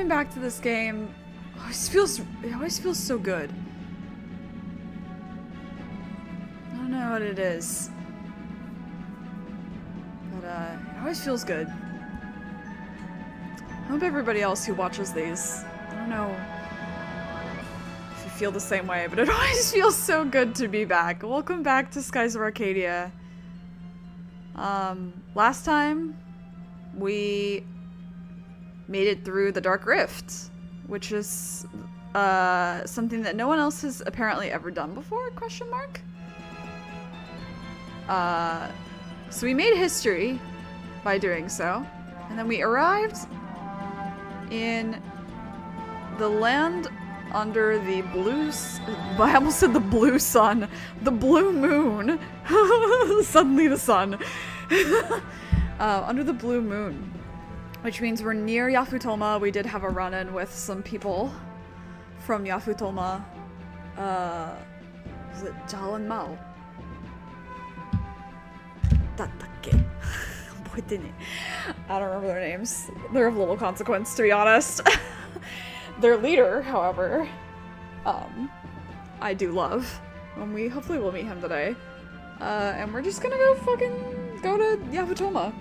back to this game it always feels so good. I don't know what it is, but it always feels good. I hope everybody else who watches these, I don't know if you feel the same way, but it always feels so good to be back. Welcome back to Skies of Arcadia. Last time we made it through the Dark Rift, which is something that no one else has apparently ever done before, question mark? So we made history by doing so, and then we arrived in the land under the I almost said the blue sun, the blue moon, suddenly the sun, under the blue moon, which means we're near Yafutoma. We did have a run-in with some people from Yafutoma. Is it Jalan Mao? Dattake. I don't remember their names. They're of little consequence, to be honest. Their leader, however, I do love. And hopefully we'll meet him today. And we're just gonna go to Yafutoma.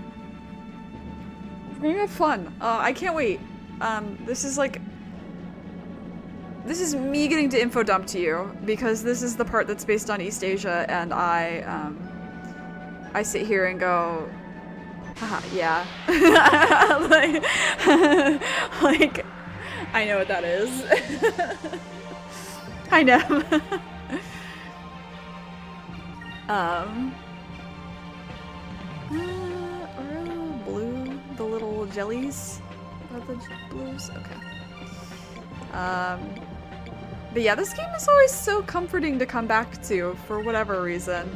We're gonna have fun. I can't wait. This is me getting to info dump to you, because this is the part that's based on East Asia, and I sit here and go, haha, yeah. like, I know what that is. I know. Blue, the little jellies are the blues. Okay. But yeah, this game is always so comforting to come back to for whatever reason.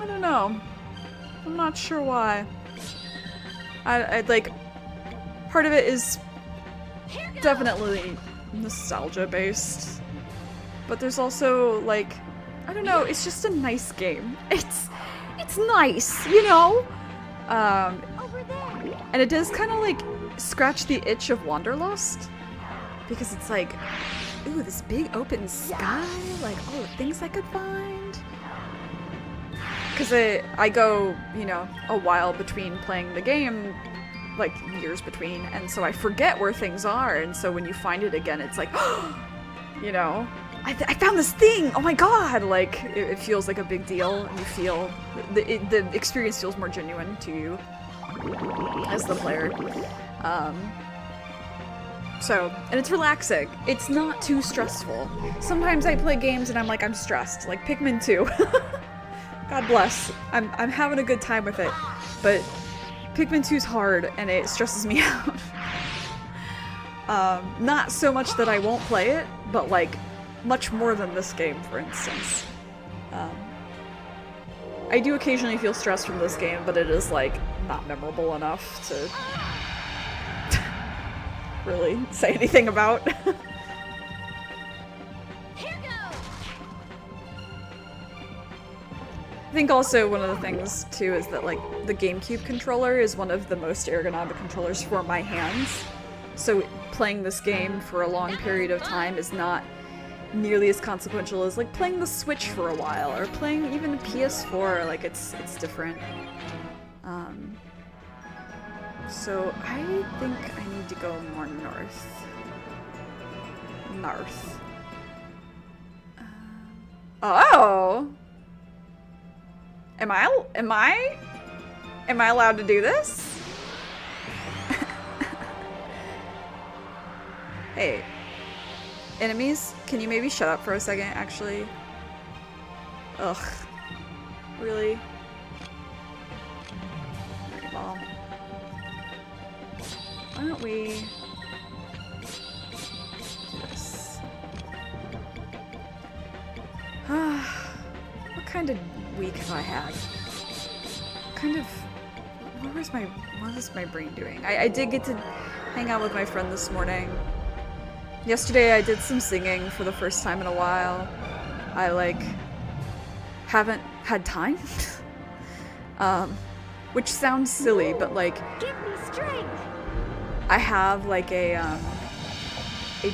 I don't know. I'm not sure why. I like, part of it is definitely nostalgia based, but there's also like, I don't know, it's just a nice game. It's nice, you know? And it does kind of like scratch the itch of Wanderlust, because it's like, ooh, this big open sky, like all the things I could find. Because I go, you know, a while between playing the game, like years between, and so I forget where things are, and so when you find it again, it's like, you know, I found this thing, oh my god, like, it feels like a big deal, and you feel, the experience feels more genuine to you as the player. So, and it's relaxing. It's not too stressful. Sometimes I play games and I'm like, I'm stressed, like Pikmin 2. God bless. I'm having a good time with it, but Pikmin 2's hard and it stresses me out. Not so much that I won't play it, but like much more than this game, for instance. I do occasionally feel stressed from this game, but it is like not memorable enough to really say anything about. I think also one of the things too is that like the GameCube controller is one of the most ergonomic controllers for my hands. So playing this game for a long period of time is not nearly as consequential as like playing the Switch for a while or playing even the PS4. Like it's different. So I think I need to go more north. Oh! Am I allowed to do this? Hey, enemies, can you maybe shut up for a second, actually? Ugh. Really? Well, why don't we do this? What kind of week have I had? What is my brain doing? I did get to hang out with my friend this morning. Yesterday I did some singing for the first time in a while. I like haven't had time. Which sounds silly, but like, give me strength. I have like a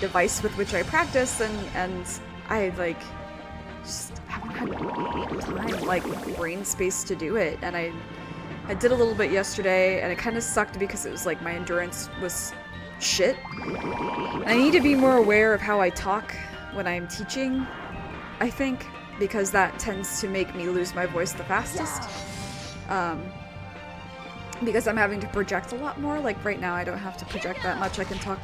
device with which I practice, and I like just haven't had time, like brain space to do it. And I did a little bit yesterday, and it kind of sucked because it was like my endurance was shit. And I need to be more aware of how I talk when I'm teaching, I think, because that tends to make me lose my voice the fastest. Because I'm having to project a lot more. Like right now I don't have to project that much. I can talk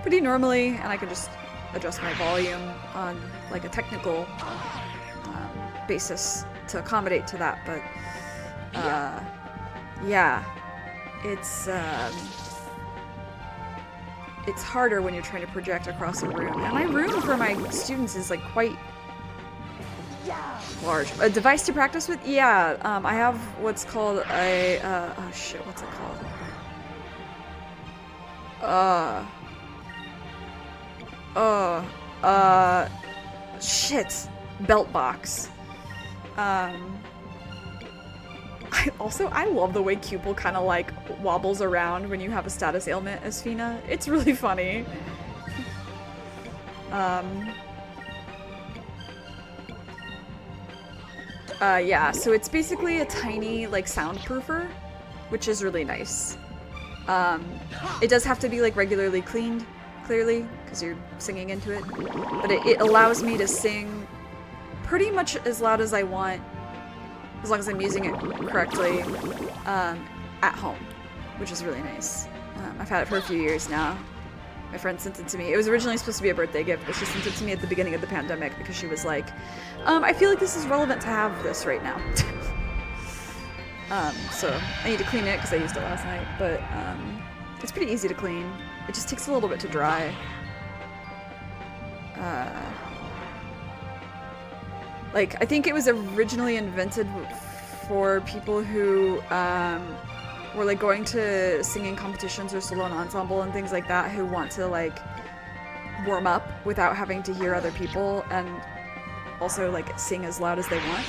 pretty normally, and I can just adjust my volume on like a technical basis to accommodate to that. But yeah, it's harder when you're trying to project across a room. And my room for my students is like quite large. A device to practice with? Yeah, I have what's called a, oh shit, what's it called? Shit. Belt box. I love the way Cupel kind of like wobbles around when you have a status ailment as Fina. It's really funny. Yeah, so it's basically a tiny, like, soundproofer, which is really nice. It does have to be, like, regularly cleaned, clearly, because you're singing into it. But it allows me to sing pretty much as loud as I want, as long as I'm using it correctly, at home, which is really nice. I've had it for a few years now. My friend sent it to me. It was originally supposed to be a birthday gift, but she sent it to me at the beginning of the pandemic because she was like, I feel like this is relevant to have this right now. So I need to clean it because I used it last night, but it's pretty easy to clean. It just takes a little bit to dry. Like, I think it was originally invented for people who were like going to singing competitions or solo and ensemble and things like that, who want to like warm up without having to hear other people and also like sing as loud as they want.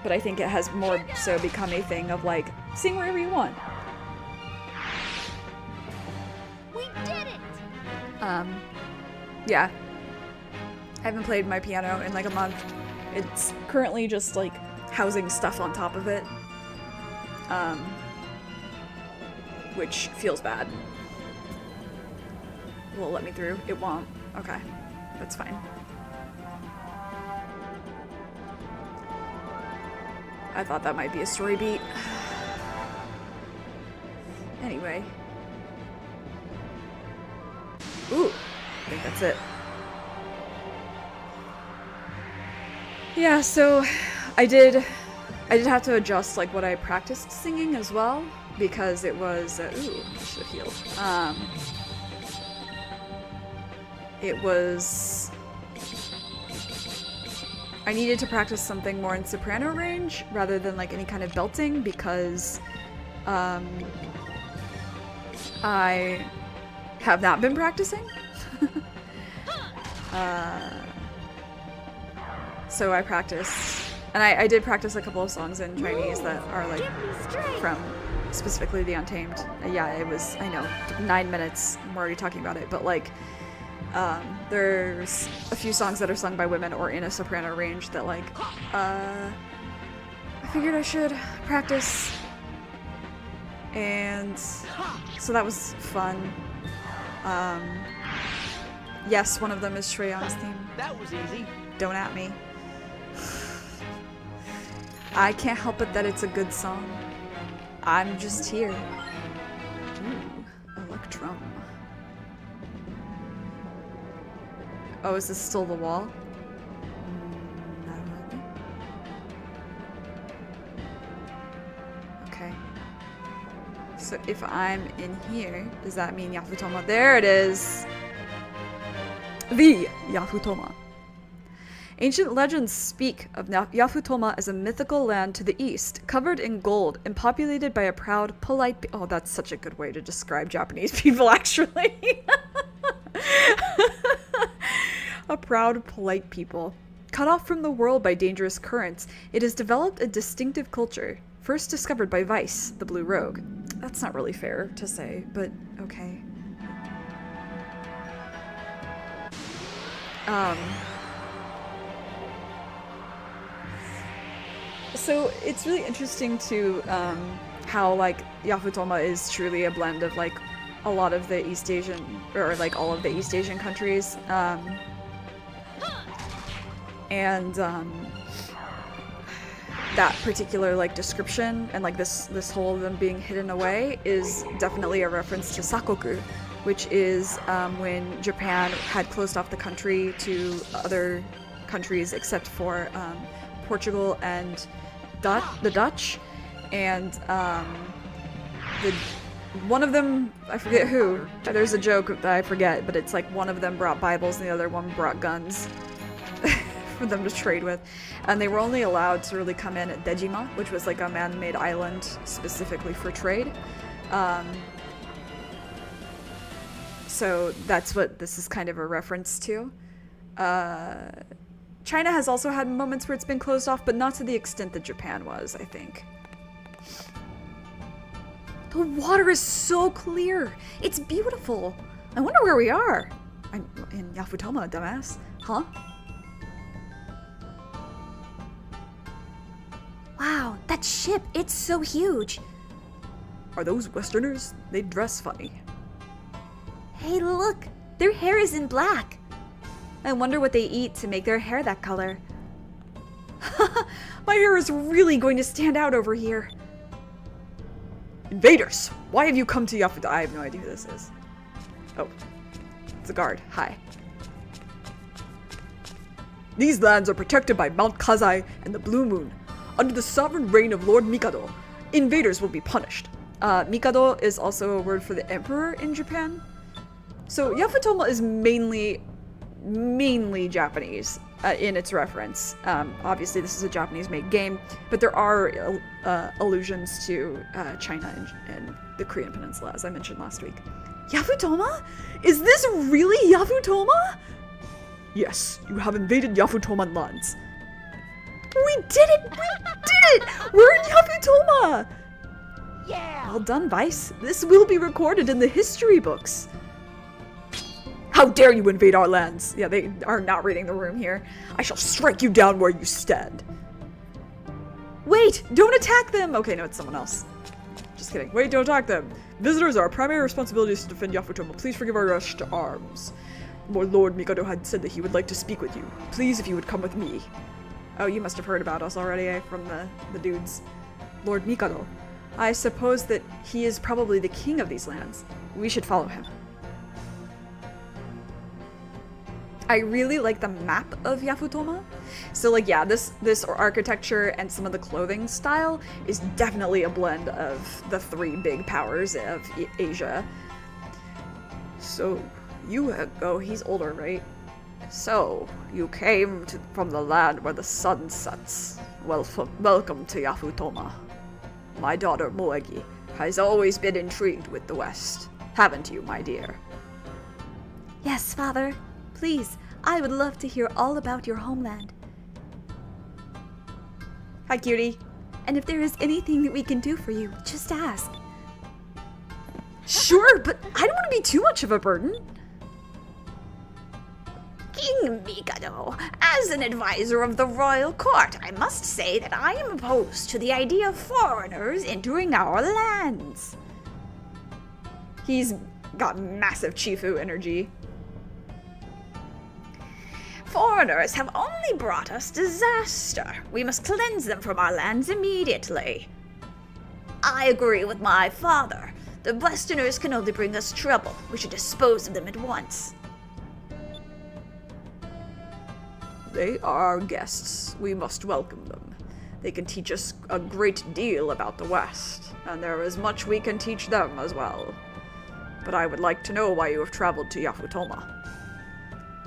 But I think it has more so become a thing of like, sing wherever you want. We did it! Yeah. I haven't played my piano in like a month. It's currently just like housing stuff on top of it. Which feels bad. Will it let me through? It won't. Okay. That's fine. I thought that might be a story beat. Anyway. Ooh. I think that's it. Yeah, so I did have to adjust like what I practiced singing as well, because it was ooh, I should have healed. It was, I needed to practice something more in soprano range rather than like any kind of belting, because I have not been practicing. So I practiced, and I did practice a couple of songs in Chinese that are like from specifically the Untamed. Yeah, it was, I know, 9 minutes, I'm already talking about it, but like, there's a few songs that are sung by women or in a soprano range that like, I figured I should practice, and so that was fun. Yes, one of them is Shreyang's theme. That was easy. Don't at me. I can't help it that it's a good song. I'm just here. Ooh, Electrum. Oh, is this still the wall? I don't know. Okay. So if I'm in here, does that mean Yafutoma? There it is! The Yafutoma. Ancient legends speak of Yafutoma as a mythical land to the east, covered in gold and populated by a proud, polite... Oh, that's such a good way to describe Japanese people, actually. A proud, polite people. Cut off from the world by dangerous currents, it has developed a distinctive culture, first discovered by Vice, the Blue Rogue. That's not really fair to say, but Okay. So it's really interesting to how like Yafutoma is truly a blend of like a lot of the East Asian or like all of the East Asian countries, and that particular like description and like this whole of them being hidden away is definitely a reference to Sakoku, which is when Japan had closed off the country to other countries except for Portugal and the Dutch, and one of them, I forget who, there's a joke that I forget, but it's like one of them brought Bibles and the other one brought guns for them to trade with, and they were only allowed to really come in at Dejima, which was like a man-made island specifically for trade. So that's what this is kind of a reference to. China has also had moments where it's been closed off, but not to the extent that Japan was, I think. The water is so clear. It's beautiful. I wonder where we are. I'm in Yafutoma, dumbass. Huh? Wow, that ship, it's so huge. Are those Westerners? They dress funny. Hey, look, their hair is in black. I wonder what they eat to make their hair that color. My hair is really going to stand out over here. Invaders! Why have you come to Yafuta? I have no idea who this is. Oh. It's a guard. Hi. These lands are protected by Mount Kazai and the Blue Moon. Under the sovereign reign of Lord Mikado, invaders will be punished. Mikado is also a word for the emperor in Japan. So Yafutoma is mainly Japanese in its reference. Obviously this is a Japanese-made game, but there are allusions to China and the Korean Peninsula, as I mentioned last week. Yafutoma? Is this really Yafutoma? Yes, you have invaded Yafutoman lands. We did it! We did it! We're in Yafutoma! Yeah! Well done, Vice. This will be recorded in the history books. How dare you invade our lands? Yeah, they are not reading the room here. I shall strike you down where you stand. Wait, don't attack them! Okay, no, it's someone else. Just kidding. Wait, don't attack them. Visitors, our primary responsibility is to defend Yafutoma. Please forgive our rush to arms. Lord Mikado had said that he would like to speak with you. Please, if you would come with me. Oh, you must have heard about us already, from the dudes. Lord Mikado. I suppose that he is probably the king of these lands. We should follow him. I really like the map of Yafutoma. So like, yeah, this architecture and some of the clothing style is definitely a blend of the three big powers of Asia. So, he's older, right? So, you came from the land where the sun sets. Welcome to Yafutoma. My daughter Moegi has always been intrigued with the West. Haven't you, my dear? Yes, Father. Please, I would love to hear all about your homeland. Hi, cutie. And if there is anything that we can do for you, just ask. Sure, but I don't want to be too much of a burden. King Mikado, as an advisor of the royal court, I must say that I am opposed to the idea of foreigners entering our lands. He's got massive Chifu energy. Foreigners have only brought us disaster. We must cleanse them from our lands immediately. I agree with my father. The Westerners can only bring us trouble. We should dispose of them at once. They are our guests. We must welcome them. They can teach us a great deal about the West, and there is much we can teach them as well. But I would like to know why you have traveled to Yafutoma.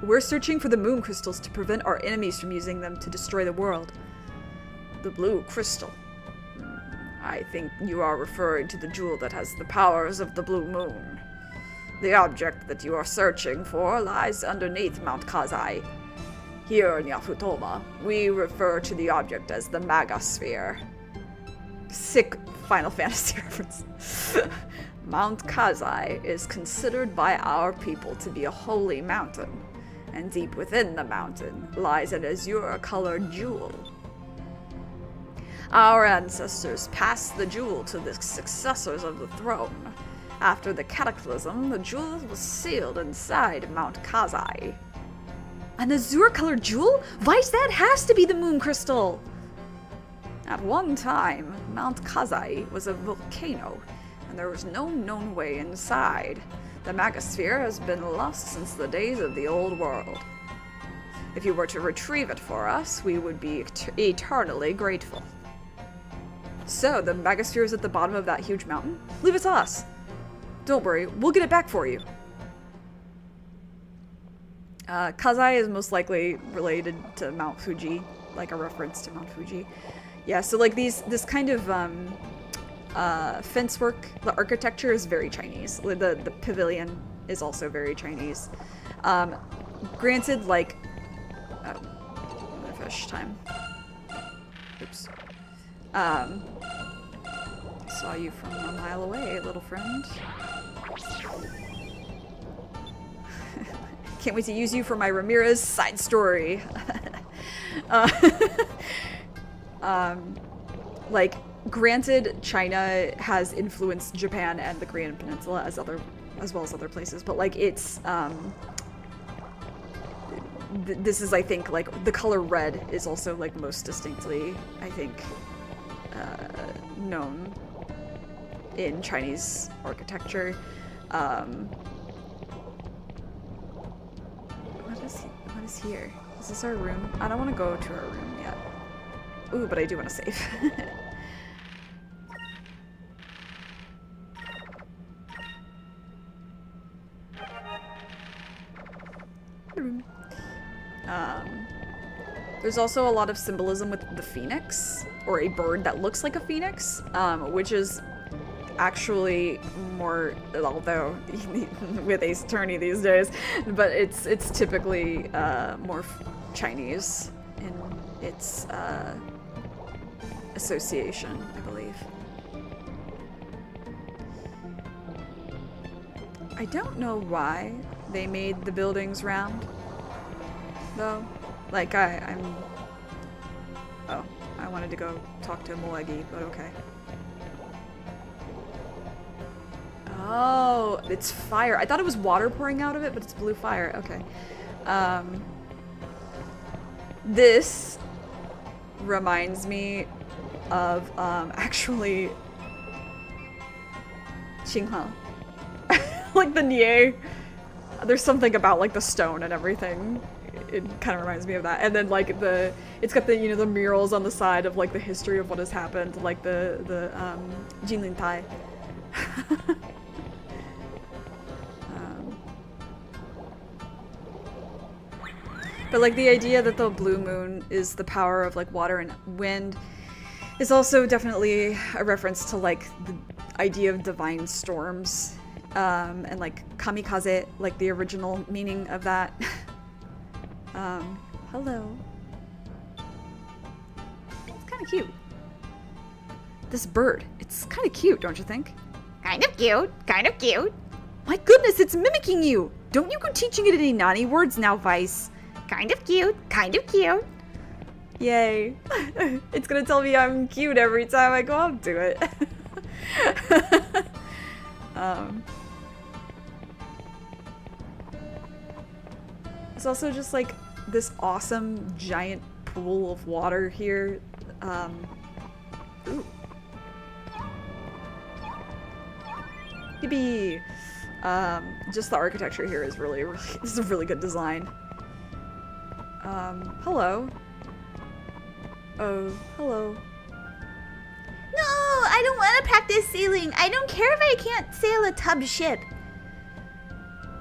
We're searching for the moon crystals to prevent our enemies from using them to destroy the world. The blue crystal. I think you are referring to the jewel that has the powers of the blue moon. The object that you are searching for lies underneath Mount Kazai. Here in Yafutoma, we refer to the object as the Magasphere. Sick Final Fantasy reference. Mount Kazai is considered by our people to be a holy mountain, and deep within the mountain lies an azure-colored jewel. Our ancestors passed the jewel to the successors of the throne. After the cataclysm, the jewel was sealed inside Mount Kazai. An azure-colored jewel? Vice, that has to be the moon crystal! At one time, Mount Kazai was a volcano, and there was no known way inside. The Magasphere has been lost since the days of the old world. If you were to retrieve it for us, we would be eternally grateful. So, the Magasphere is at the bottom of that huge mountain? Leave it to us. Don't worry, we'll get it back for you. Kazai is most likely related to Mount Fuji, like a reference to Mount Fuji. Yeah, so like this kind of fence work, the architecture is very Chinese. The pavilion is also very Chinese. Granted, like, fish time. Oops. Saw you from a mile away, little friend. Can't wait to use you for my Ramirez side story. Like, granted, China has influenced Japan and the Korean Peninsula as well as other places, but like it's this is, I think, like the color red is also like most distinctly, I think, known in Chinese architecture. What is here? Is this our room? I don't want to go to our room yet. Ooh, but I do want to save. There's also a lot of symbolism with the phoenix, or a bird that looks like a phoenix, which is actually more, although with Ace Attorney these days, but it's typically more Chinese in its association, I believe. I don't know why they made the buildings round, though. Like, I wanted to go talk to Moegi, but okay. Oh, it's fire. I thought it was water pouring out of it, but it's blue fire. Okay. This reminds me of, actually, Qinghao. Like the Nie. There's something about, like, the stone and everything. It kind of reminds me of that. And then, like, it's got the, you know, the murals on the side of, like, the history of what has happened, like the Jinlin Tai. But, like, the idea that the blue moon is the power of, like, water and wind is also definitely a reference to, like, the idea of divine storms, and, like, kamikaze, like, the original meaning of that. Hello. It's kind of cute. This bird, it's kind of cute, don't you think? Kind of cute, kind of cute. My goodness, it's mimicking you! Don't you go teaching it any naughty words now, Vice. Kind of cute, kind of cute. Yay. It's gonna tell me I'm cute every time I go up to it. It's also just like this awesome giant pool of water here. Ooh. Yippee! Just the architecture here is really, this is a really good design. Hello. Oh, hello. No, I don't want to practice sailing. I don't care if I can't sail a tub ship.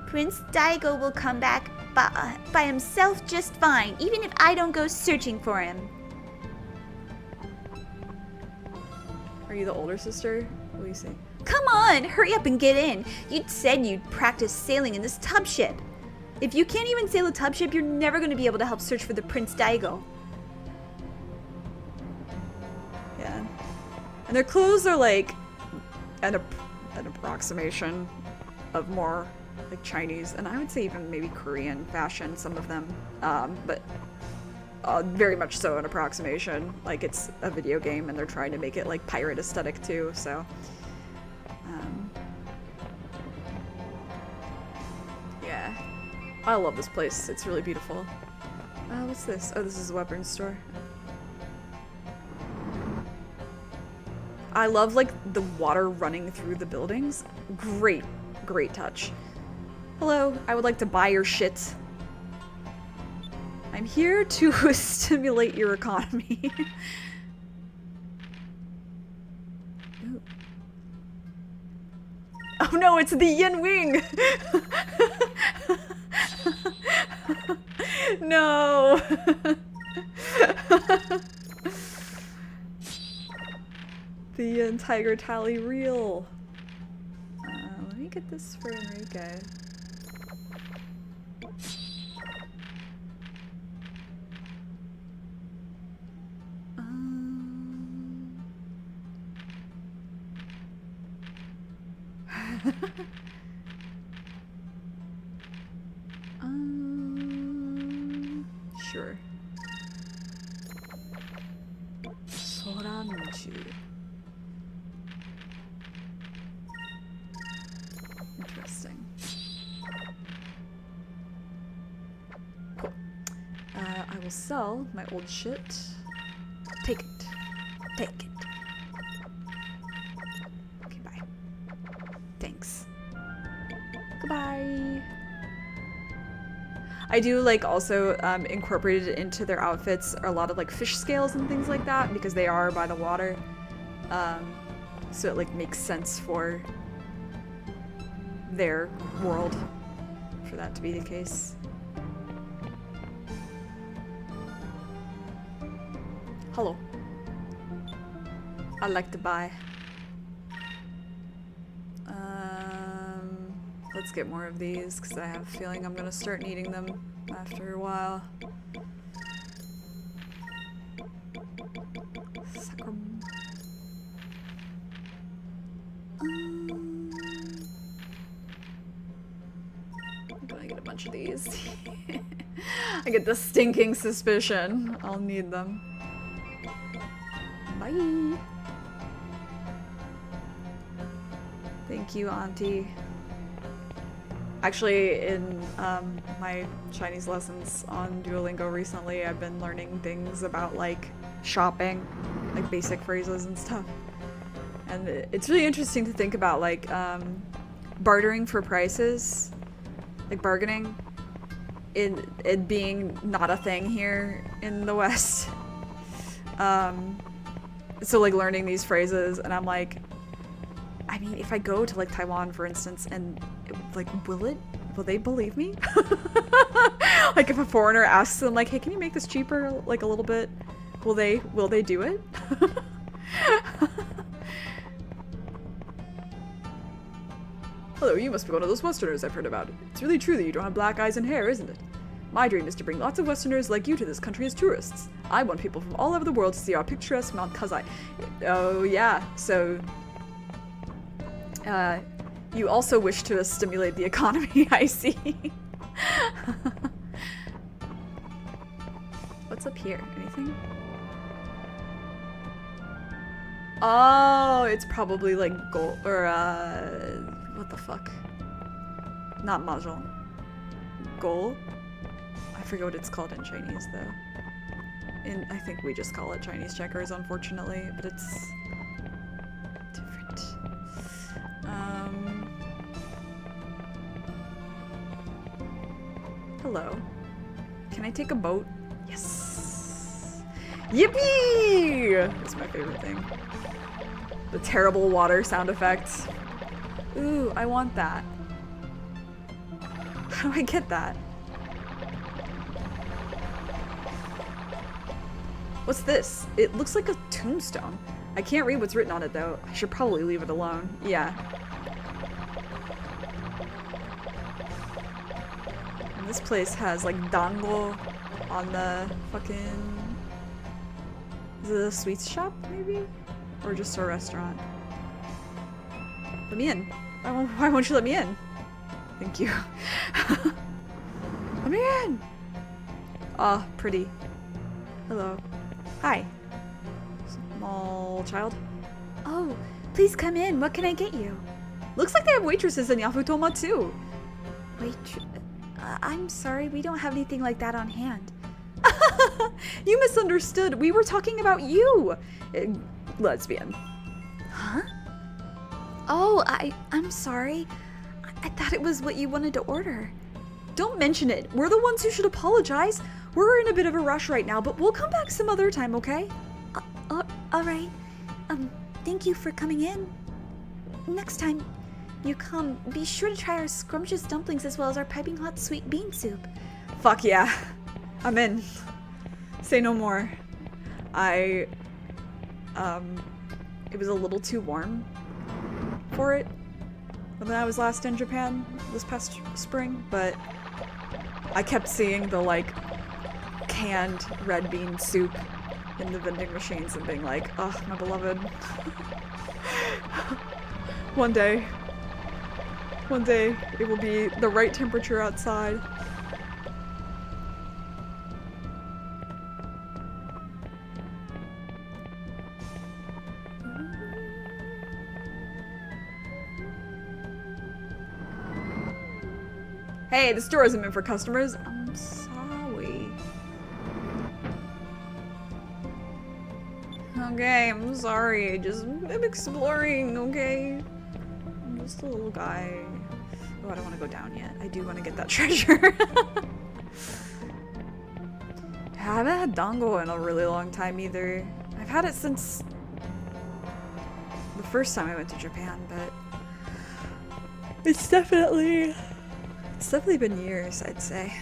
Prince Daigo will come back by himself just fine, even if I don't go searching for him. Are you the older sister? What do you say? Come on, hurry up and get in. You'd said you'd practice sailing in this tub ship. If you can't even sail a tub ship, you're never going to be able to help search for the Prince Daigo. Yeah. And their clothes are like, and an approximation of more like Chinese, and I would say even maybe Korean fashion, some of them, but very much so an approximation. Like, it's a video game and they're trying to make it like pirate aesthetic too, so yeah. I love this place, it's really beautiful. What's this? Oh, this is a weapons store. I love like the water running through the buildings. Great touch. Hello, I would like to buy your shit. I'm here to stimulate your economy. Ooh. Oh no, it's the Yin Wing! No! The Tiger Tally reel. Let me get this for Enrique. Sure. Soranju. Interesting. Cool. I will sell my old shit. Take it. Take it. Okay, bye. Thanks. Goodbye. I do like also incorporated into their outfits are a lot of like fish scales and things like that because they are by the water. So it like makes sense for their world for that to be the case. Hello. I'd like to buy. Let's get more of these because I have a feeling I'm gonna start needing them after a while. Sacrum. I'm gonna get a bunch of these. I get the stinking suspicion I'll need them. Bye. Thank you, Auntie. Actually, in my Chinese lessons on Duolingo recently, I've been learning things about like shopping, like basic phrases and stuff. And it's really interesting to think about like bartering for prices, like bargaining, it being not a thing here in the West. So like learning these phrases, and I'm like, I mean, if I go to like Taiwan, for instance, and like, will they believe me? Like if a foreigner asks them like, hey, can you make this cheaper like a little bit? Will they do it? Hello, you must be one of those Westerners I've heard about. It's really true that you don't have black eyes and hair, isn't it? My dream is to bring lots of Westerners like you to this country as tourists. I want people from all over the world to see our picturesque Mount Kazai. Oh yeah, so you also wish to stimulate the economy, I see. What's up here? Anything? Oh, it's probably like gold or what the fuck? Not mahjong. Goal? I forget what it's called in Chinese though. I think we just call it Chinese checkers, unfortunately, but it's different. Hello. Can I take a boat? Yes! Yippee! That's my favorite thing. The terrible water sound effects. Ooh, I want that. How do I get that? What's this? It looks like a tombstone. I can't read what's written on it though. I should probably leave it alone. Yeah. And this place has like dango on the fucking... Is it a sweets shop maybe? Or just a restaurant? Let me in. Why won't you let me in? Thank you. Let me in! Ah, pretty. Hello. Hi. Small child. Oh, please come in. What can I get you? Looks like they have waitresses in Yafutoma too. I'm sorry, we don't have anything like that on hand. You misunderstood. We were talking about you. Lesbian. Huh? Oh, I'm sorry. I thought it was what you wanted to order. Don't mention it. We're the ones who should apologize. We're in a bit of a rush right now, but we'll come back some other time, okay? Alright. Thank you for coming in. Next time you come, be sure to try our scrumptious dumplings as well as our piping hot sweet bean soup. Fuck yeah. I'm in. Say no more. It was a little too warm for it when I was last in Japan this past spring, but I kept seeing the like canned red bean soup in the vending machines and being like, oh, my beloved. One day it will be the right temperature outside. Hey, the store isn't meant for customers. I'm sorry. Okay, I'm sorry. I'm exploring, okay? I'm just a little guy. Oh, I don't want to go down yet. I do want to get that treasure. I haven't had dango in a really long time either. I've had it since the first time I went to Japan, but it's definitely been years, I'd say.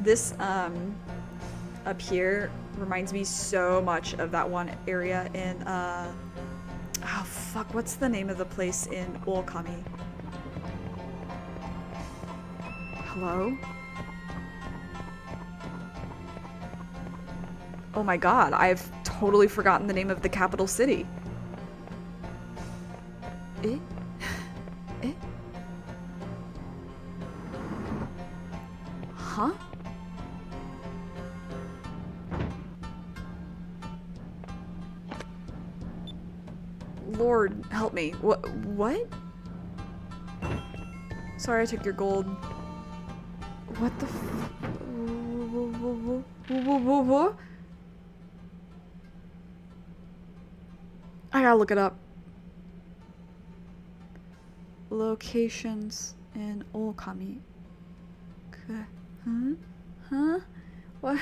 This up here reminds me so much of that one area in oh fuck, what's the name of the place in Okami? Hello? Oh my god, I've totally forgotten the name of the capital city. Eh? Eh? Huh? Lord, help me. What? Sorry I took your gold. What the what? I gotta look it up. Locations in Okami. Huh? Why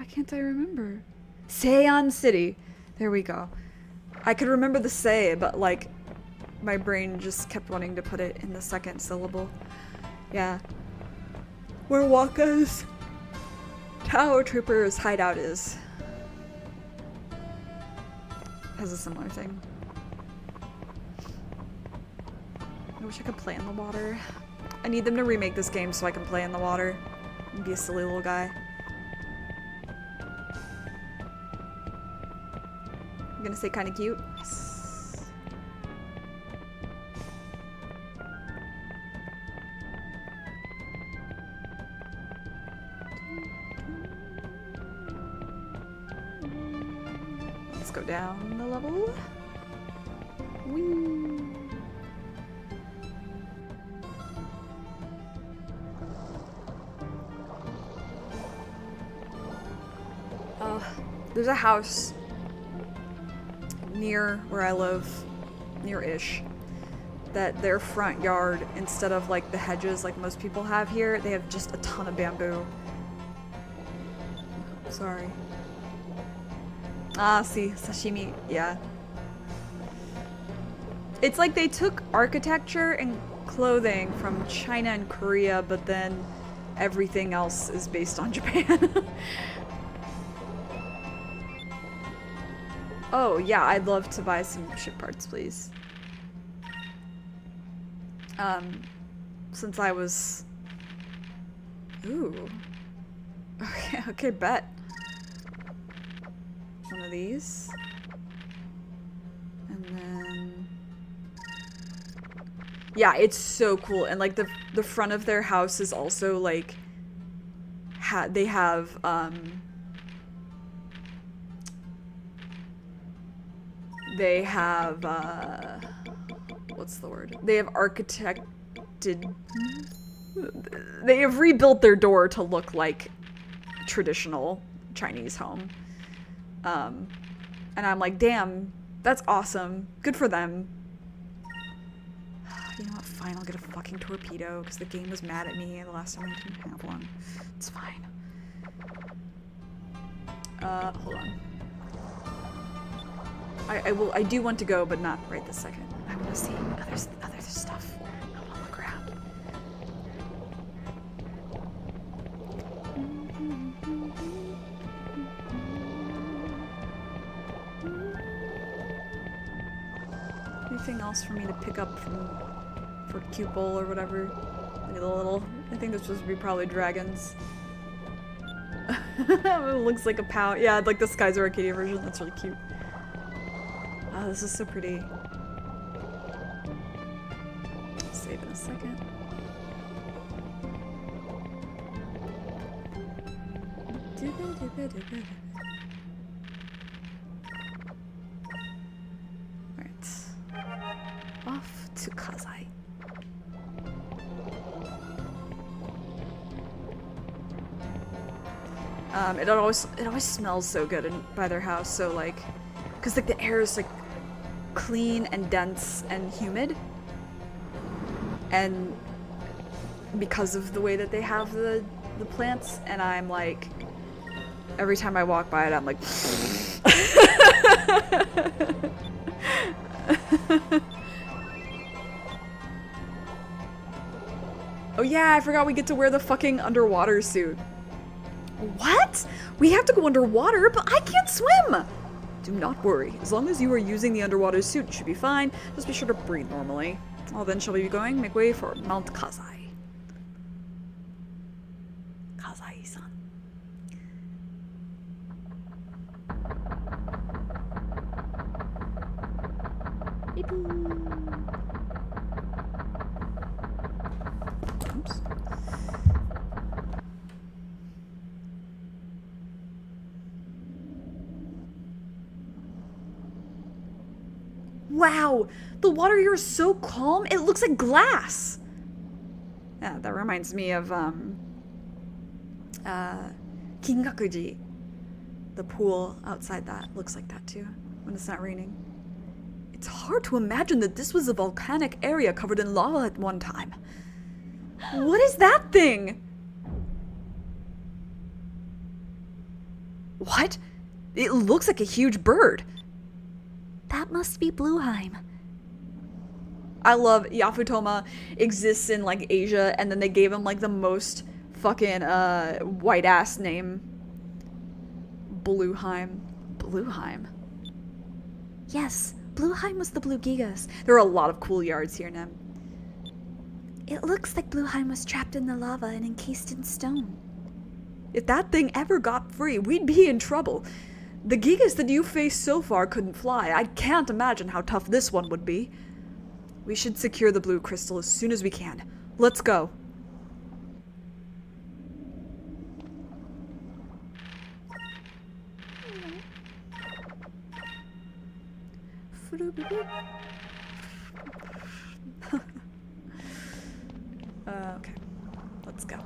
can't I remember? Seian City. There we go. I could remember the say, but like my brain just kept wanting to put it in the second syllable. Yeah. Where Waka's Tower Trooper's hideout is. Has a similar thing. I wish I could play in the water. I need them to remake this game so I can play in the water and be a silly little guy. I'm gonna say kinda cute. Yes. Let's go down the level. Whee! There's a house near where I live, near-ish, that their front yard, instead of like the hedges like most people have here, they have just a ton of bamboo. Sorry. Ah, see, sashimi, yeah. It's like they took architecture and clothing from China and Korea, but then everything else is based on Japan. Oh, yeah, I'd love to buy some ship parts, please. Since I was... Ooh. Okay, bet. One of these. And then... Yeah, it's so cool. And like the front of their house is also like they have what's the word? They have they have rebuilt their door to look like a traditional Chinese home. And I'm like, damn, that's awesome. Good for them. You know what? Fine, I'll get a fucking torpedo because the game was mad at me the last time I didn't have one. It's fine. Hold on. I do want to go, but not right this second. I want to see other stuff. I want to look around. Anything else for me to pick up for Cupol or whatever? Like the little, I think this supposed to be probably dragons. It looks like a pound. Yeah, like the Skies of Arcadia version. That's really cute. Oh, this is so pretty. Save in a second. Alright. Off to Kazai. It always smells so good by their house, so like, cause like the air is like clean and dense and humid, and because of the way that they have the plants, and I'm like, every time I walk by it, I'm like, oh yeah, I forgot we get to wear the fucking underwater suit. What? We have to go underwater, but I can't swim! Do not worry. As long as you are using the underwater suit, it should be fine. Just be sure to breathe normally. Well, then shall we be going? Make way for Mount Kazai. Kazai-san. Oops. Wow, the water here is so calm, it looks like glass. Yeah, that reminds me of Kingakuji. The pool outside that looks like that too, when it's not raining. It's hard to imagine that this was a volcanic area covered in lava at one time. What is that thing? What? It looks like a huge bird. That must be Blueheim. I love Yafutoma exists in like Asia, and then they gave him like the most fucking white ass name. Blueheim. Blueheim. Yes, Blueheim was the Blue Gigas. There are a lot of cool yards here now. It looks like Blueheim was trapped in the lava and encased in stone. If that thing ever got free, we'd be in trouble. The Gigas that you faced so far couldn't fly. I can't imagine how tough this one would be. We should secure the blue crystal as soon as we can. Let's go. Okay, let's go.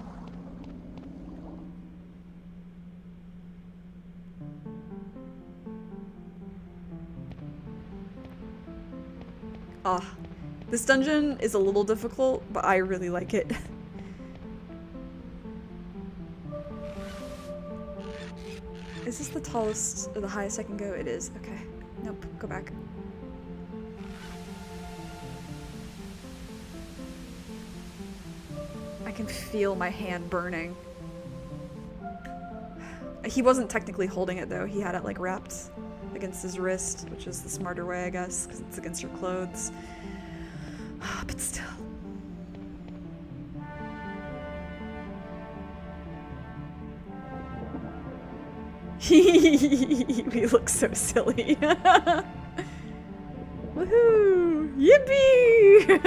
This dungeon is a little difficult, but I really like it. Is this the tallest or the highest I can go? It is. Okay. Nope. Go back. I can feel my hand burning. He wasn't technically holding it though. He had it like wrapped against his wrist, which is the smarter way, I guess, because it's against your clothes. But still. We look so silly. Woohoo! Yippee!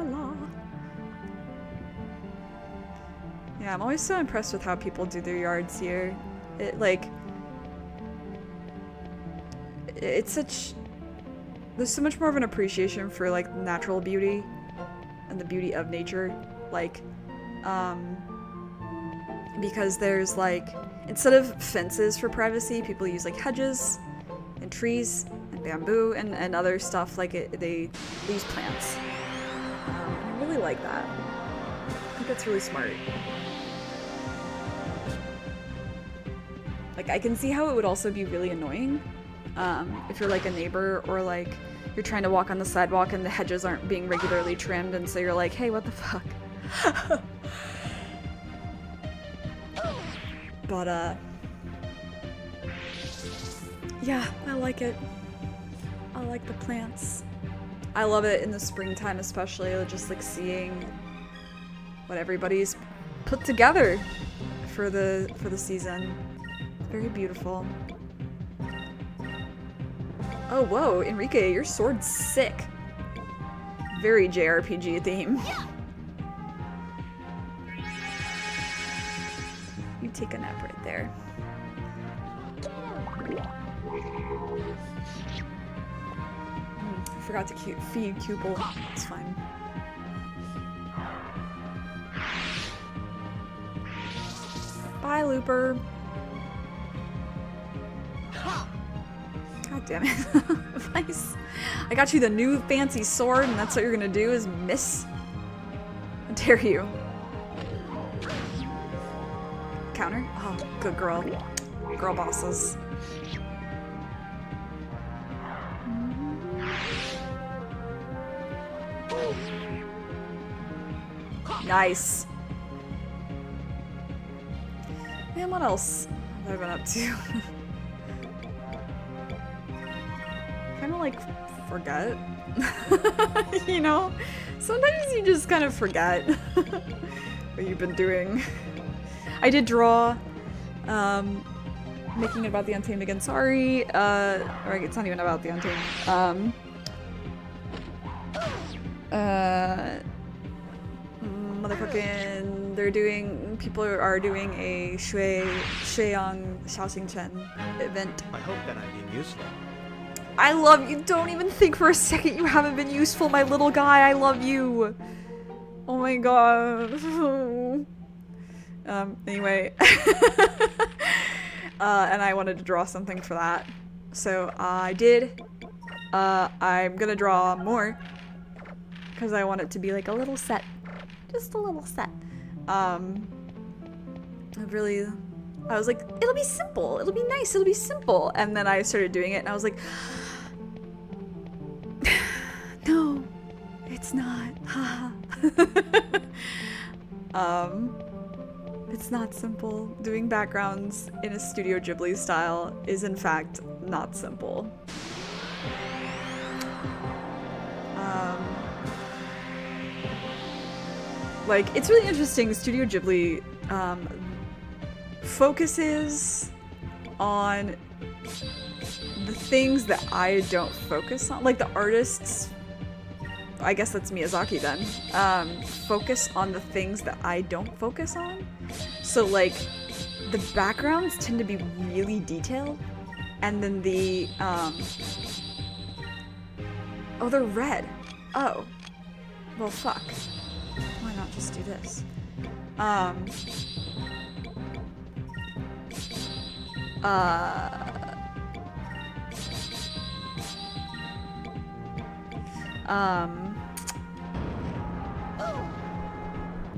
la la. Yeah, I'm always so impressed with how people do their yards here. It, like... It's such... There's so much more of an appreciation for, like, natural beauty and the beauty of nature. Like, because there's, like, instead of fences for privacy, people use, like, hedges and trees and bamboo and other stuff. Like, they use plants. I really like that. I think that's really smart. Like, I can see how it would also be really annoying if you're like a neighbor or like you're trying to walk on the sidewalk and the hedges aren't being regularly trimmed, and so you're like, hey, what the fuck? But yeah, I like it. I like the plants. I love it in the springtime, especially just like seeing what everybody's put together for the season. Very beautiful. Oh, whoa, Enrique, your sword's sick. Very JRPG theme. You take a nap right there. I forgot to feed Cupel. It's fine. Bye, Looper. God damn it. Nice. I got you the new fancy sword, and that's what you're gonna do is miss? How dare you? Counter? Oh, good girl. Girl bosses. Nice. Man, what else have I been up to? Kind of like forget. You know? Sometimes you just kind of forget what you've been doing. I did draw, making it about the Untamed again, sorry, or it's not even about the Untamed. Motherfucking, people are doing a Shueyang Xiaoxingchen event. I hope that I'm being useful. I love you. Don't even think for a second you haven't been useful, my little guy. I love you. Oh my god. Anyway. And I wanted to draw something for that. So I did. I'm gonna draw more. Because I want it to be like a little set. Just a little set. I was like, it'll be simple. It'll be nice. It'll be simple. And then I started doing it and I was like, no, it's not. It's not simple. Doing backgrounds in a Studio Ghibli style is in fact not simple. Like, it's really interesting. Studio Ghibli focuses on the things that I don't focus on. Like, the artists, I guess that's Miyazaki then, focus on the things that I don't focus on. So, like, the backgrounds tend to be really detailed, and then the, oh, they're red. Oh. Well, fuck. Why not just do this? What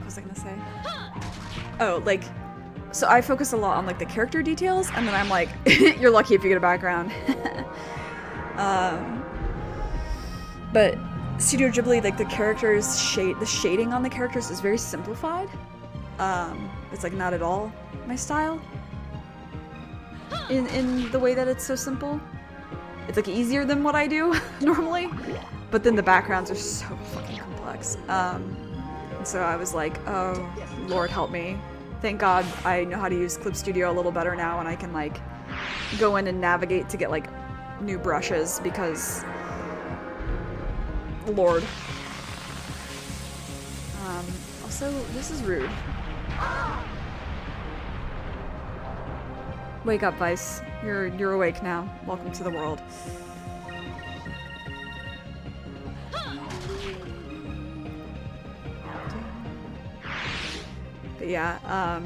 was I gonna say? Oh, like, so I focus a lot on, like, the character details, and then I'm like, you're lucky if you get a background. But Studio Ghibli, like, the shading on the characters is very simplified. It's, like, not at all my style. In the way that it's so simple. It's, like, easier than what I do normally. But then the backgrounds are so fucking complex. And so I was like, oh, Lord help me. Thank God I know how to use Clip Studio a little better now, and I can, like, go in and navigate to get, like, new brushes, because Lord. this is rude. Wake up, Vice. You're awake now. Welcome to the world. But yeah,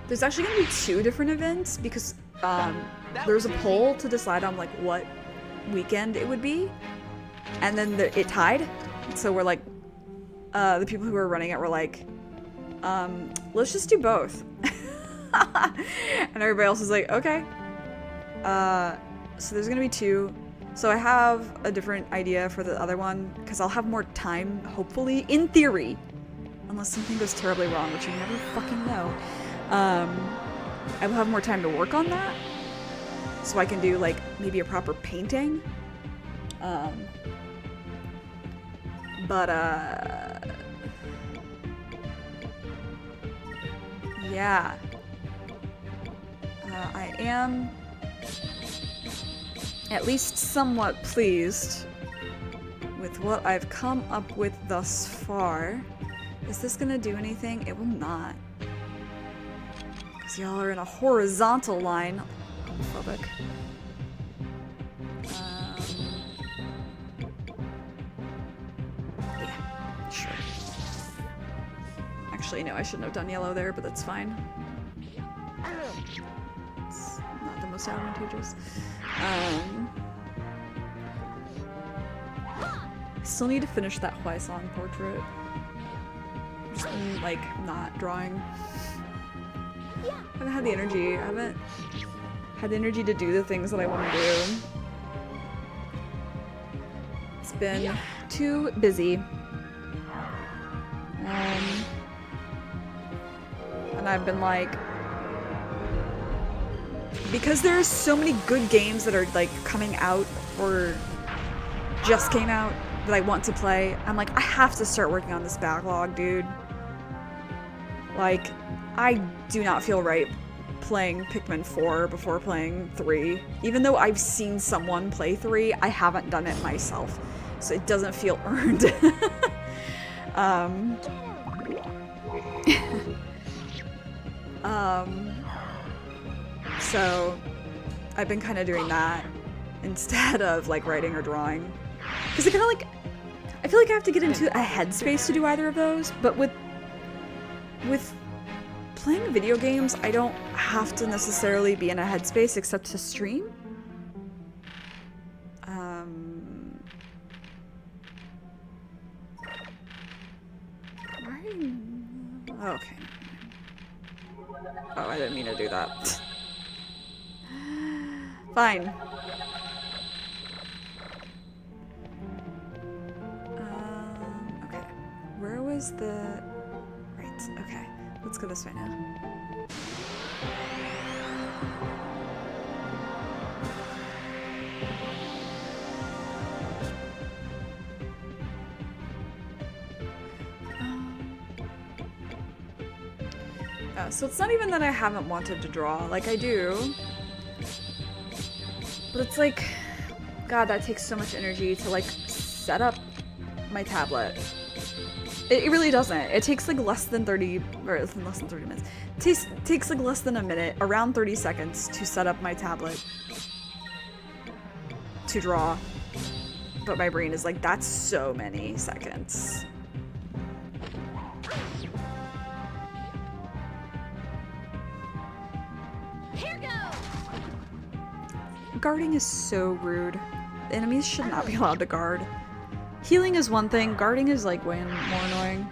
there's actually gonna be 2 different events because there's a poll to decide on like what weekend it would be, and then it tied. So we're like, the people who were running it were like, let's just do both. And everybody else was like, okay. So there's gonna be 2. So I have a different idea for the other one because I'll have more time, hopefully, in theory, unless something goes terribly wrong, which you never fucking know. I will have more time to work on that, so I can do like maybe a proper painting. Yeah. I am at least somewhat pleased with what I've come up with thus far. Is this gonna do anything? It will not. Because y'all are in a horizontal line. Homophobic. Yeah, sure. Actually, no, I shouldn't have done yellow there, but that's fine. It's not the most advantageous. Still need to finish that Huaisong portrait. Just been, like, not drawing. I haven't had the energy. I haven't had the energy to do the things that I want to do. It's been too busy. And I've been like, because there's so many good games that are like coming out or just came out that I want to play, I'm like, I have to start working on this backlog, dude. Like, I do not feel right playing Pikmin 4 before playing 3. Even though I've seen someone play 3, I haven't done it myself. So it doesn't feel earned. So I've been kind of doing that instead of like writing or drawing. Because I kind of like, I feel like I have to get into a headspace to do either of those, but with playing video games, I don't have to necessarily be in a headspace except to stream. Okay. Oh, I didn't mean to do that. Fine. Okay. Where was the... Right, okay. Let's go this way now. So it's not even that I haven't wanted to draw, like I do, but it's like, God, that takes so much energy to like set up my tablet. It really doesn't. It takes like less than 30 minutes. It takes like less than a minute, around 30 seconds to set up my tablet to draw, but my brain is like, that's so many seconds. Guarding is so rude. Enemies should not be allowed to guard. Healing is one thing, guarding is like way more annoying.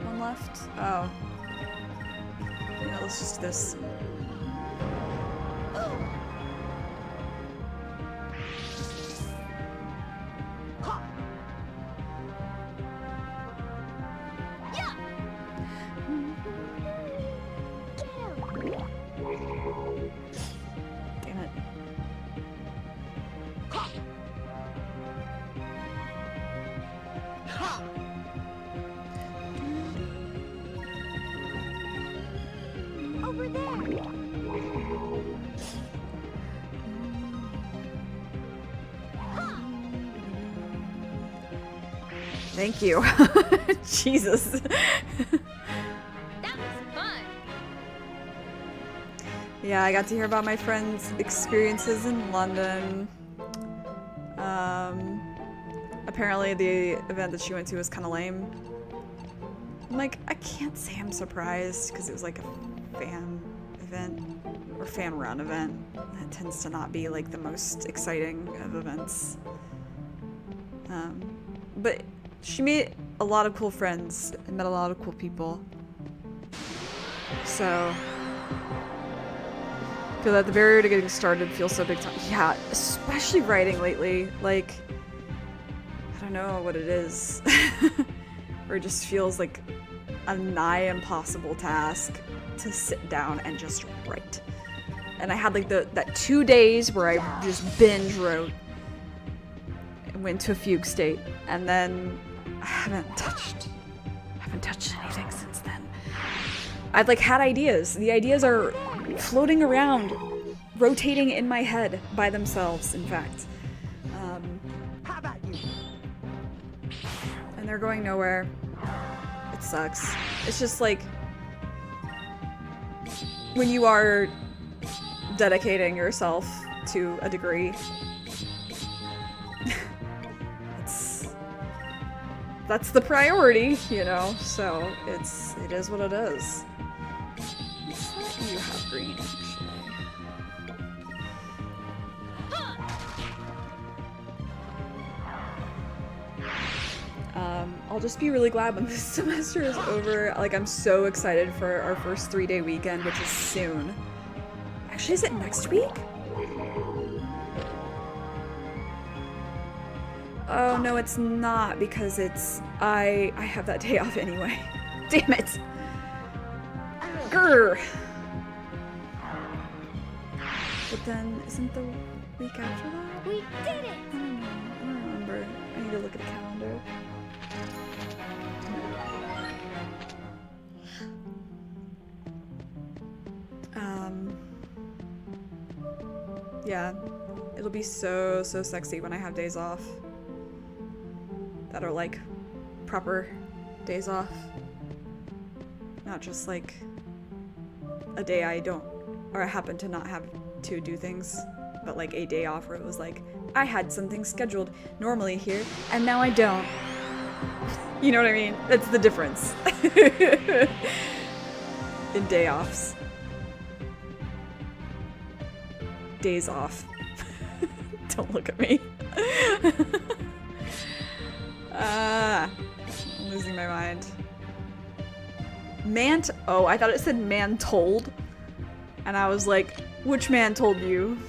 One left. Oh. Yeah, let's just do this. Thank you. Jesus. That was fun. Yeah, I got to hear about my friend's experiences in London. Apparently the event that she went to was kind of lame. I'm like, I can't say I'm surprised because it was like a fan event or fan run event. That tends to not be like the most exciting of events. But she made a lot of cool friends and met a lot of cool people. So I feel that the barrier to getting started feels so big time. Yeah, especially writing lately. Like, I don't know what it is. Or it just feels like a nigh impossible task to sit down and just write. And I had like that 2 days where I just binge wrote and went to a fugue state, and then I haven't touched anything since then. I've like had ideas. The ideas are floating around, rotating in my head by themselves, in fact. How about you? And they're going nowhere. It sucks. It's just like when you are dedicating yourself to a degree, that's the priority, you know, so it is what it is. Let's let you have green, actually. I'll just be really glad when this semester is over. Like, I'm so excited for our first 3-day weekend, which is soon. Actually, is it next week? Oh, no, it's not, because it's... I have that day off anyway. Damn it! Grr! But then, isn't the week after that? We did it! I don't know. I don't remember. I need to look at the calendar. Yeah. It'll be so sexy when I have days off. That are like proper days off. Not just like a day I don't, or I happen to not have to do things, but like a day off where it was like, I had something scheduled normally here, and now I don't. You know what I mean? That's the difference. In day offs. Days off. Don't look at me. I'm losing my mind. Oh, I thought it said man told. And I was like, which man told you?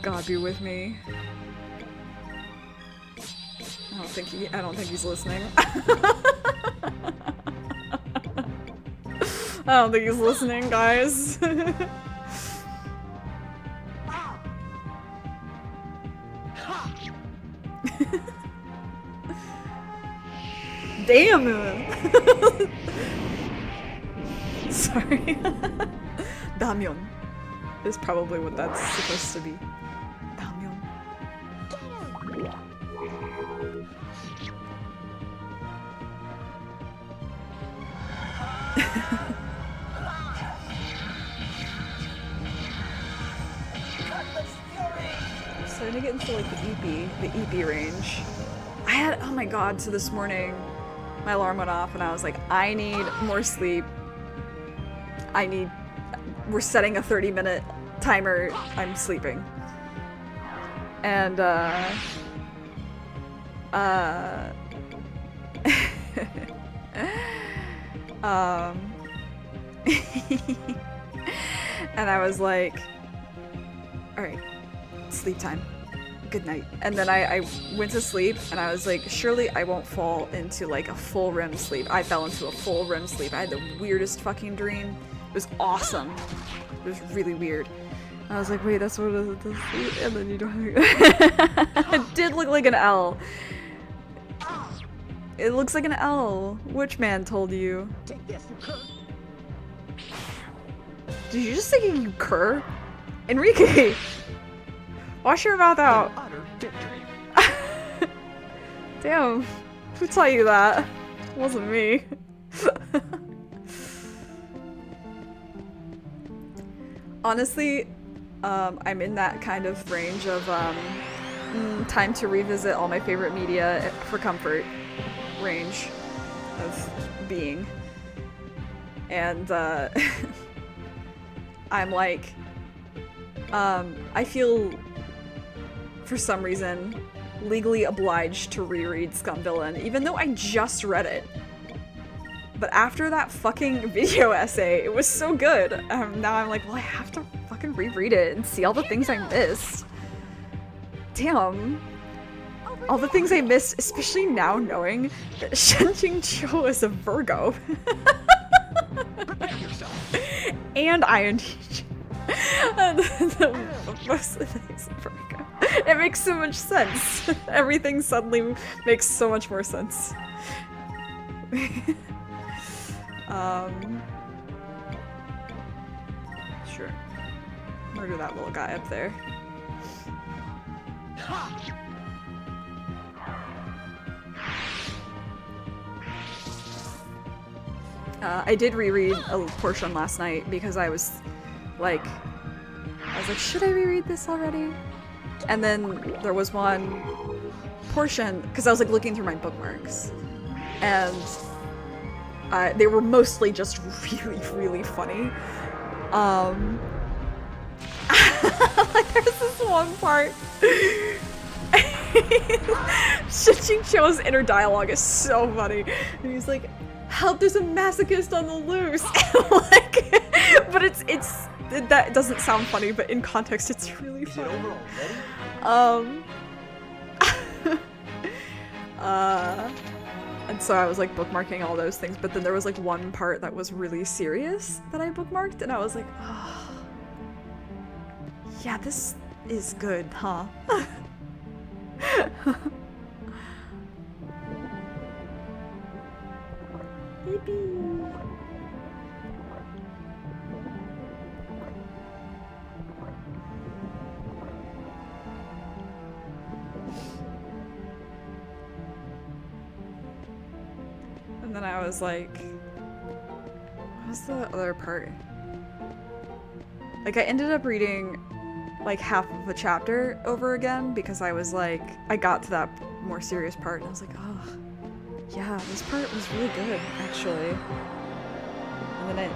God be with me. I don't think he's listening. I don't think he's listening, guys. Damn! Sorry. Damyon is probably what that's supposed to be. Damyon. I'm starting to get into like the EP range. Oh my god, so this morning my alarm went off and I was like, I need more sleep. We're setting a 30-minute timer. I'm sleeping. And, and I was like, alright, sleep time. Good night. And then I went to sleep and I was like, surely I won't fall into like a full REM sleep. I fell into a full REM sleep. I had the weirdest fucking dream. It was awesome. It was really weird. I was like, wait, that's what it is. And then you don't. It did look like an L. It looks like an L. Which man told you? Take this, you cur. Did you just say you cur? Enrique! Wash your mouth out. Utter Damn. Who taught you that? It wasn't me. Honestly, I'm in that kind of range of time to revisit all my favorite media for comfort range of being. And I'm like, I feel for some reason legally obliged to reread Scumvillain, even though I just read it. But after that fucking video essay, it was so good. Now I'm like, well, I have to fucking reread it and see all the things I missed. Damn. All the things I missed, especially now knowing that Shenjing Cho is a Virgo. And INTJ. Most of the things are Virgo. It makes so much sense. Everything suddenly makes so much more sense. Sure. Murder that little guy up there. I did reread a portion last night because I was like, should I reread this already? And then there was one portion, because I was like looking through my bookmarks, and they were mostly just really, really funny. Like there's this one part. Shinjin Cho's inner dialogue is so funny. And he's like, help, there's a masochist on the loose. Like, but that doesn't sound funny, but in context it's really funny. And so I was like bookmarking all those things, but then there was like one part that was really serious that I bookmarked, and I was like, oh, yeah, this is good, huh? Yippee. And then I was like, what's the other part? Like, I ended up reading like half of a chapter over again because I was like, I got to that more serious part and I was like, oh, yeah, this part was really good, actually. And then it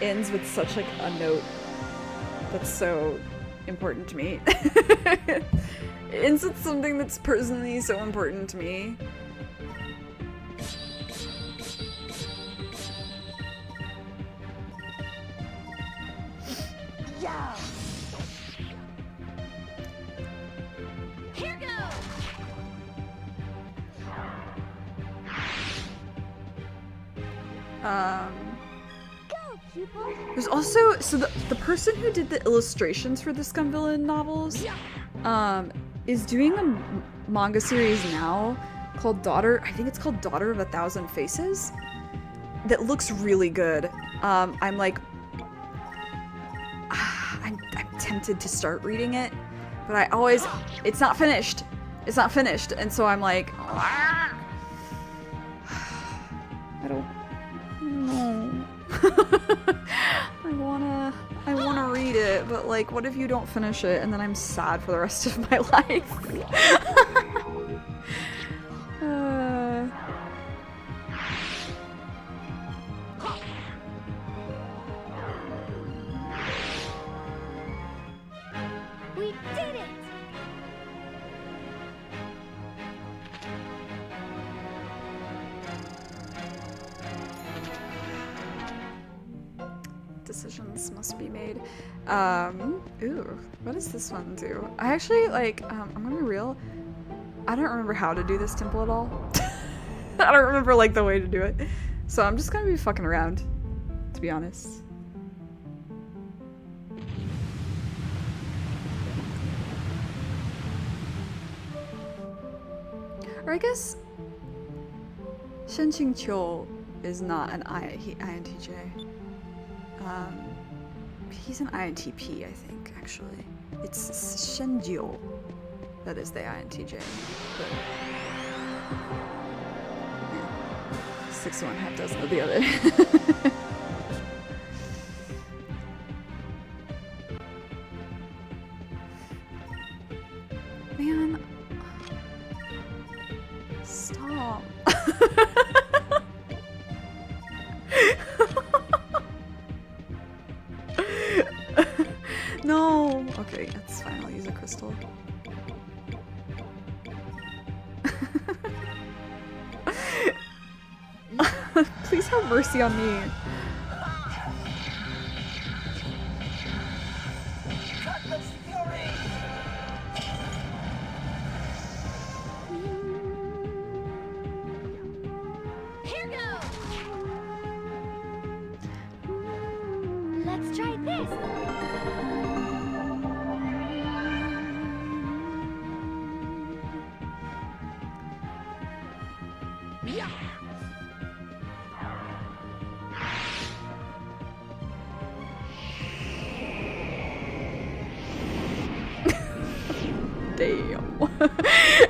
ends with such like a note that's so important to me. It ends with something that's personally so important to me. Yeah. Here goes. Go, pupil. There's also, so the person who did the illustrations for the Scumvillain novels, is doing a manga series now called I think it's called Daughter of a Thousand Faces, that looks really good. I'm like, I'm tempted to start reading it, but I always, it's not finished, and so I'm like, I don't know. I wanna read it, but like, what if you don't finish it and then I'm sad for the rest of my life? We did it. Decisions must be made. Ooh, what does this one do? I actually, like, I'm gonna be real, I don't remember how to do this temple at all. I don't remember, like, the way to do it. So I'm just gonna be fucking around, to be honest. Or I guess Shenjing Cho is not an INTJ. He's an INTP, I think, actually. It's Shenjio that is the INTJ. But Six of one, half dozen of the other. Man. Stop. No. Okay, that's fine. I'll use a crystal. Please have mercy on me. Here goes! Let's try this! Damn.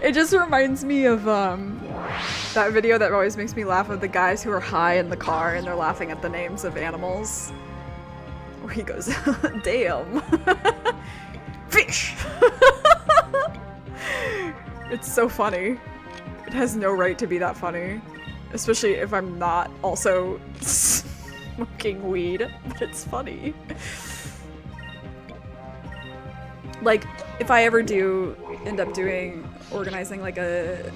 It just reminds me of that video that always makes me laugh of the guys who are high in the car and they're laughing at the names of animals. Where he goes, damn. Fish! It's so funny. It has no right to be that funny. Especially if I'm not also smoking weed, but it's funny. Like, if I ever do end up organizing like a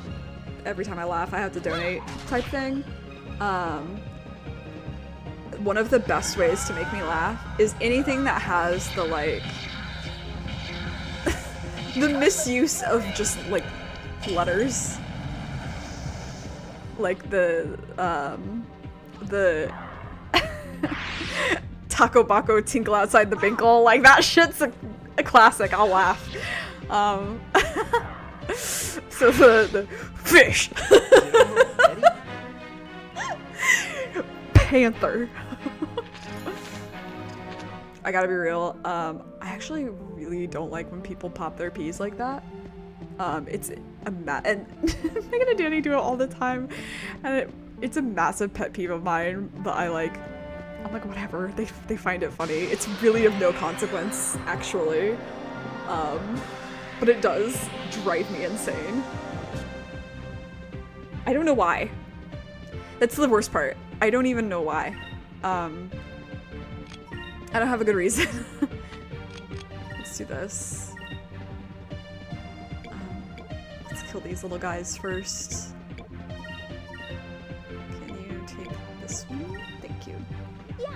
every time I laugh I have to donate type thing, one of the best ways to make me laugh is anything that has the like the misuse of just like letters, like the Taco Baco tinkle outside the binkle, like that shit's a classic. I'll laugh. So the fish. Panther. I gotta be real. I actually really don't like when people pop their peas like that. It's a and Megan and Danny do it all the time, and it's a massive pet peeve of mine. But I'm like whatever. They find it funny. It's really of no consequence, actually. But it does drive me insane. I don't know why. That's the worst part. I don't even know why. I don't have a good reason. Let's do this. Let's kill these little guys first. Can you take this one? Thank you. Yeah.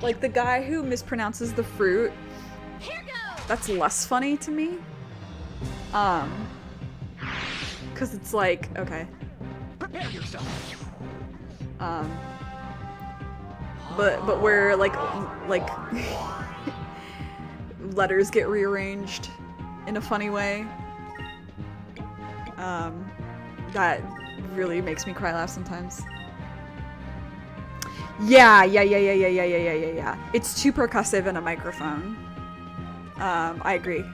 Like the guy who mispronounces the fruit. Here goes! That's less funny to me. Cause it's like, okay. Prepare yourself. But where like letters get rearranged in a funny way, that really makes me cry laugh sometimes. Yeah. It's too percussive in a microphone. I agree.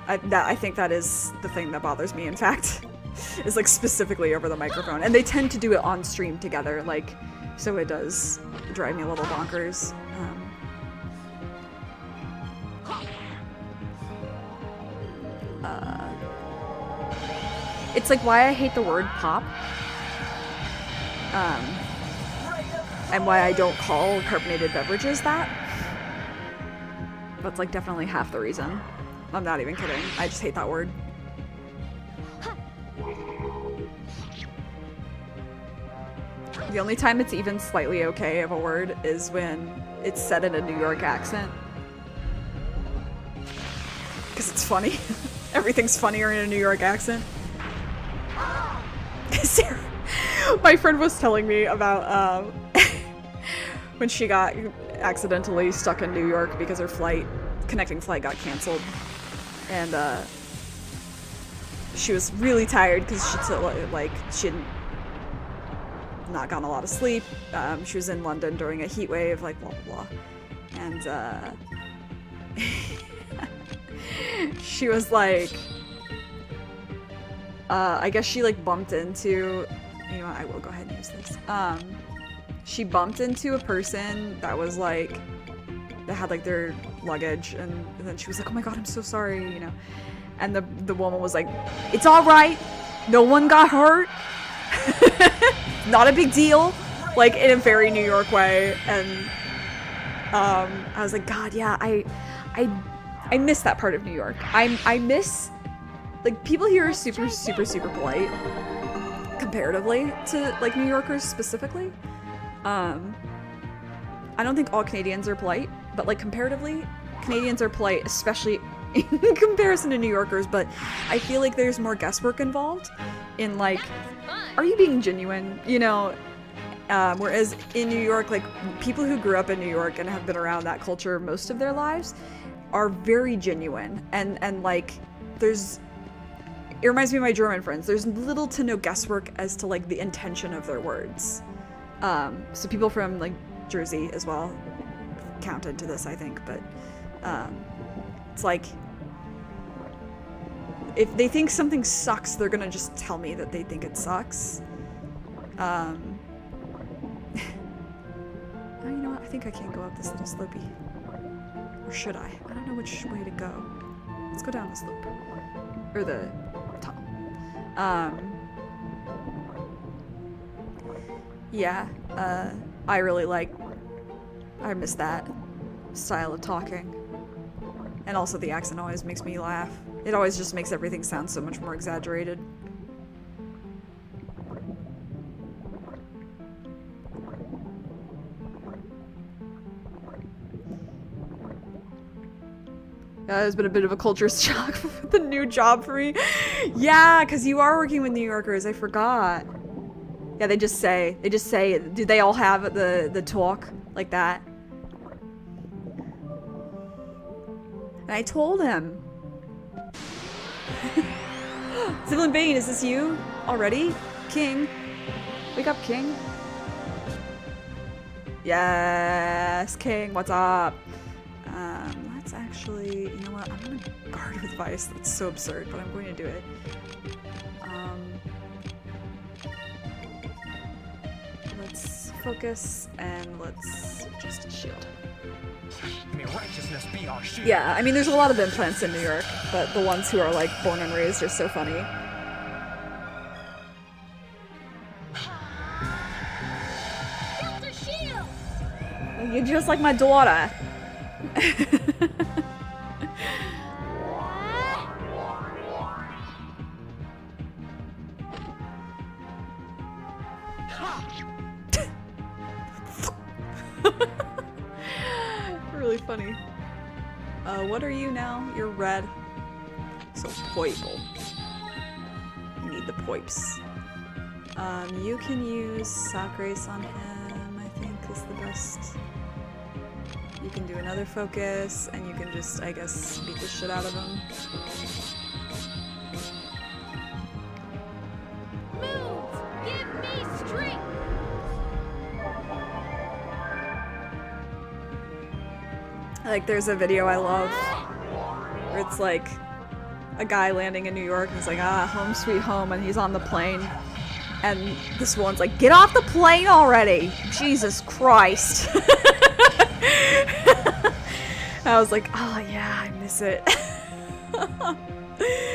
I think that is the thing that bothers me, in fact. Is like specifically over the microphone. And they tend to do it on stream together, like, so it does drive me a little bonkers. It's like why I hate the word pop. And why I don't call carbonated beverages that. That's like definitely half the reason. I'm not even kidding. I just hate that word. The only time it's even slightly okay of a word is when it's said in a New York accent. Because it's funny. Everything's funnier in a New York accent. Sarah, my friend was telling me about when she got accidentally stuck in New York because her connecting flight got canceled. And she was really tired because she hadn't not gotten a lot of sleep. She was in London during a heat wave, like blah blah blah. And she was like, I guess she like bumped into, you know what, I will go ahead and use this. She bumped into a person that was like, that had like their luggage, and then she was like, oh my god, I'm so sorry, you know. And the woman was like, it's all right, no one got hurt, not a big deal, like in a very New York way. And I was like, God, yeah, I miss that part of New York. I miss, like, people here are super, super, super polite comparatively to like New Yorkers specifically. I don't think all Canadians are polite, but like comparatively, Canadians are polite, especially in comparison to New Yorkers. But I feel like there's more guesswork involved in like, are you being genuine? You know, whereas in New York, like people who grew up in New York and have been around that culture most of their lives are very genuine, and like there's, it reminds me of my German friends. There's little to no guesswork as to like the intention of their words. So people from like Jersey as well count into this, I think, but it's like if they think something sucks, they're gonna just tell me that they think it sucks. Oh, you know what? I think I can go up this little slopey. Or should I? I don't know which way to go. Let's go down the slope. Or the tunnel. Yeah, I really like, I miss that style of talking. And also the accent always makes me laugh. It always just makes everything sound so much more exaggerated. Yeah, it's been a bit of a culture shock with the new job for me. Yeah, because you are working with New Yorkers, I forgot. Yeah, they just say, do they all have the talk like that? And I told him. Sibling Bane, is this you already? King. Wake up, King. Yes, King, what's up? Let's actually, you know what? I'm gonna guard with Vice. That's so absurd, but I'm going to do it. Let's focus and let's just shield. May righteousness be our shield. Yeah, I mean, there's a lot of implants in New York, but the ones who are like born and raised are so funny. Build a shield! You're just like my daughter. Really funny. What are you now? You're red. So poiple. You need the poips. You can use Sock Race on him, I think is the best. You can do another focus, and you can just, I guess, beat the shit out of him. Move! Give me strength! Like, there's a video I love where it's like a guy landing in New York and he's like, ah, home sweet home, and he's on the plane. And this one's like, get off the plane already! Jesus Christ! I was like, oh yeah, I miss it.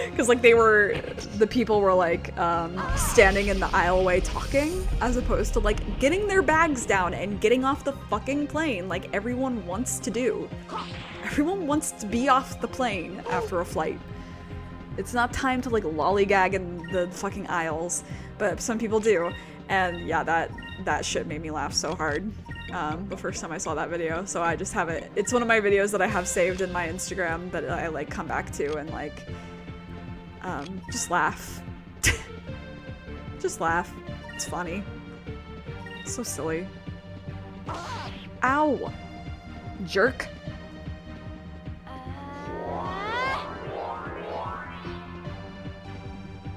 Because like the people were like standing in the aisleway talking, as opposed to like getting their bags down and getting off the fucking plane like everyone wants to do. Everyone wants to be off the plane after a flight. It's not time to like lollygag in the fucking aisles, but some people do. And yeah, that shit made me laugh so hard the first time I saw that video. So I just have it. It's one of my videos that I have saved in my Instagram that I like come back to and like just laugh. Just laugh. It's funny. It's so silly. Ow! Jerk.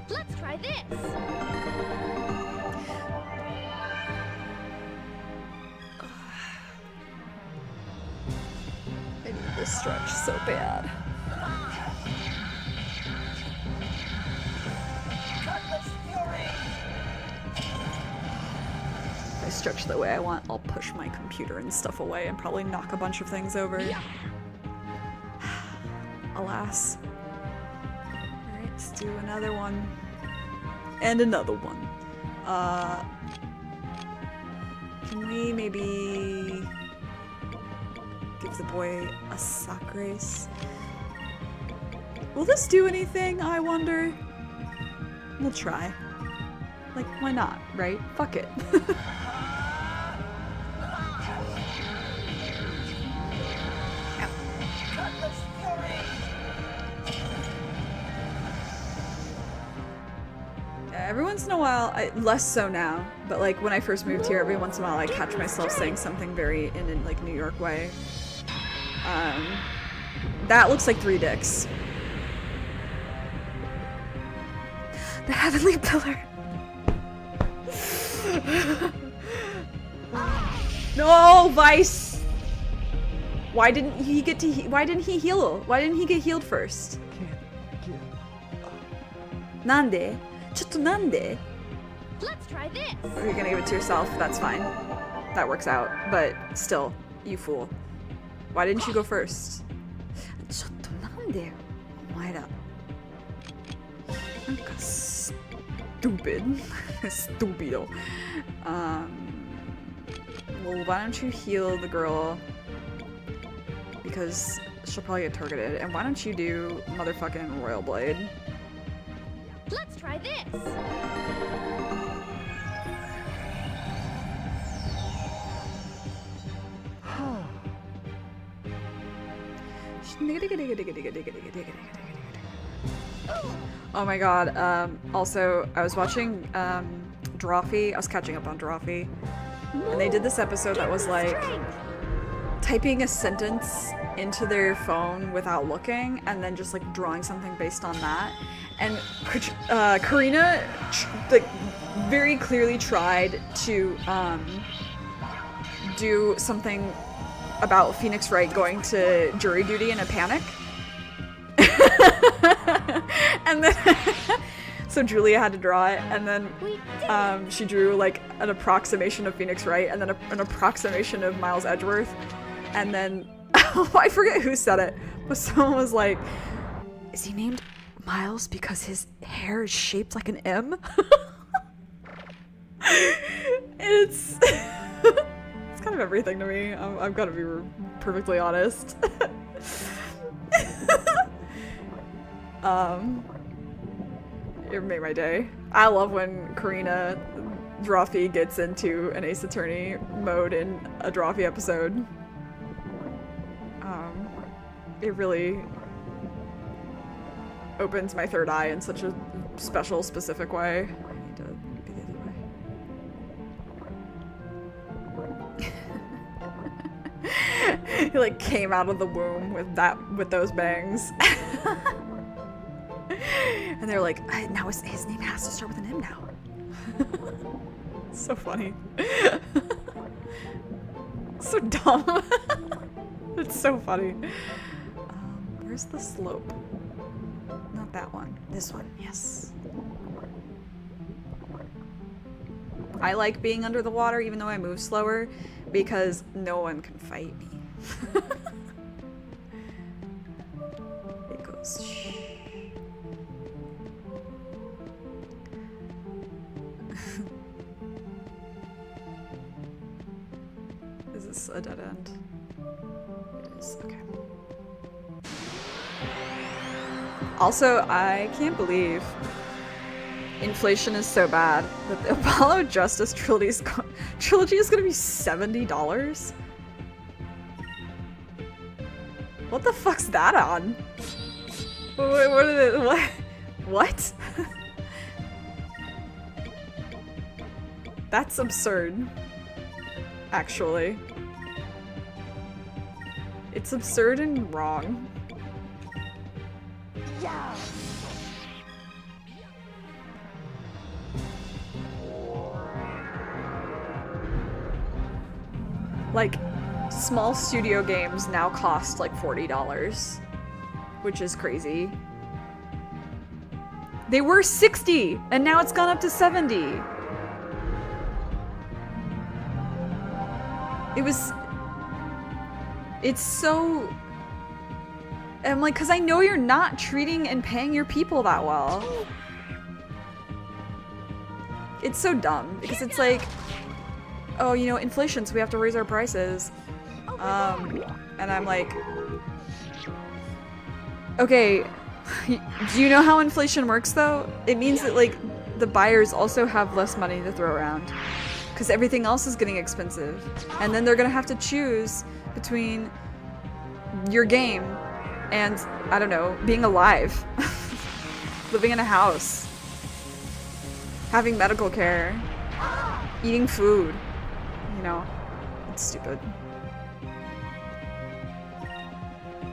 Let's try this! I need this stretch so bad. stretch the way I want, I'll push my computer and stuff away and probably knock a bunch of things over. Alas. Alright, let's do another one. And another one. Can we maybe give the boy a sock race? Will this do anything, I wonder? We'll try. Like, why not, right? Fuck it. Every once in a while, less so now, but like when I first moved here, every once in a while I catch myself saying something very in like New York way. That looks like 3 dicks. The heavenly pillar. No, Vice. Why didn't he get to? Why didn't he heal? Why didn't he get healed first? Nande? Chotto nande? Let's try this. Or you're gonna give it to yourself? That's fine. That works out. But still, you fool. Why didn't you go first? Chotto nande? Omaera. Nanka stupid. Stupido. Well, why don't you heal the girl? Because she'll probably get targeted. And why don't you do motherfucking Royal Blade? Let's try this. Oh my god, also, I was watching, Drawfee. I was catching up on Drawfee. And they did this episode that was like typing a sentence into their phone without looking and then just like drawing something based on that. And Karina like very clearly tried to do something about Phoenix Wright going to jury duty in a panic. And then so Julia had to draw it, and then she drew like an approximation of Phoenix Wright and then an approximation of Miles Edgeworth, and then I forget who said it, but someone was like, is he named Miles because his hair is shaped like an M? It's it's kind of everything to me. I've got to be perfectly honest. It made my day. I love when Karina Drawfee gets into an Ace Attorney mode in a Drawfee episode. It really opens my third eye in such a special, specific way. I need to be the other way. He like came out of the womb with those bangs. And they're like, now his name has to start with an M now. So funny. So dumb. It's so funny. Where's the slope? Not that one. This one, yes. I like being under the water even though I move slower because no one can fight me. It goes shh. Is this a dead end? It is, okay. Also, I can't believe inflation is so bad that the Apollo Justice trilogy is gonna be $70? What the fuck's that on? What? That's absurd. Actually. It's absurd and wrong. Yeah. Like, small studio games now cost like $40, which is crazy. They were 60, and now it's gone up to 70. It's so... I'm like, because I know you're not treating and paying your people that well. It's so dumb, because it's like, oh, you know, inflation, so we have to raise our prices. And I'm like, okay, do you know how inflation works though? It means that like the buyers also have less money to throw around because everything else is getting expensive. And then they're gonna have to choose between your game and, I don't know, being alive, living in a house, having medical care, eating food, you know, it's stupid.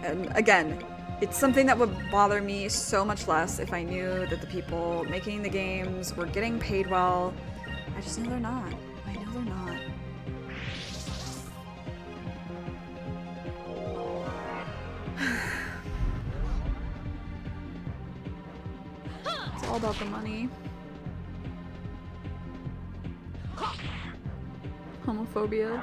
And again, it's something that would bother me so much less if I knew that the people making the games were getting paid well. I just know they're not. I know they're not. It's all about the money. Homophobia.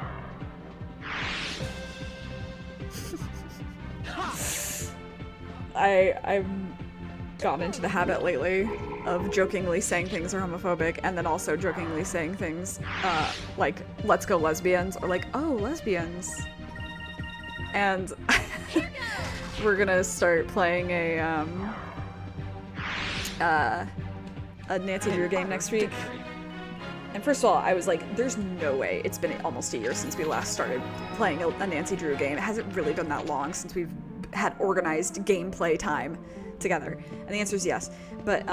I've gotten into the habit lately of jokingly saying things are homophobic and then also jokingly saying things like, let's go lesbians, or like, oh, lesbians. And we're gonna start playing a Nancy Drew game next week. And first of all, I was like, there's no way. It's been almost a year since we last started playing a Nancy Drew game. It hasn't really been that long since we've had organized gameplay time together. And the answer is yes. But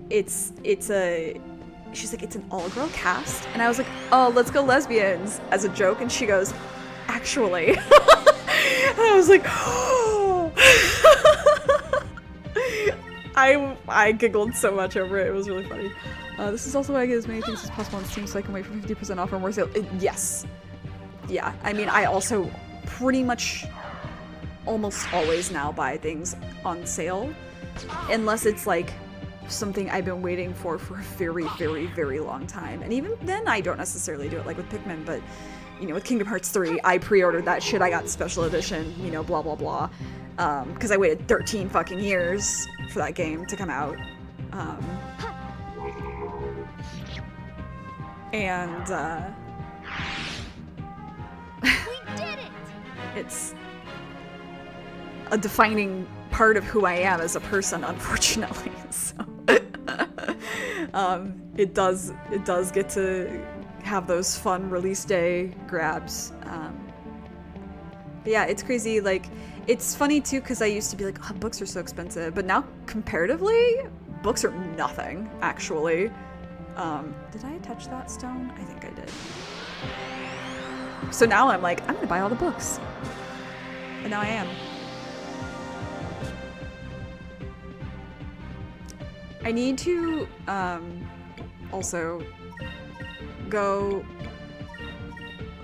it's a, she's like, it's an all-girl cast. And I was like, oh, let's go lesbians, as a joke. And she goes, actually. And I was like, oh. I giggled so much over it. It was really funny. This is also why I get as many things as possible on Steam so I can wait for 50% off or more sale. Yes. Yeah, I mean, I also pretty much almost always now buy things on sale. Unless it's like something I've been waiting for a very, very, very long time. And even then, I don't necessarily do it like with Pikmin, but, you know, with Kingdom Hearts 3, I pre-ordered that shit, I got special edition, you know, blah, blah, blah. Because I waited 13 fucking years for that game to come out. And, We did it! it's a defining part of who I am as a person, unfortunately. So, it does get to have those fun release day grabs. But yeah, it's crazy. Like, it's funny too, because I used to be like, oh, books are so expensive, but now comparatively, books are nothing, actually. Did I touch that stone? I think I did. So now I'm like, I'm gonna buy all the books. And now I am. I need to, also go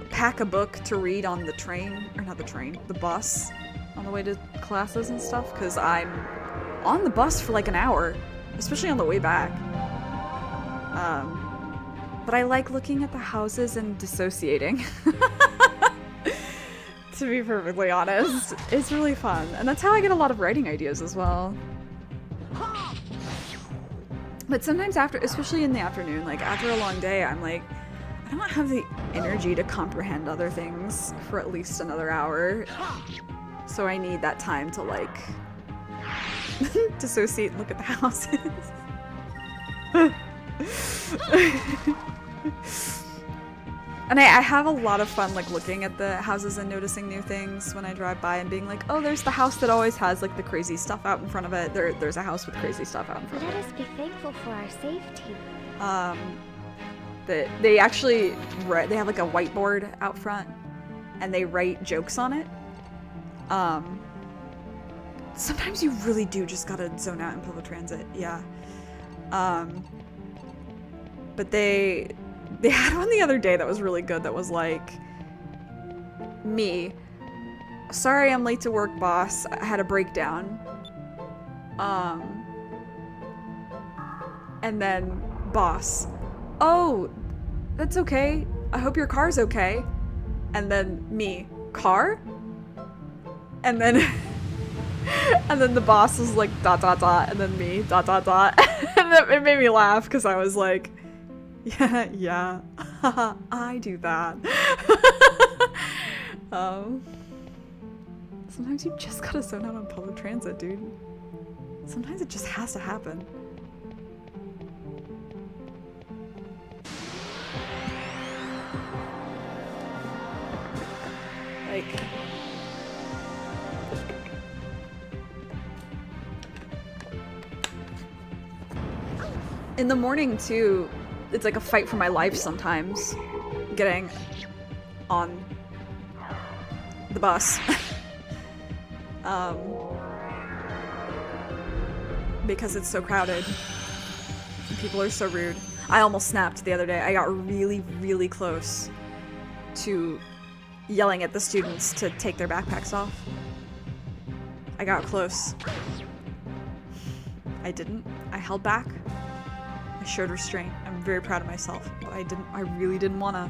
pack a book to read on the train, or not the train, the bus, on the way to classes and stuff, because I'm on the bus for like an hour, especially on the way back. But I like looking at the houses and dissociating. To be perfectly honest, it's really fun. And that's how I get a lot of writing ideas as well. But sometimes after, especially in the afternoon, like after a long day, I'm like, I don't have the energy to comprehend other things for at least another hour. So I need that time to like dissociate and look at the houses. And I have a lot of fun like looking at the houses and noticing new things when I drive by and being like, oh, there's the house that always has like the crazy stuff out in front of it. There's a house with crazy stuff out in front of Let it. us be thankful for our safety. They actually they have like a whiteboard out front and they write jokes on it. Sometimes you really do just gotta zone out in public transit, yeah. But they had one the other day that was really good that was like, me, sorry I'm late to work, boss, I had a breakdown. And then boss, oh, that's okay, I hope your car's okay. And then me, car? And then and then the boss was like dot dot dot, and then me dot dot dot. And it made me laugh because I was like, yeah, I do that. Sometimes you just gotta zone out on public transit, dude. Sometimes it just has to happen. Like, in the morning too, it's like a fight for my life sometimes, getting on the bus. Because it's so crowded. And people are so rude. I almost snapped the other day. I got really, really close to yelling at the students to take their backpacks off. I got close. I didn't. I held back. I showed restraint. I'm very proud of myself, but I really didn't wanna.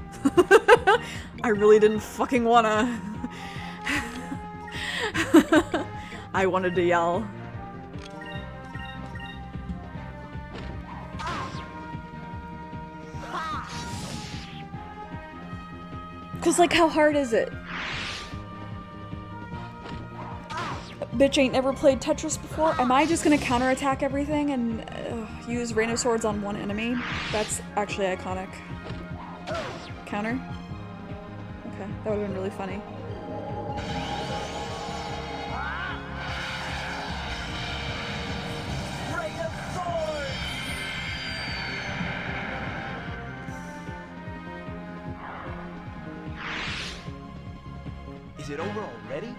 I really didn't fucking wanna. I wanted to yell. Cause like, how hard is it? Bitch ain't never played Tetris before? Am I just gonna counterattack everything and use Rain of Swords on one enemy? That's actually iconic. Counter? Okay, that would've been really funny. Is it over already?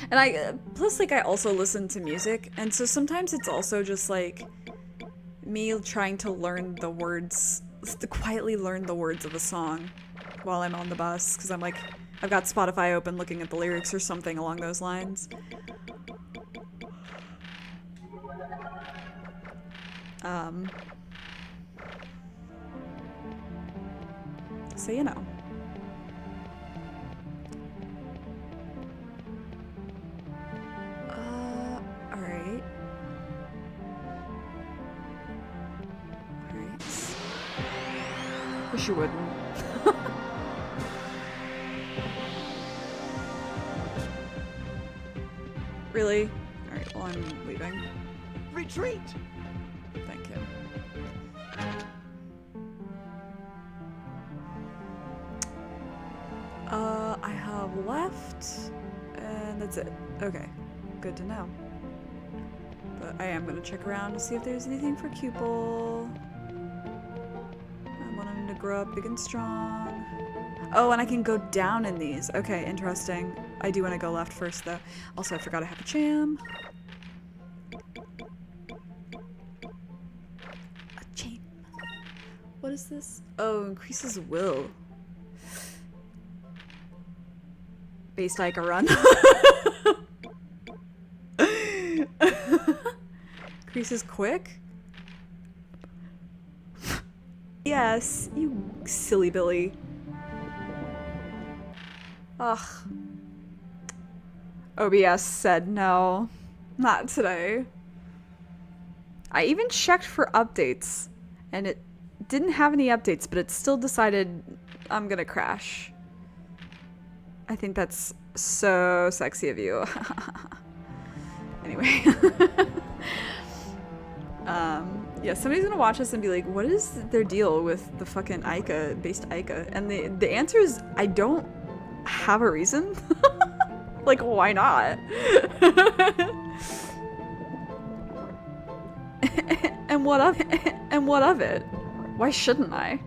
And I, plus like I also listen to music, and so sometimes it's also just like me trying to learn the words, to quietly learn the words of a song while I'm on the bus, because I'm like, I've got Spotify open looking at the lyrics or something along those lines. So you know. Alright. Alright. Wish you wouldn't. Really? Alright, well I'm leaving. Retreat! Thank you. I have left, and that's it. Okay, good to know. But I am gonna check around to see if there's anything for Cupel. I want him to grow up big and strong. Oh, and I can go down in these. Okay, interesting. I do want to go left first, though. Also, I forgot I have a jam. What is this? Oh, increases will. Based Ica run. Increases quick? Yes, you silly Billy. Ugh. OBS said no. Not today. I even checked for updates, and it didn't have any updates, but it still decided I'm gonna crash. I think that's so sexy of you. Anyway. Yeah, somebody's gonna watch this and be like, what is their deal with the fucking Ica, based Ica? And the answer is, I don't have a reason. Like, why not? And what of it? And what of it? Why shouldn't I?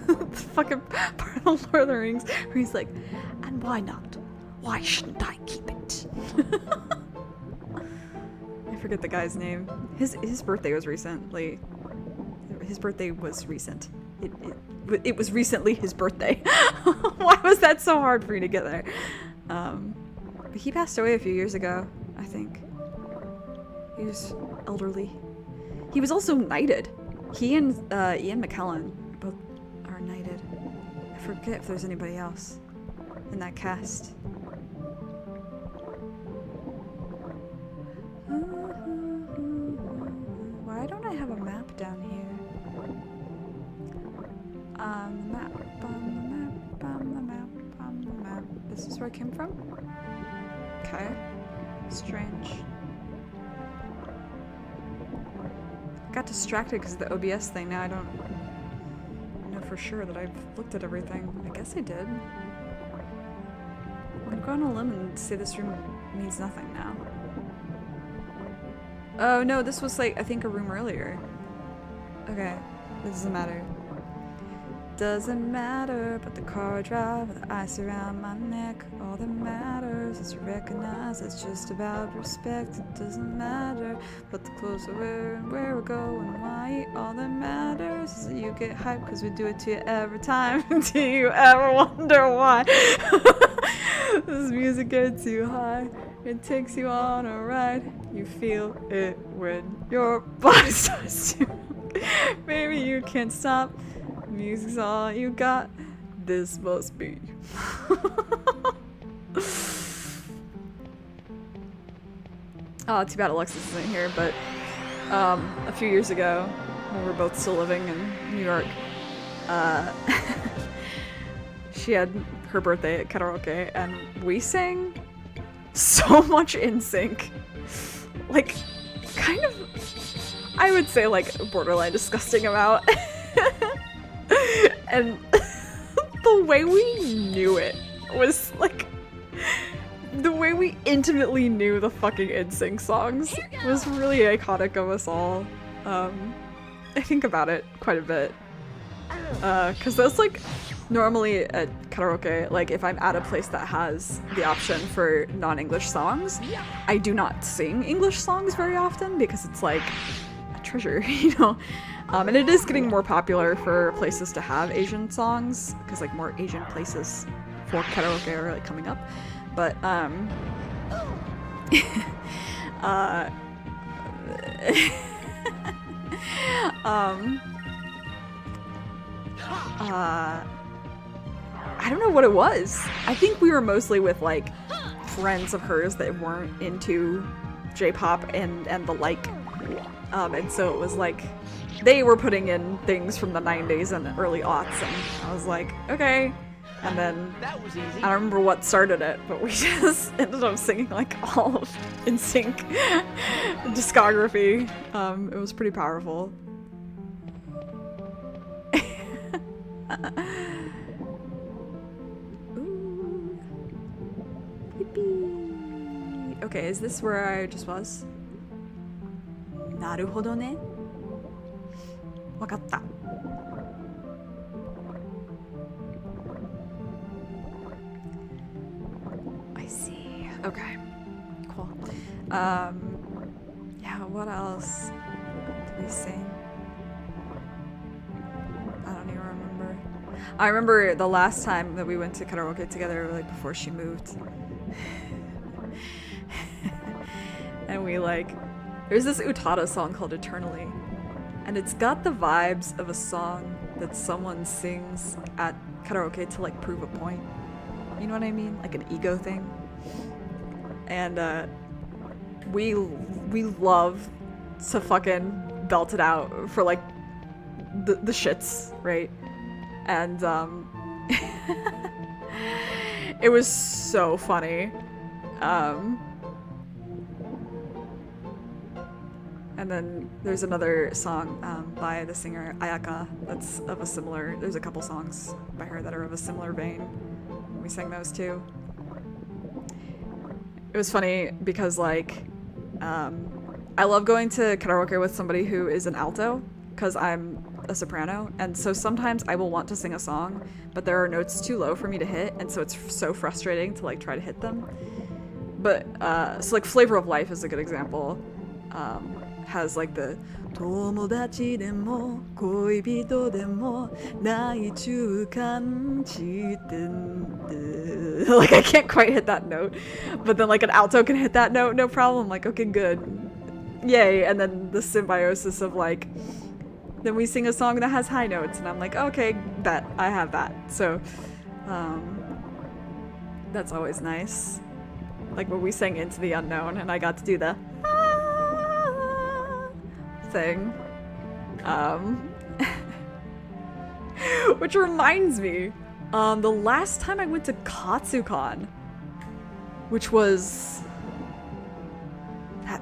The fucking part of Lord of the Rings where he's like, and why not? Why shouldn't I keep it? I forget the guy's name. His birthday was recently. His birthday was recent. It was recently his birthday. Why was that so hard for you to get there? But he passed away a few years ago. I I think. He was elderly. He was also knighted. He and Ian McKellen both are knighted. I forget if there's anybody else in that cast. Why don't I have a map down here? On the map, on the map, on the map, on the map. This is where I came from? Okay. Strange. Got distracted because of the OBS thing. Now I don't know for sure that I've looked at everything. I guess I did. I'm gonna go on a limb and say this room means nothing now. Oh no, this was like, I think a room earlier. Okay, this doesn't matter. Doesn't matter, but the car I drive with the ice around my neck. All that matters is to recognize it's just about respect. It doesn't matter, but the clothes I wear and where we go and why. All that matters is that you get hyped because we do it to you every time. Do you ever wonder why? This music gets you high. It takes you on a ride. You feel it when your body starts to. Maybe you can't stop. Music's all you got. This must be. Oh, too bad Alexis isn't here, but a few years ago, when we were both still living in New York, she had her birthday at karaoke, and we sang so much in sync. Like, kind of, I would say, like, borderline disgusting amount. And the way we knew it was like the way we intimately knew the fucking NSYNC songs was really iconic of us all. I think about it quite a bit. Cause that's like normally at karaoke, like if I'm at a place that has the option for non-English songs, I do not sing English songs very often because it's like a treasure, you know? And it is getting more popular for places to have Asian songs, because like more Asian places for karaoke are like coming up. But I don't know what it was. I think we were mostly with like friends of hers that weren't into J-pop and the like. And so it was like they were putting in things from the 90s and the early aughts, and I was like, okay. And then That was easy. I don't remember what started it, but we just ended up singing like all of NSYNC discography. It was pretty powerful. Ooh. Yippee. Okay, is this where I just was? Naruhodo ne. Wakatta. I see. Okay. Cool. Yeah, what else did we sing? I don't even remember. I remember the last time that we went to karaoke together, like before she moved. And we like, there's this Utada song called Eternally. And it's got the vibes of a song that someone sings at karaoke to like prove a point. You know what I mean? Like an ego thing. And we love to fucking belt it out for like the shits, right? And it was so funny. And then there's another song by the singer Ayaka that's of a similar, there's a couple songs by her that are of a similar vein. We sang those too. It was funny because like, I love going to karaoke with somebody who is an alto because I'm a soprano, and so sometimes I will want to sing a song, but there are notes too low for me to hit, and so it's so frustrating to like try to hit them. But so like Flavor of Life is a good example. has like the Tomodachi demo koibito demo naichu kanjiten. Like I can't quite hit that note, but then like an alto can hit that note, no problem. Like okay, good, yay. And then the symbiosis of like, then we sing a song that has high notes, and I'm like, okay, bet I have that. So, that's always nice. Like when we sang Into the Unknown, and I got to do the thing. Which reminds me, the last time I went to Katsucon, which was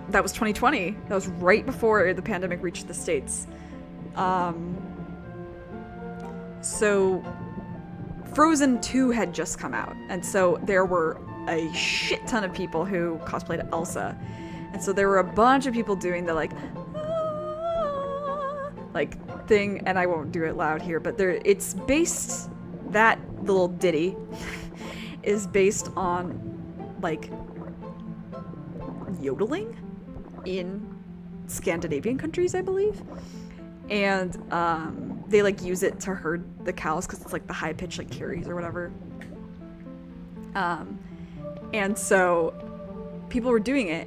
that was 2020. That was right before the pandemic reached the States. So Frozen 2 had just come out, and so there were a shit ton of people who cosplayed Elsa. And so there were a bunch of people doing the like thing, and I won't do it loud here, but it's based, that little ditty is based on like yodeling in Scandinavian countries, I believe. And they like use it to herd the cows because it's like the high pitch like carries or whatever. And so people were doing it,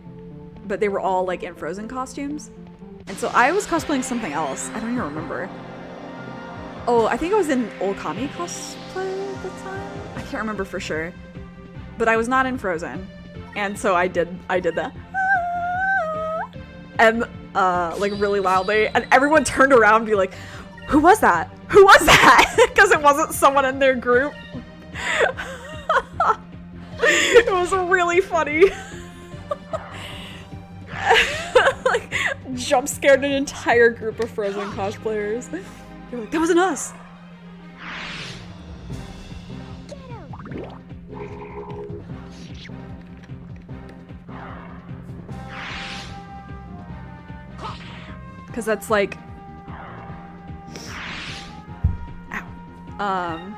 but they were all like in Frozen costumes. And so I was cosplaying something else. I don't even remember. Oh, I think I was in Okami cosplay at the time. I can't remember for sure. But I was not in Frozen. And so I did that. And like really loudly, and everyone turned around and be like, who was that? Who was that? Because it wasn't someone in their group. It was really funny. Like, jump scared an entire group of Frozen cosplayers. They're like, that wasn't us. Because that's like, ow.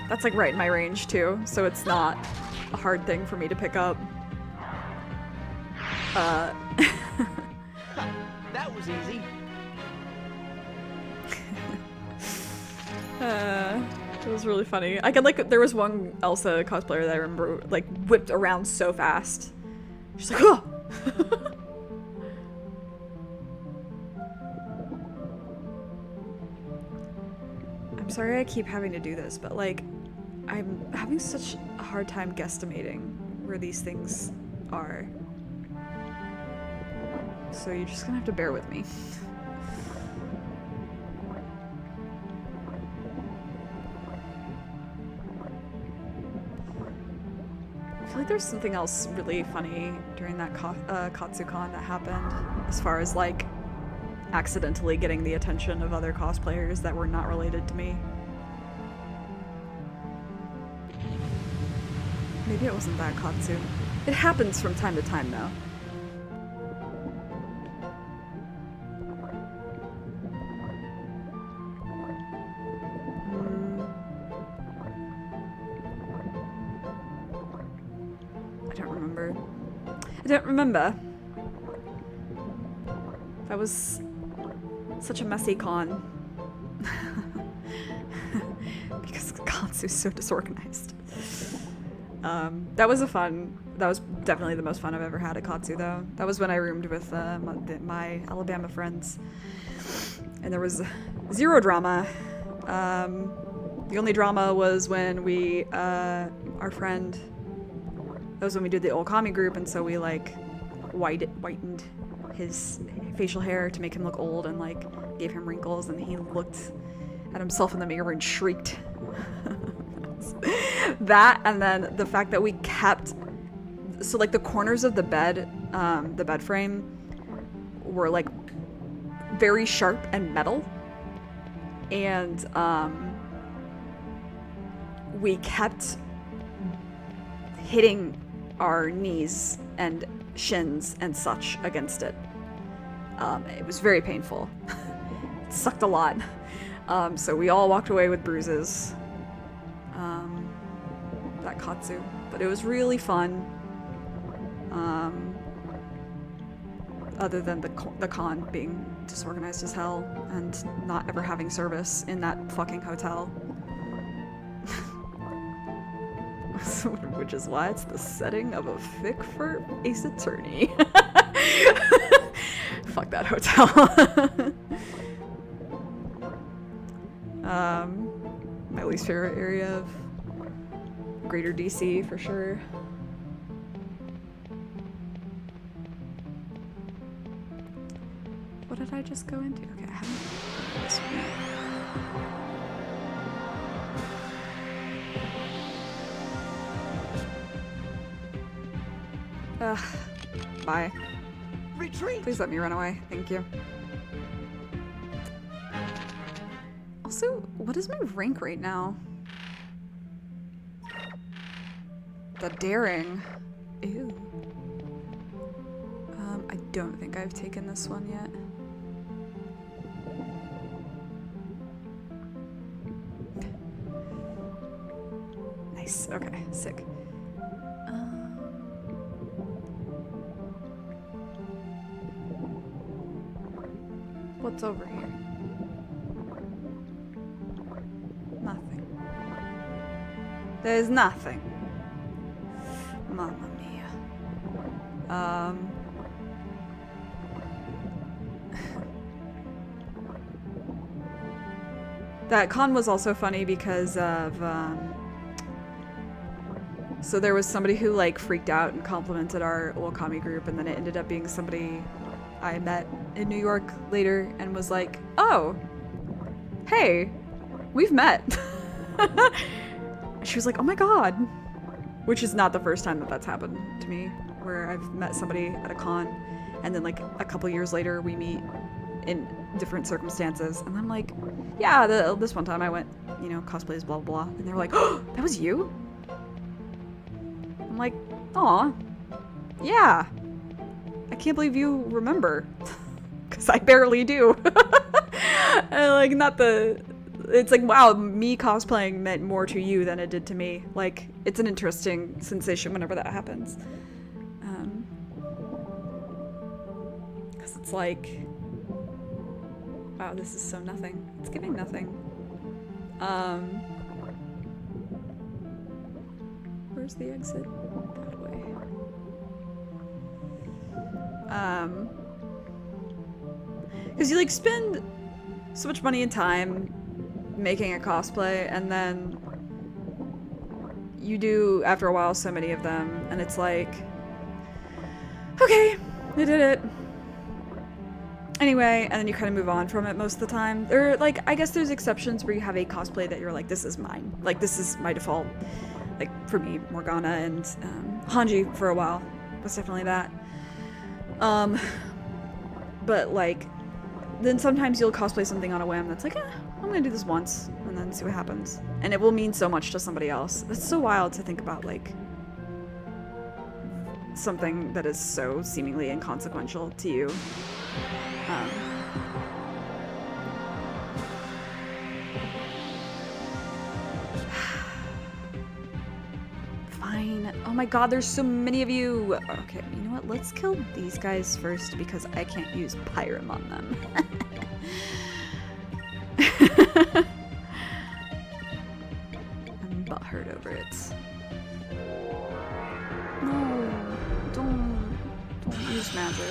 That's like right in my range too, so it's not a hard thing for me to pick up. That was easy. It was really funny. I could like, there was one Elsa cosplayer that I remember like whipped around so fast. She's like, oh! I'm sorry I keep having to do this, but like, I'm having such a hard time guesstimating where these things are. So you're just gonna have to bear with me. I feel like there's something else really funny during that Katsucon that happened, as far as like accidentally getting the attention of other cosplayers that were not related to me. Maybe it wasn't that Katsu. It happens from time to time though. I don't remember. That was such a messy con. Because Katsu's so disorganized. That was definitely the most fun I've ever had at Katsu though. That was when I roomed with my Alabama friends. And there was zero drama. The only drama was when we, our friend, that was when we did the Okami group, and so we like whitened his facial hair to make him look old and like gave him wrinkles, and he looked at himself in the mirror and shrieked. That, and then the fact that we kept, so like the corners of the bed frame were like very sharp and metal, and we kept hitting our knees and shins and such against it. It was very painful. It sucked a lot. So we all walked away with bruises. That Katsu. But it was really fun. other than the con being disorganized as hell and not ever having service in that fucking hotel. Which is why it's the setting of a fic for Ace Attorney. Fuck that hotel. My least favorite area of Greater DC for sure. What did I just go into? Okay, I haven't this one yet. Bye. Retreat! Please let me run away. Thank you. Also, what is my rank right now? The daring. Ew. I don't think I've taken this one yet. Nice. Okay, sick. What's over here? Nothing. There's nothing. Mamma mia. That con was also funny because of, so there was somebody who like freaked out and complimented our Wakami group, and then it ended up being somebody I met in New York later and was like, oh, hey, we've met. She was like, oh my god. Which is not the first time that that's happened to me, where I've met somebody at a con and then like a couple years later we meet in different circumstances, and I'm like, yeah, this one time I went, you know, cosplays, blah, blah, blah, and they're like, oh, that was you? I'm like, aw, yeah. I can't believe you remember, because I barely do. And like, it's like, wow, me cosplaying meant more to you than it did to me. Like, it's an interesting sensation whenever that happens. Because it's like, wow, this is so nothing. It's giving nothing. Where's the exit? That way. Because you like spend so much money and time making a cosplay, and then you do, after a while, so many of them, and it's like, okay, I did it. Anyway, and then you kind of move on from it most of the time. Or, like, I guess there's exceptions where you have a cosplay that you're like, this is mine. Like, this is my default. Like, for me, Morgana and Hanji for a while was definitely that. But, like, then sometimes you'll cosplay something on a whim that's like, I'm gonna do this once, and then see what happens. And it will mean so much to somebody else. It's so wild to think about, like, something that is so seemingly inconsequential to you. Fine. Oh my god, there's so many of you! Okay, you know what? Let's kill these guys first because I can't use Pyram on them. I'm butthurt over it. No, don't use magic.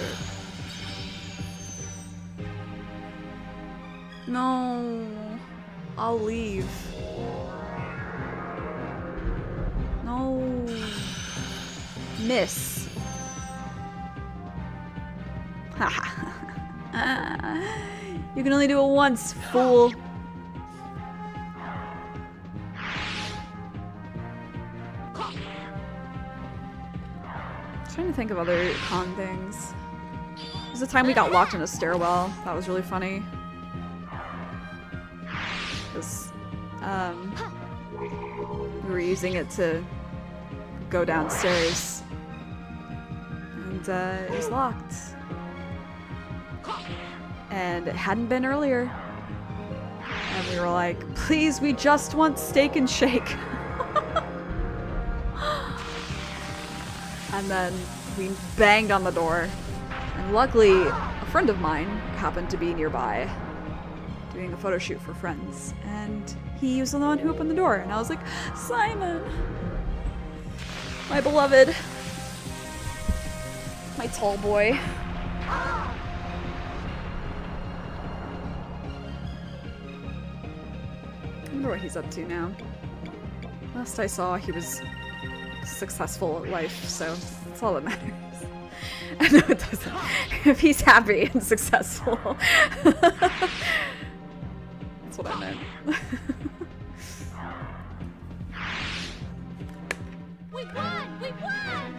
No, I'll leave. No, miss. You can only do it once, fool. I'm trying to think of other con things. There's a time we got locked in a stairwell. That was really funny. Because we were using it to go downstairs, and it was locked, and it hadn't been earlier, and we were like, please, we just want steak and shake. And then we banged on the door, and Luckily, a friend of mine happened to be nearby doing a photo shoot for friends, and he was the one who opened the door, and I was like, Simon! My beloved. My tall boy. I wonder what he's up to now. Last I saw, he was successful at life, so that's all that matters. I know it doesn't. If he's happy and successful. That's what I meant. We won! We won!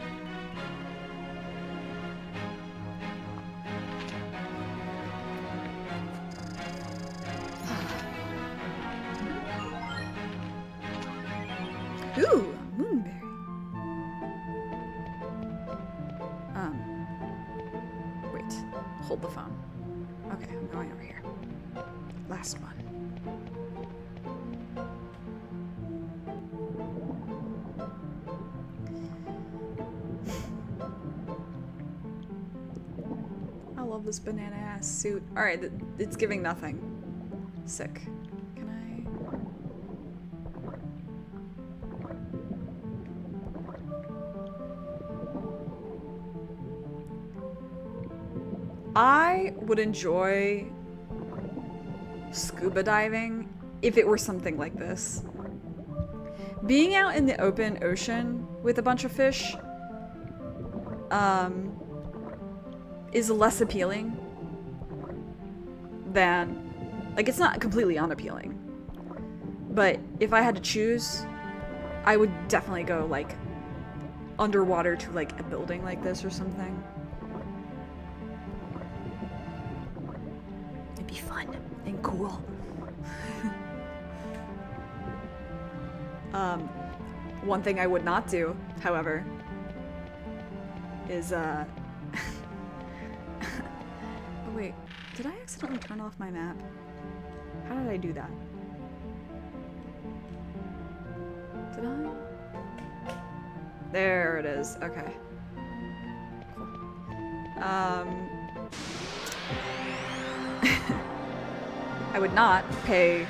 Ooh, moonberry. Wait. Hold the phone. Okay, I'm going over here. Last one. I love this banana ass suit. Alright, it's giving nothing. Sick. Can I would enjoy scuba diving if it were something like this. Being out in the open ocean with a bunch of fish is less appealing than, like, it's not completely unappealing, but if I had to choose, I would definitely go like underwater to like a building like this or something. It'd be fun and cool. One thing I would not do, however, is oh wait, did I accidentally turn off my map? How did I do that? Did I? There it is. Okay. Cool. I would not pay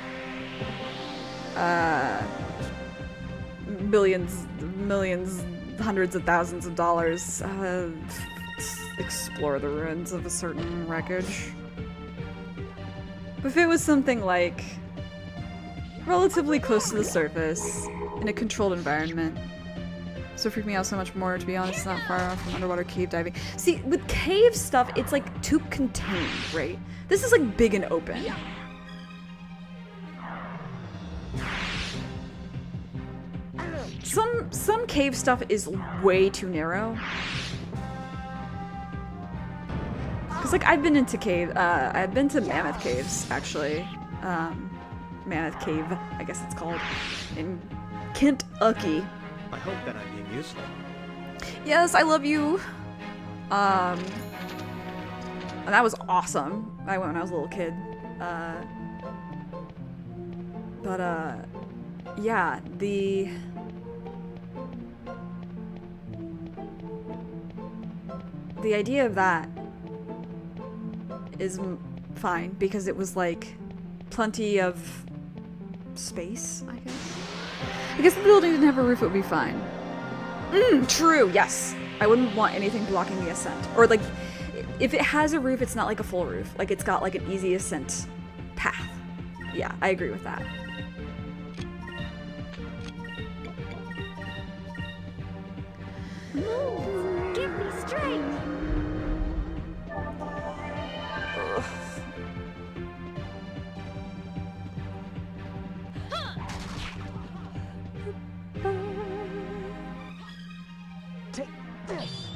billions, millions, hundreds of thousands of dollars to explore the ruins of a certain wreckage. But if it was something like relatively close to the surface in a controlled environment, so it freaked me out so much more, to be honest. It's not far off from underwater cave diving. See, with cave stuff, it's like too contained, right? This is like big and open. Some cave stuff is way too narrow. Cause like I've been into I've been to Mammoth Caves actually. Mammoth Cave, I guess it's called, in Kentucky. I hope that I'm being useful. Yes, I love you. And that was awesome. I went when I was a little kid. Yeah, the idea of that is fine because it was like plenty of space, I guess. I guess if the building didn't have a roof, it would be fine. True, yes. I wouldn't want anything blocking the ascent. Or like, if it has a roof, it's not like a full roof. Like it's got like an easy ascent path. Yeah, I agree with that. Move! Give me strength! Take this.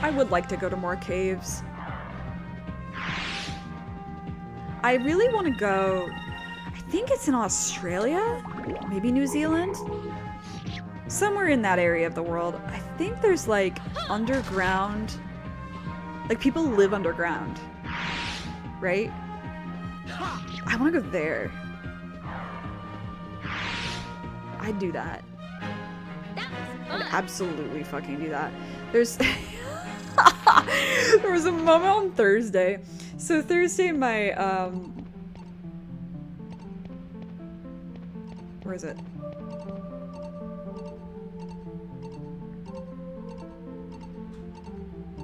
I would like to go to more caves. I really want to go, I think it's in Australia, maybe New Zealand, somewhere in that area of the world. I think there's like underground, like people live underground, right? I want to go there. I'd do that. absolutely fucking do that. There's there was a moment on Thursday. So Thursday my where is it?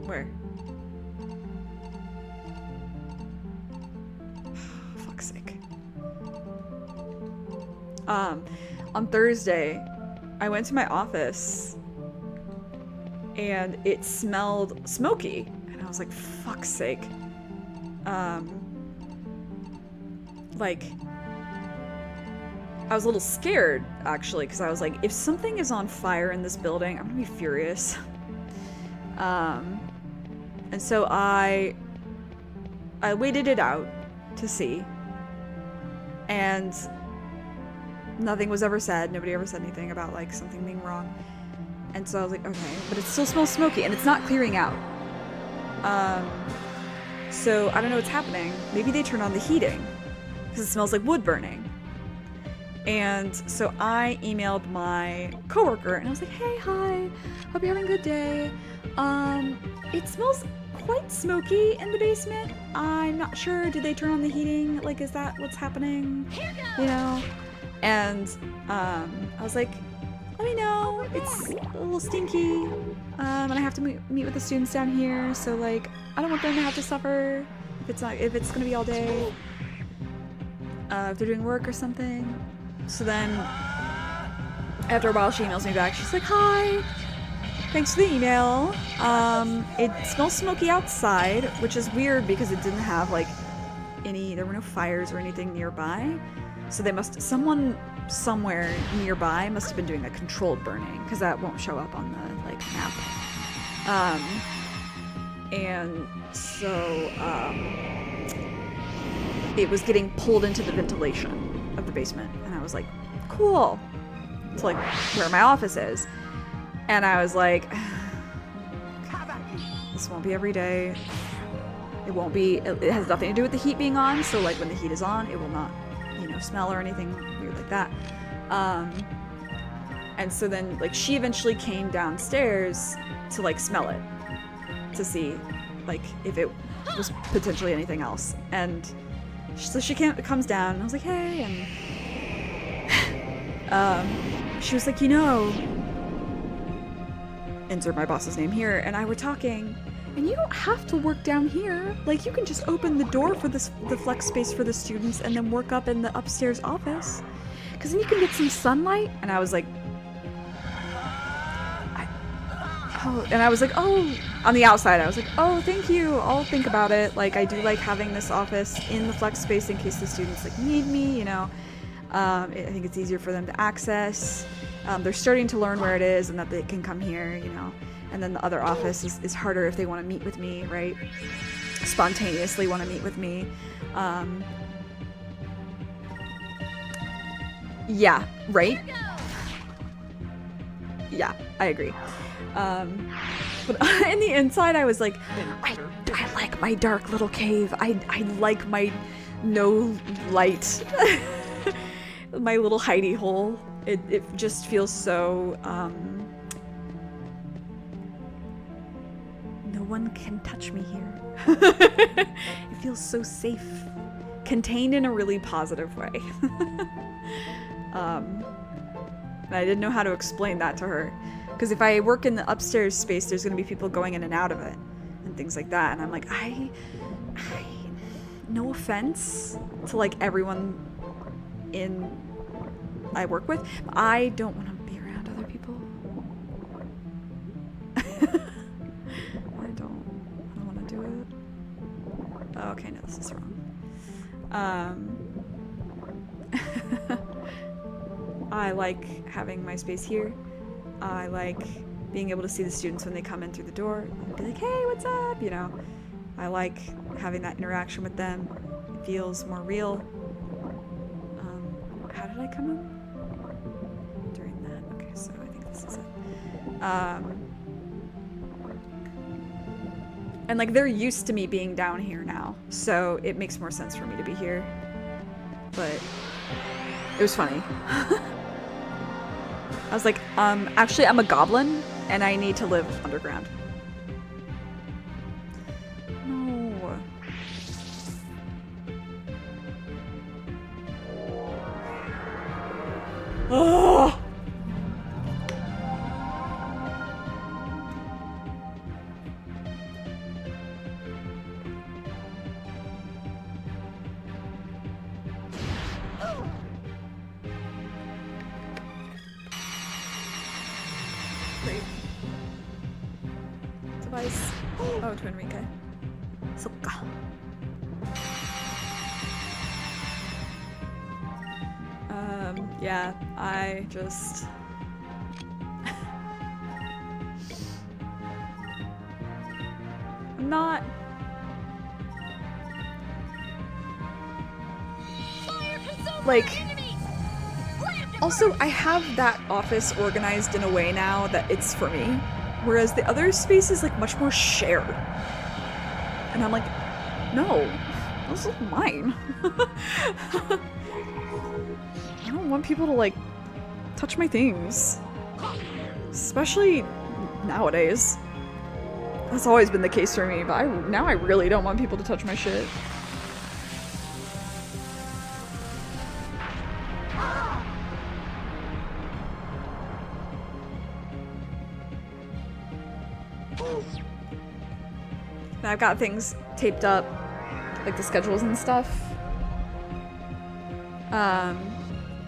Where? Fuck's sake. On Thursday, I went to my office and it smelled smoky. And I was like, fuck's sake. Like, I was a little scared, actually, because I was like, if something is on fire in this building, I'm gonna be furious. And so I waited it out to see. And nothing was ever said. Nobody ever said anything about, like, something being wrong. And so I was like, okay, but it still smells smoky, and it's not clearing out. So I don't know what's happening. Maybe they turned on the heating, because it smells like wood burning. And so I emailed my coworker, and I was like, hey, hi, hope you're having a good day. It smells quite smoky in the basement. I'm not sure, did they turn on the heating? Like, is that what's happening? You know? And I was like, let me know, it's a little stinky, and I have to meet with the students down here, so like, I don't want them to have to suffer if it's gonna be all day, if they're doing work or something. So then, after a while, she emails me back, she's like, hi, thanks for the email, it smells smoky outside, which is weird because it didn't have like there were no fires or anything nearby. So someone somewhere nearby must have been doing a controlled burning, because that won't show up on the like map. And so it was getting pulled into the ventilation of the basement, and I was like, cool. It's like where my office is, and I was like, this won't be every day. It won't be. It has nothing to do with the heat being on. So like when the heat is on, it will not, smell or anything weird like that. And so then like she eventually came downstairs to like smell it, to see like if it was potentially anything else. And so she comes down, and I was like, hey, and she was like, insert my boss's name here, and I were talking, and you don't have to work down here. Like, you can just open the door for the flex space for the students and then work up in the upstairs office, because then you can get some sunlight. And I was like, oh, on the outside, I was like, oh, thank you, I'll think about it. Like, I do like having this office in the flex space in case the students like need me, I think it's easier for them to access. They're starting to learn where it is and that they can come here, And then the other office is harder if they want to meet with me, right? Spontaneously want to meet with me. Yeah, right? Yeah, I agree. But in the inside, I was like, I like my dark little cave. I like my no light, my little hidey hole. It just feels so, no one can touch me here. It feels so safe. Contained in a really positive way. And I didn't know how to explain that to her. Because if I work in the upstairs space, there's going to be people going in and out of it. And things like that. And I'm like, no offense to like everyone I work with, but I don't want to be around other people. I don't want to do it. Oh, okay, no, this is wrong. I like having my space here. I like being able to see the students when they come in through the door and be like, hey, what's up? I like having that interaction with them. It feels more real. How did I come in? During that. Okay, so I think this is it. And like they're used to me being down here now, so it makes more sense for me to be here. But it was funny. I was like, actually I'm a goblin and I need to live underground. No. Oh. Great. Device. Oh, Twin Rika. Sokka. Yeah, I just... I'm not... Like... Also, I have that office organized in a way now that it's for me, whereas the other space is like much more shared. And I'm like, no, this is mine. I don't want people to like touch my things, especially nowadays. That's always been the case for me, but now I really don't want people to touch my shit. And I've got things taped up, like the schedules and stuff.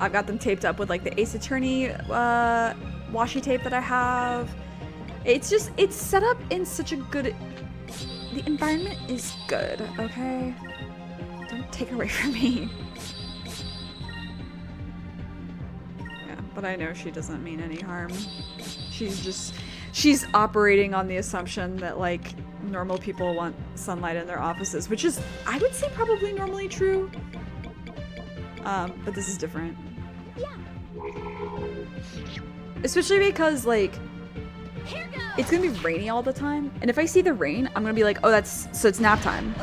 I've got them taped up with like the Ace Attorney washi tape that I have. It's just, it's set up in such a good... The environment is good, okay? Don't take it away from me. Yeah, but I know she doesn't mean any harm. She's operating on the assumption that like normal people want sunlight in their offices, which is, I would say, probably normally true. But this is different. Yeah. Especially because like it's gonna be rainy all the time, and if I see the rain, I'm gonna be like, oh, so it's nap time.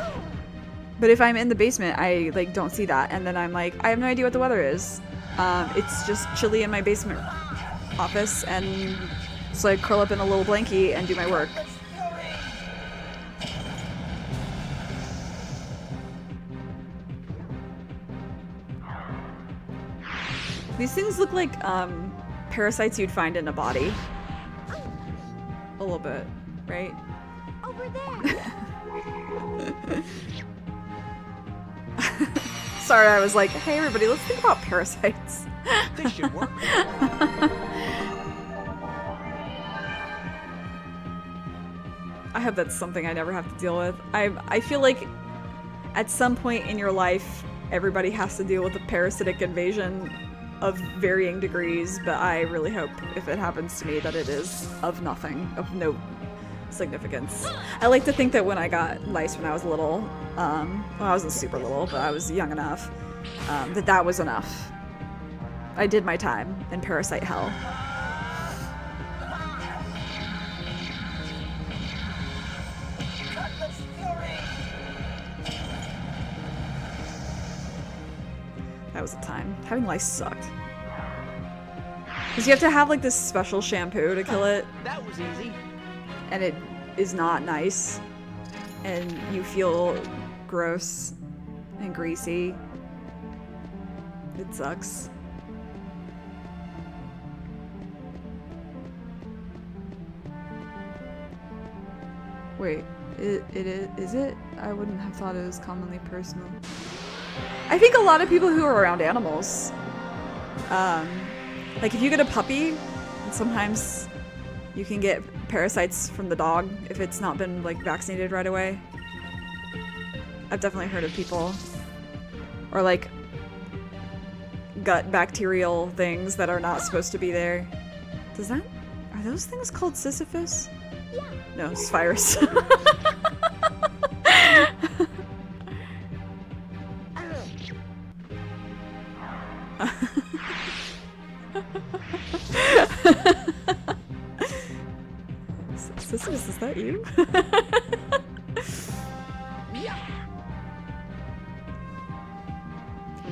But if I'm in the basement, I like don't see that, and then I'm like, I have no idea what the weather is. It's just chilly in my basement office, and so I curl up in a little blankie and do my work. These things look like parasites you'd find in a body. A little bit, right? Over there. Sorry, I was like, hey everybody, let's think about parasites. This should work. I hope that's something I never have to deal with. I feel like at some point in your life, everybody has to deal with a parasitic invasion of varying degrees, but I really hope if it happens to me that it is of nothing, of no significance. I like to think that when I got lice when I was little, well, I wasn't super little, but I was young enough, that was enough. I did my time in parasite hell. That was a time. Having lice sucked. Because you have to have like this special shampoo to kill it. That was easy. And it is not nice. And you feel gross and greasy. It sucks. Wait, is it? I wouldn't have thought it was commonly personal. I think a lot of people who are around animals, like if you get a puppy, and sometimes you can get parasites from the dog if it's not been like vaccinated right away. I've definitely heard of people, or like gut bacterial things that are not supposed to be there. Are those things called Sisyphus? Yeah. No, it's virus. Sisyphus, is that you?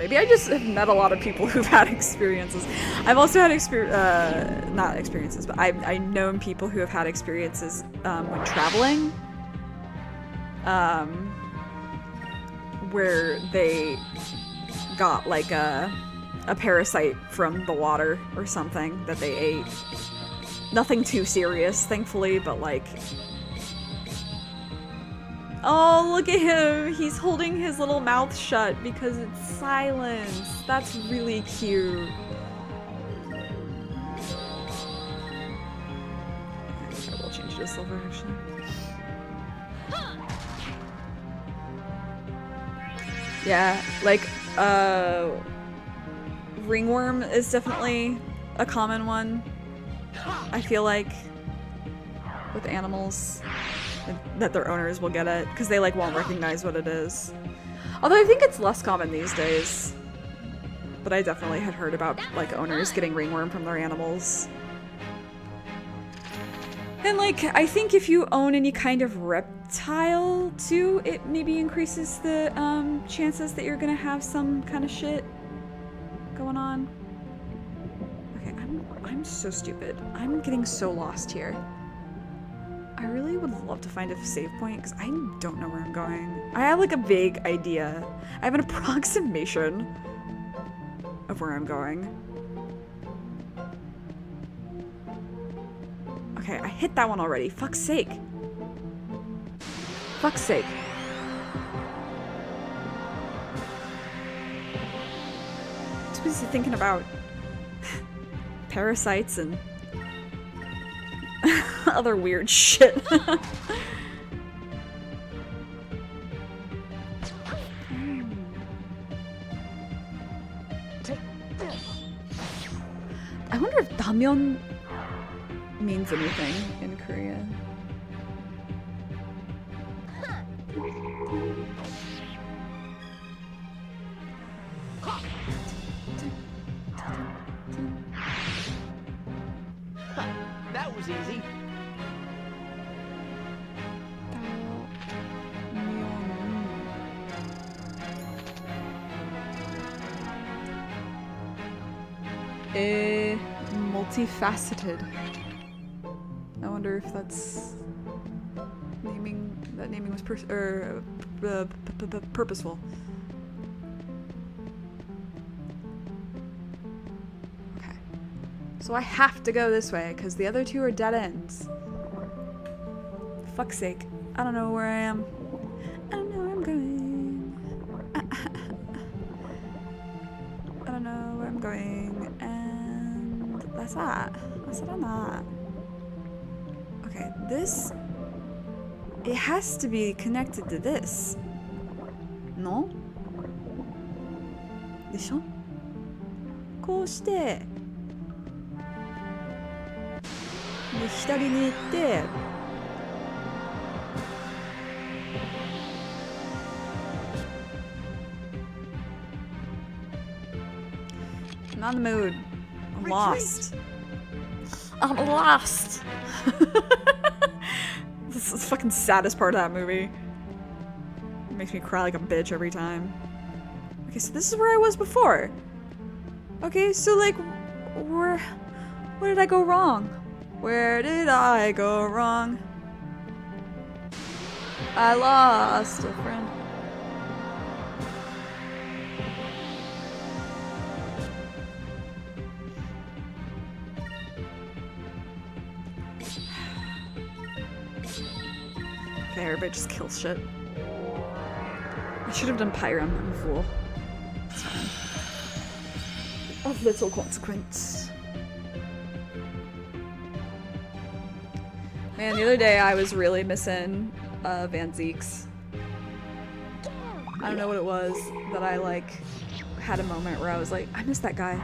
Maybe I just have met a lot of people who've had experiences. I've also had not experiences, but I've known people who have had experiences when traveling, where they got like a parasite from the water or something that they ate. Nothing too serious, thankfully, but like... Oh, look at him! He's holding his little mouth shut because it's silence. That's really cute. I will change it to silver, actually. Yeah, like, ringworm is definitely a common one, I feel like, with animals. That their owners will get it, because they like won't recognize what it is. Although I think it's less common these days. But I definitely had heard about like owners getting ringworm from their animals. And like, I think if you own any kind of reptile too, it maybe increases the chances that you're gonna have some kind of shit going on. Okay, I'm so stupid. I'm getting so lost here. I really would love to find a save point because I don't know where I'm going. I have like a vague idea. I have an approximation of where I'm going. Okay, I hit that one already. Fuck's sake. Fuck's sake. Too busy thinking about parasites and other weird shit. I wonder if damyeon means anything in Korea. That was easy. Multifaceted. I wonder if that's naming. That naming was purposeful. Okay, so I have to go this way because the other two are dead ends. Fuck's sake! I don't know where I am. I don't know where I'm going. I don't know where I'm going, and that's that. That's what I'm at. Okay, this... It has to be connected to this. No? でしょ? こうして、で、左に行って、I'm not in the mood. I'm lost. I'm lost. This is the fucking saddest part of that movie. It makes me cry like a bitch every time. Okay, so this is where I was before. Okay, so like, where did I go wrong? Where did I go wrong? I lost a friend. Okay, everybody just kills shit. I should have done Pyram, I'm a fool. It's fine. Of little consequence. Man, the other day I was really missing Van Zeeks. I don't know what it was, but I like had a moment where I was like, I miss that guy.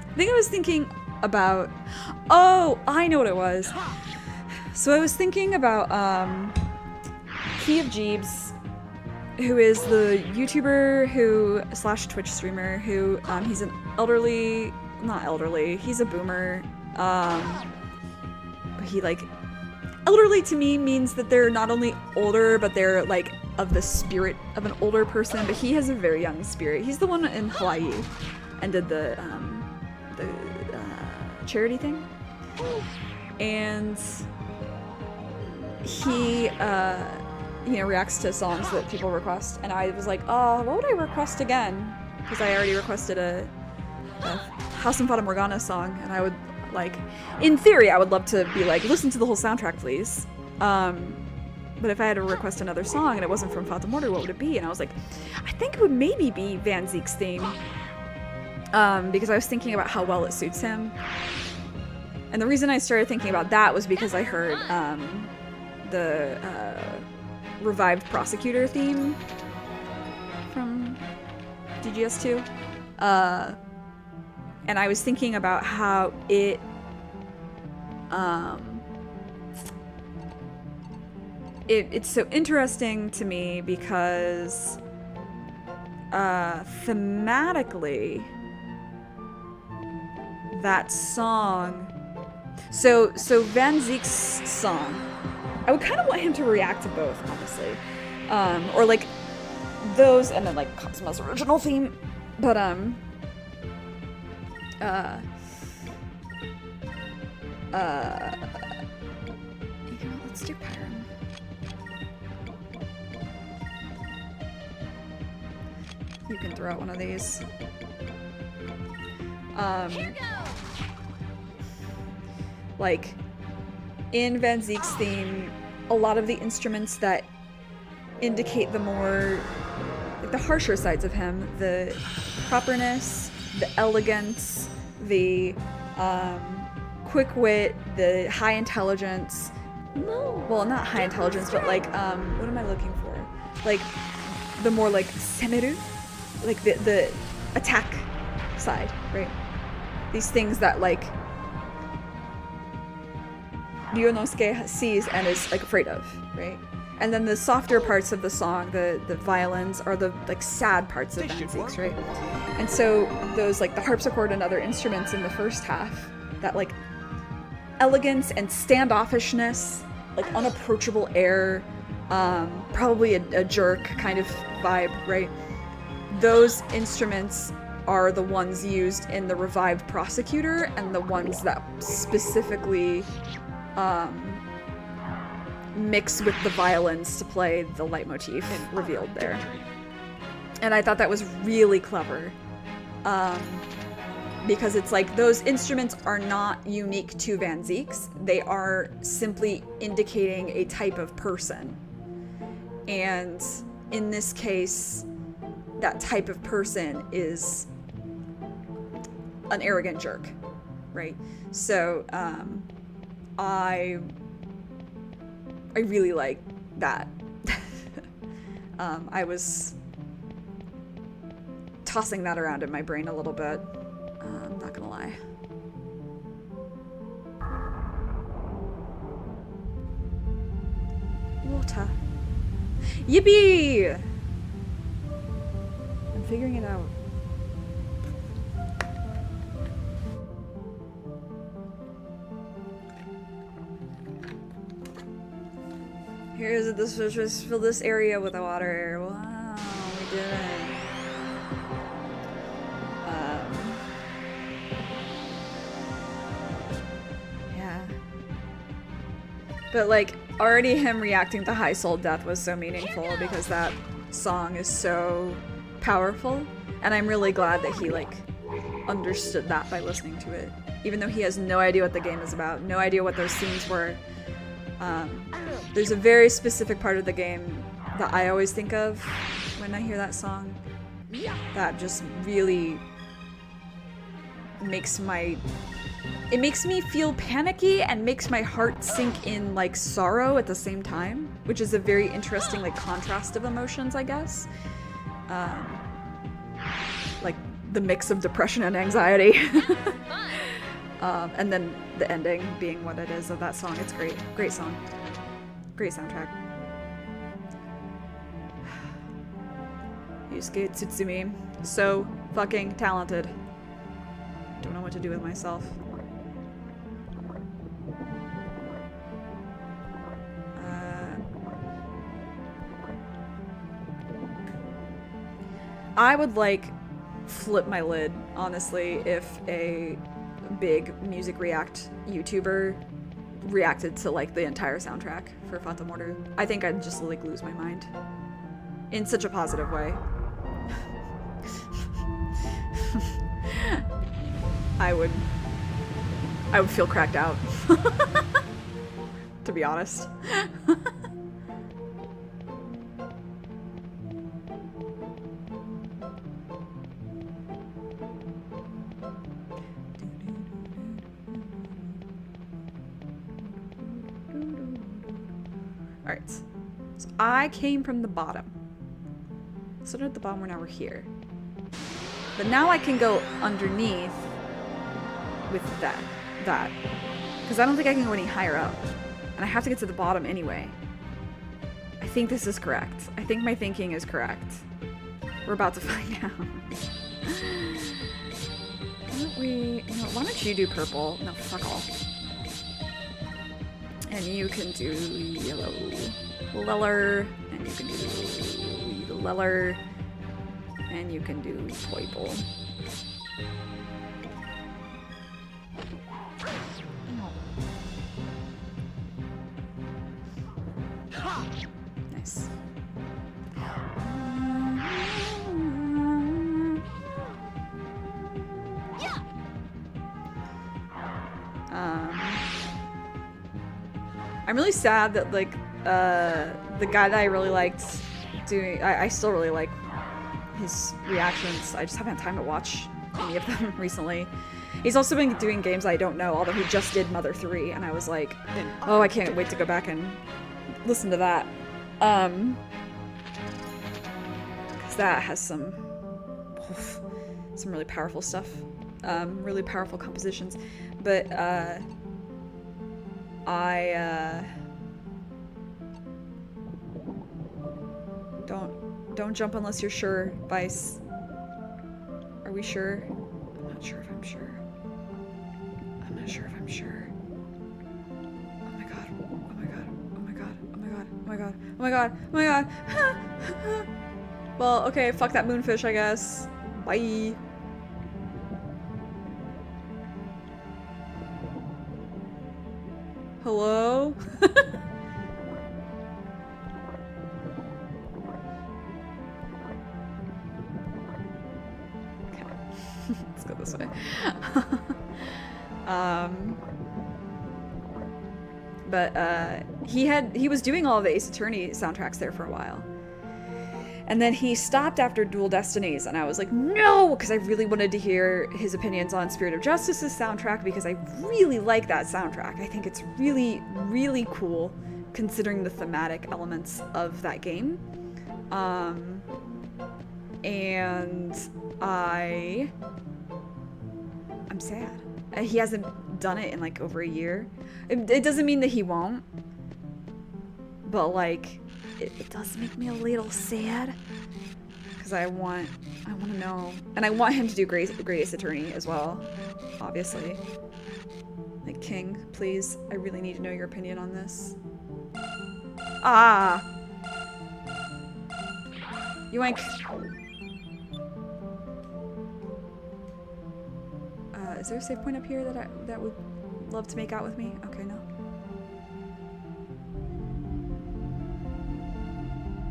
I think I was thinking about... Oh, I know what it was. So I was thinking about Key of Jeebs, who is the YouTuber who / Twitch streamer who he's an elderly, not elderly, he's a boomer, but he like elderly to me means that they're not only older, but they're like of the spirit of an older person, but he has a very young spirit. He's the one in Hawaii and did the charity thing. And he, you know, reacts to songs that people request. And I was like, oh, what would I request again? Because I already requested a House and Fata Morgana song, and I would, like, in theory, I would love to be like, listen to the whole soundtrack, please. But if I had to request another song and it wasn't from Fata Mortar, what would it be? And I was like, I think it would maybe be Van Zeek's theme. Because I was thinking about how well it suits him. And the reason I started thinking about that was because I heard the revived prosecutor theme from DGS2. And I was thinking about how it's so interesting to me because thematically that song, so Van Zeek's song, I would kind of want him to react to both, honestly, or like those, and then like Cosmo's original theme, but you know, let's do Pyram. You can throw out one of these. Like, in Van Zeek's theme, a lot of the instruments that indicate the more, like, the harsher sides of him, the properness, the elegance, the quick wit, the high intelligence. No. Well, not high intelligence, but like, what am I looking for? Like, the more like semeru, like the attack side, right? These things that like Ryunosuke sees and is like afraid of, right? And then the softer parts of the song, the violins, are the like sad parts of Van Zeek's, right? And so those like the harpsichord and other instruments in the first half, that like elegance and standoffishness, like unapproachable air, probably a jerk kind of vibe, right? Those instruments are the ones used in the revived prosecutor and the ones that specifically mix with the violins to play the leitmotif revealed there. And I thought that was really clever. Because it's like those instruments are not unique to Van Zeek's. They are simply indicating a type of person. And in this case, that type of person is an arrogant jerk, right? So I really like that. I was tossing that around in my brain a little bit. I'm not gonna lie. Water. Yippee! I'm figuring it out. Here's this. Just fill this area with the water. Wow, we did it. Yeah. But like, already him reacting to High Soul Death was so meaningful because that song is so powerful, and I'm really glad that he like understood that by listening to it, even though he has no idea what the game is about, no idea what those themes were. There's a very specific part of the game that I always think of when I hear that song that just really makes me feel panicky and makes my heart sink in like sorrow at the same time, which is a very interesting like contrast of emotions, I guess. Like the mix of depression and anxiety. And then the ending being what it is of that song. It's great. Great song. Great soundtrack. Yusuke Tsutsumi. So fucking talented. Don't know what to do with myself. I would like flip my lid, honestly, if a big music react YouTuber reacted to like the entire soundtrack for Fata Mortar. I think I'd just like lose my mind in such a positive way. I would feel cracked out. To be honest. Alright. So I came from the bottom. Started at the bottom, now we're here. But now I can go underneath with that. Because I don't think I can go any higher up. And I have to get to the bottom anyway. I think this is correct. I think my thinking is correct. We're about to find out. Why don't you do purple? No, fuck off. And you can do yellow. Leller. And you can do leller. And you can do purple. Nice. I'm really sad that like the guy that I really liked doing, I still really like his reactions. I just haven't had time to watch any of them recently. He's also been doing games I don't know, although he just did Mother 3, and I was like, oh, I can't wait to go back and listen to that. Because that has some really powerful stuff. Really powerful compositions. But, Don't jump unless you're sure, Vice. Are we sure? I'm not sure if I'm sure. I'm not sure if I'm sure. Oh my god. Oh my god. Oh my god. Oh my god. Oh my god. Oh my god. Oh my god. Well, okay, fuck that moonfish, I guess. Bye. Hello? Let's go this way. He was doing all of the Ace Attorney soundtracks there for a while. And then he stopped after Dual Destinies, and I was like, no! Because I really wanted to hear his opinions on Spirit of Justice's soundtrack, because I really like that soundtrack. I think it's really, really cool, considering the thematic elements of that game. And I'm sad. He hasn't done it in like over a year. It doesn't mean that he won't, but like it does make me a little sad because I want to know, and I want him to do Greatest Attorney as well, obviously. Like, King, please, I really need to know your opinion on this. Ah, yoink. Is there a save point up here that would love to make out with me? Okay, no.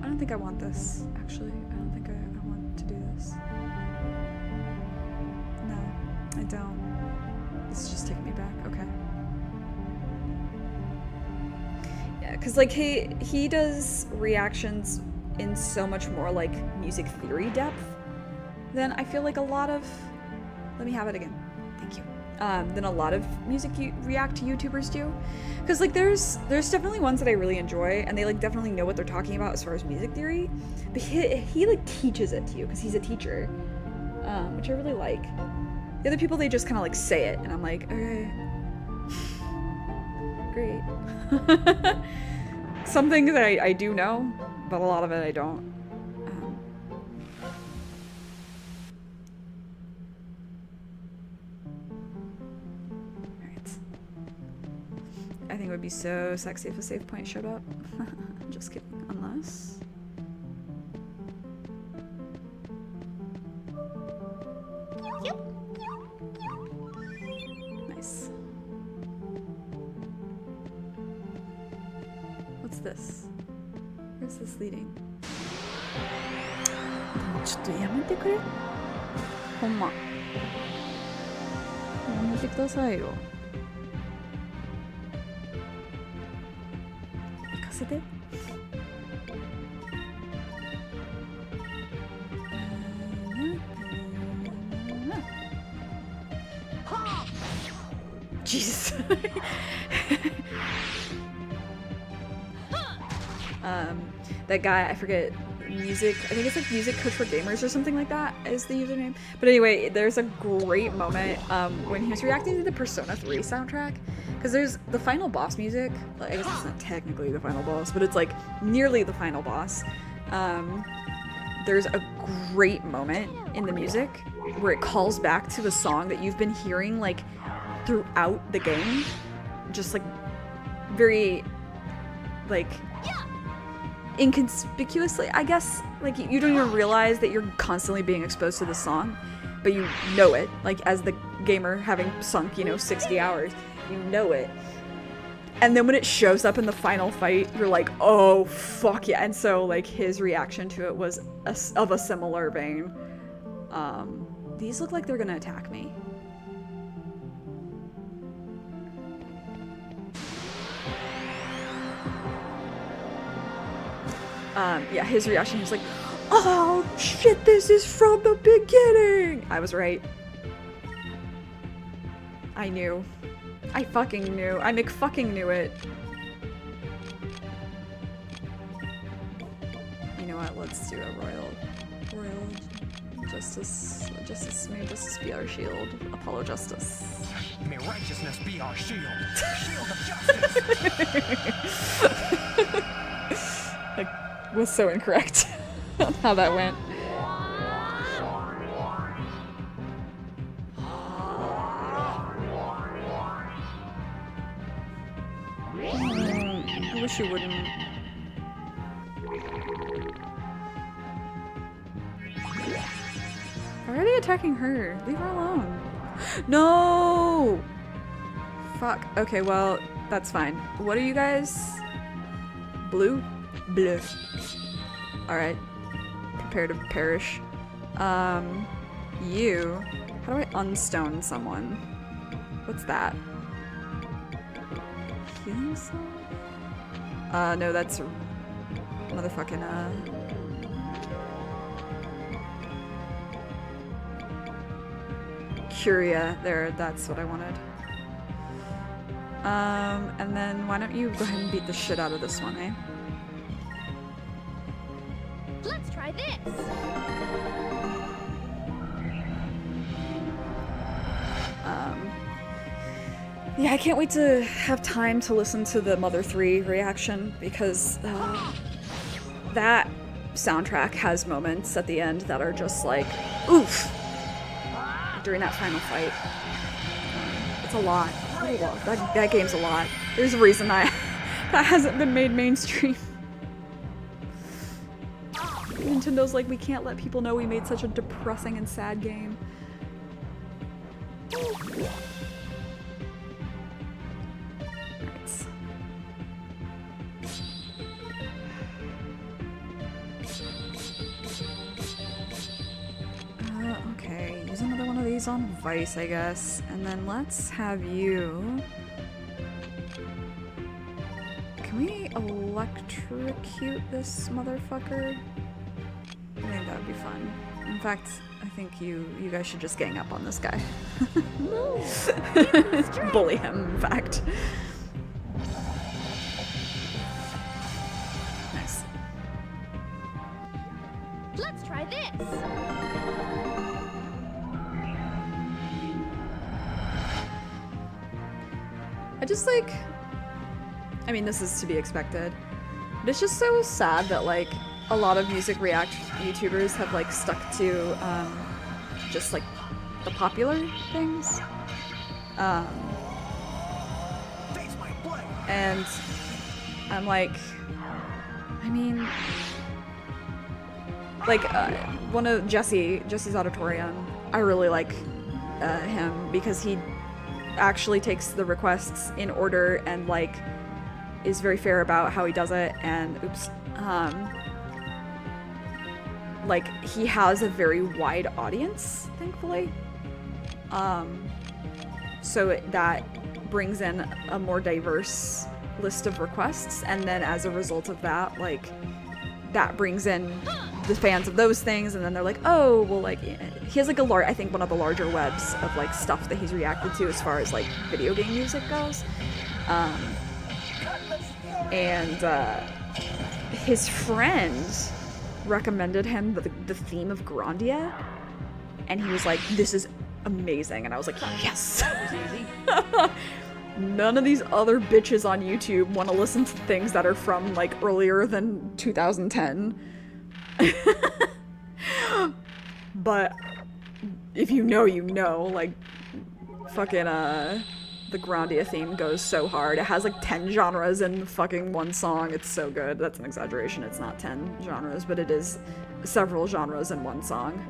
I don't think I want this, actually. I don't think I want to do this. No, I don't. This is just taking me back. Okay. Yeah, because like he does reactions in so much more like music theory depth than I feel like a lot of... Let me have it again. Thank you. Than a lot of music react YouTubers do, because like there's definitely ones that I really enjoy, and they like definitely know what they're talking about as far as music theory, but he like teaches it to you because he's a teacher, which I really like. The other people, they just kind of like say it, and I'm like, okay, great. Some things that I do know, but a lot of it I don't. I think it would be so sexy if a save point showed up. Just kidding. Unless... this? Where's this leading? ちょっとやめてくれ。ほんま。やめてくださいよ。行かせて。Jesus. That guy, I forget, music, I think it's like Music Coach for Gamers or something like that is the username. But anyway, there's a great moment when he was reacting to the Persona 3 soundtrack. Because there's the final boss music, I guess it's not technically the final boss, but it's like nearly the final boss. There's a great moment in the music where it calls back to a song that you've been hearing like throughout the game, just like very like inconspicuously, I guess. Like you don't even realize that you're constantly being exposed to the song, but you know it, like as the gamer having sunk 60 hours, you know it. And then when it shows up in the final fight, you're like, oh fuck yeah. And so like his reaction to it was of a similar vein. These look like they're gonna attack me. Yeah, his reaction, he was like, oh shit, this is from the beginning! I was right. I knew. I fucking knew. I McFucking knew it. You know what, let's do a royal justice. May justice be our shield. Apollo justice. May righteousness be our shield. Shield of justice! I was so incorrect on how that went. I wish you wouldn't. Why are they attacking her? Leave her alone. No! Fuck. Okay, well, that's fine. What are you guys? Blue? Blue. Alright. Prepare to perish. You. How do I unstone someone? What's that? Healing soul? No, that's motherfucking, Curia. There, that's what I wanted. And then why don't you go ahead and beat the shit out of this one, eh? Let's try this. Yeah, I can't wait to have time to listen to the Mother 3 reaction because that soundtrack has moments at the end that are just like, oof, during that final fight. It's a lot. That game's a lot. There's a reason that hasn't been made mainstream. Nintendo's like, we can't let people know we made such a depressing and sad game. Okay, use another one of these on Vice, I guess. And then let's have you... Can we electrocute this motherfucker? I think that would be fun. In fact, I think you guys should just gang up on this guy. Bully him, in fact. Nice. Let's try this. I just like... I mean, this is to be expected. But it's just so sad that, like, a lot of music react YouTubers have, like, stuck to, just, like, the popular things. And I'm like... I mean... Like, one of Jesse's Auditorium, I really like him because he actually takes the requests in order and, like, is very fair about how he does it, and like, he has a very wide audience, thankfully. So that brings in a more diverse list of requests, and then as a result of that, like, that brings in the fans of those things, and then they're like, oh, well, like, he has like I think one of the larger webs of like stuff that he's reacted to as far as like video game music goes. And his friend recommended him the theme of Grandia, and he was like, this is amazing, and I was like, yes. None of these other bitches on YouTube want to listen to things that are from like earlier than 2010. But if you know, you know, like, fucking the Grandia theme goes so hard. It has like 10 genres in fucking one song. It's so good. That's an exaggeration. It's not 10 genres, but it is several genres in one song.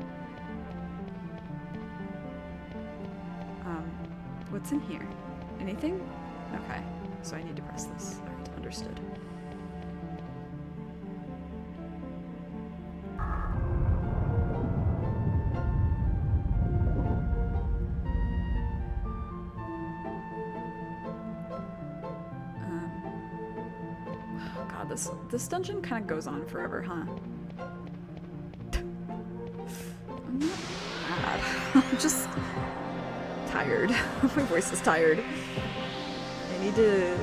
What's in here? Anything? Okay, so I need to press this. Alright, understood. Oh god, this dungeon kind of goes on forever, huh? I'm not mad. I'm just tired. My voice is tired. I need to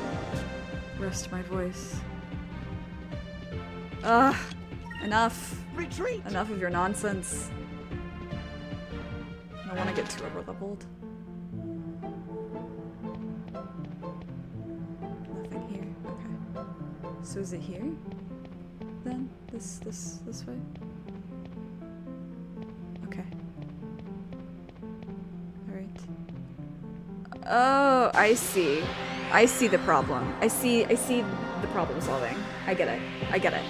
rest my voice. Ugh. Enough. Retreat! Enough of your nonsense. I don't want to get too overleveled. Nothing here. Okay. So is it here? Then? This way? Okay. Alright. Oh, I see. I see the problem. I see the problem solving. I get it. I get it.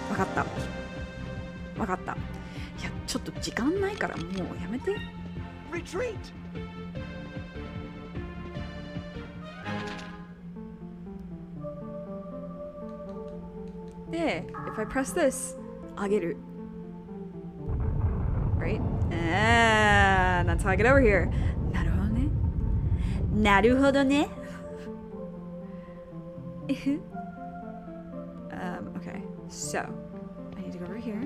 わかった。わかった。いや、ちょっと時間ないからもうやめて。Retreat! There. If I press this, あげる。Right? And that's how I get over here. なるほどね。なるほどね。Okay, so I need to go over here.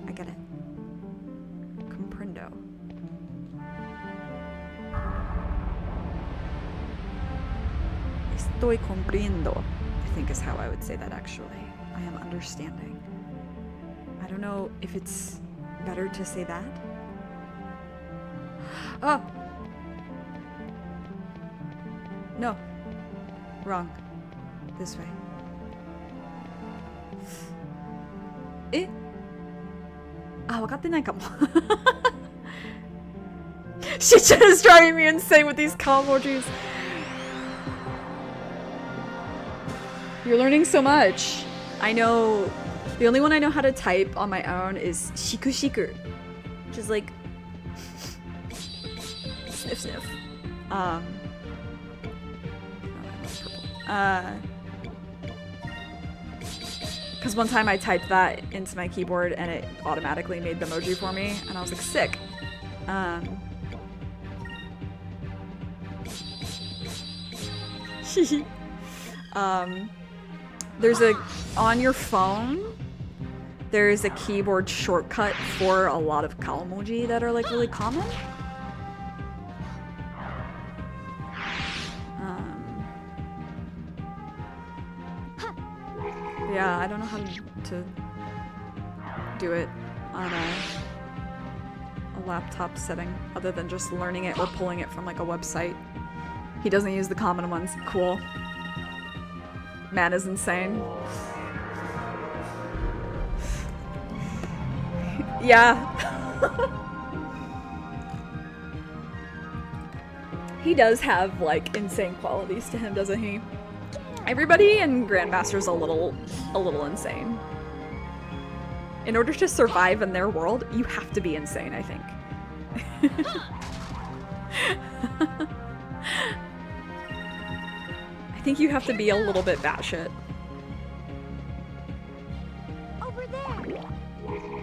I get it. Comprendo. Estoy comprendiendo, I think is how I would say that actually. I am understanding. I don't know if it's better to say that. Oh! No. Wrong. This way. Eh? Ah, わかってないかも。Shit is driving me insane with these cow emojis. You're learning so much. I know. The only one I know how to type on my own is shiku shiku, which is like sniff sniff. Because one time I typed that into my keyboard and it automatically made the emoji for me, and I was like, sick. There's on your phone, there's a keyboard shortcut for a lot of cow emoji that are like really common. Yeah, I don't know how to do it on a laptop setting other than just learning it or pulling it from like a website. He doesn't use the common ones. Cool. Man is insane. Yeah. He does have like insane qualities to him, doesn't he? Everybody in Grandmaster's a little insane. In order to survive in their world, you have to be insane, I think. think you have to be a little bit batshit. Over there.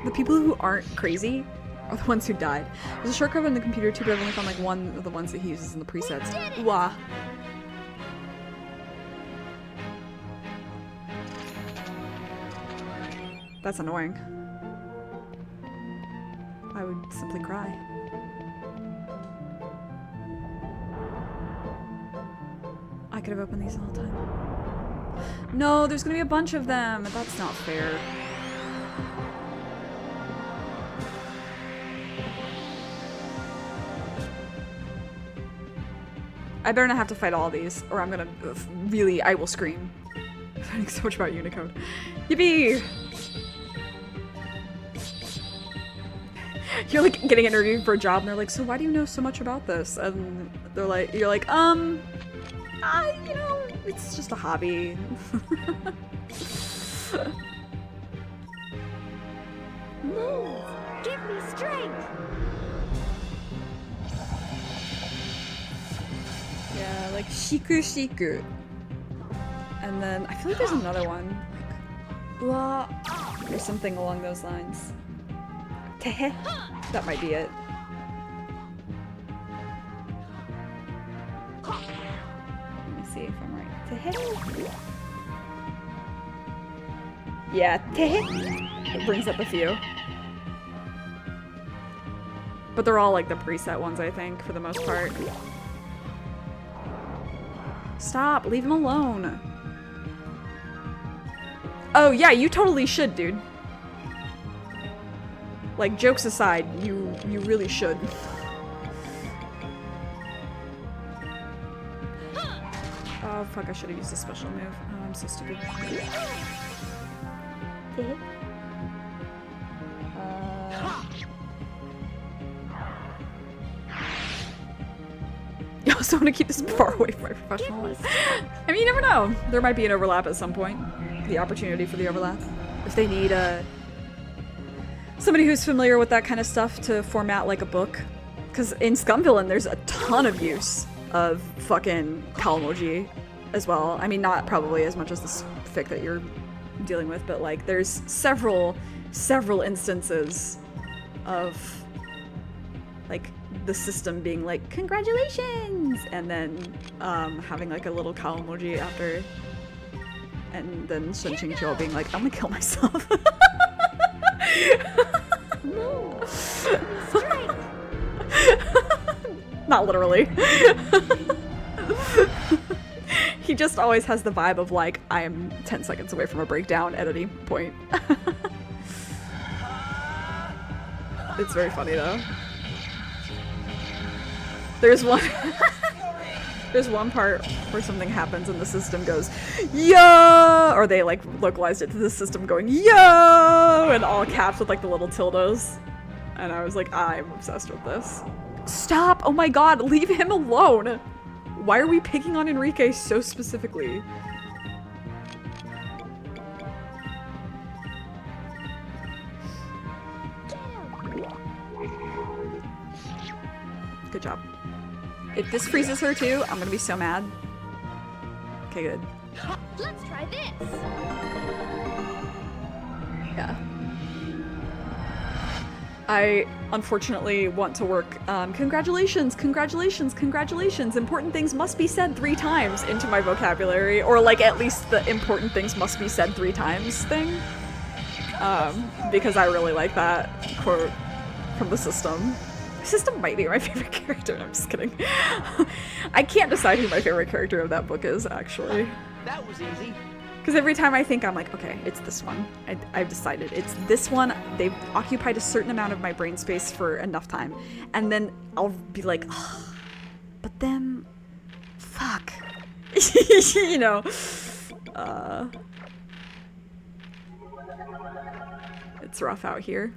The people who aren't crazy are the ones who died. There's a shortcut on the computer too, but I've only found like one of the ones that he uses in the presets. Wah. That's annoying. I would simply cry. I could have opened these the whole time. No, there's gonna be a bunch of them. That's not fair. I better not have to fight all these, or I'm gonna really, I will scream. I'm learning so much about Unicode. Yippee! You're like getting interviewed for a job and they're like, so why do you know so much about this? And they're like, you're like, you know, it's just a hobby. Move. Give me strength. Yeah, like shiku shiku. And then I feel like there's another one. Like, blah, or something along those lines. Tehe. That might be it. Let me see if I'm right. Tehe. Yeah, tehe. It brings up a few. But they're all like the preset ones, I think, for the most part. Stop, leave him alone. Oh yeah, you totally should, dude. Like, jokes aside, you really should. Oh fuck, I should have used a special move. Oh, I'm so stupid. I also want to keep this far away from my professional life. I mean, you never know. There might be an overlap at some point. The opportunity for the overlap. If they need somebody who's familiar with that kind of stuff to format like a book. Because in Scumvillain, there's a ton of use of fucking Kalmoji as well. I mean, not probably as much as this fic that you're dealing with, but like there's several instances of like the system being like, congratulations! And then having like a little cow emoji after. And then Shen Qingqiu being like, I'm gonna kill myself. Not literally. He just always has the vibe of like, I am 10 seconds away from a breakdown at any point. It's very funny though. There's one part where something happens and the system goes, yo! Or they like localized it to the system going, yo! In all caps with like the little tildos. And I was like, I'm obsessed with this. Stop! Oh my god, leave him alone! Why are we picking on Enrique so specifically? Good job. If this freezes her too, I'm gonna be so mad. Okay, good. Let's try this. Yeah. I unfortunately want to work congratulations, congratulations, congratulations. Important things must be said 3 times into my vocabulary, or like at least the important things must be said 3 times thing. Because I really like that quote from the system. The system might be my favorite character. I'm just kidding. I can't decide who my favorite character of that book is, actually. That was easy. Because every time I think, I'm like, okay, it's this one. I've decided it's this one. They've occupied a certain amount of my brain space for enough time. And then I'll be like, oh, but then, fuck. You know. It's rough out here.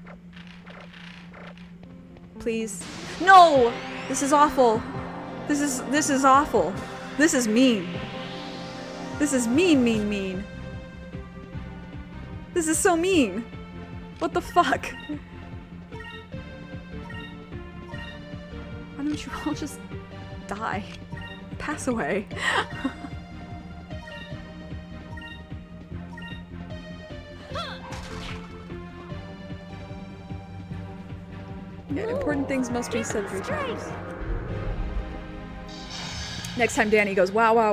Please. No! This is awful. This is awful. This is mean. This is mean, mean, mean. This is so mean. What the fuck? Why don't you all just die? Pass away. Important things must be said 3 times. Next time Danny goes, wow, wow,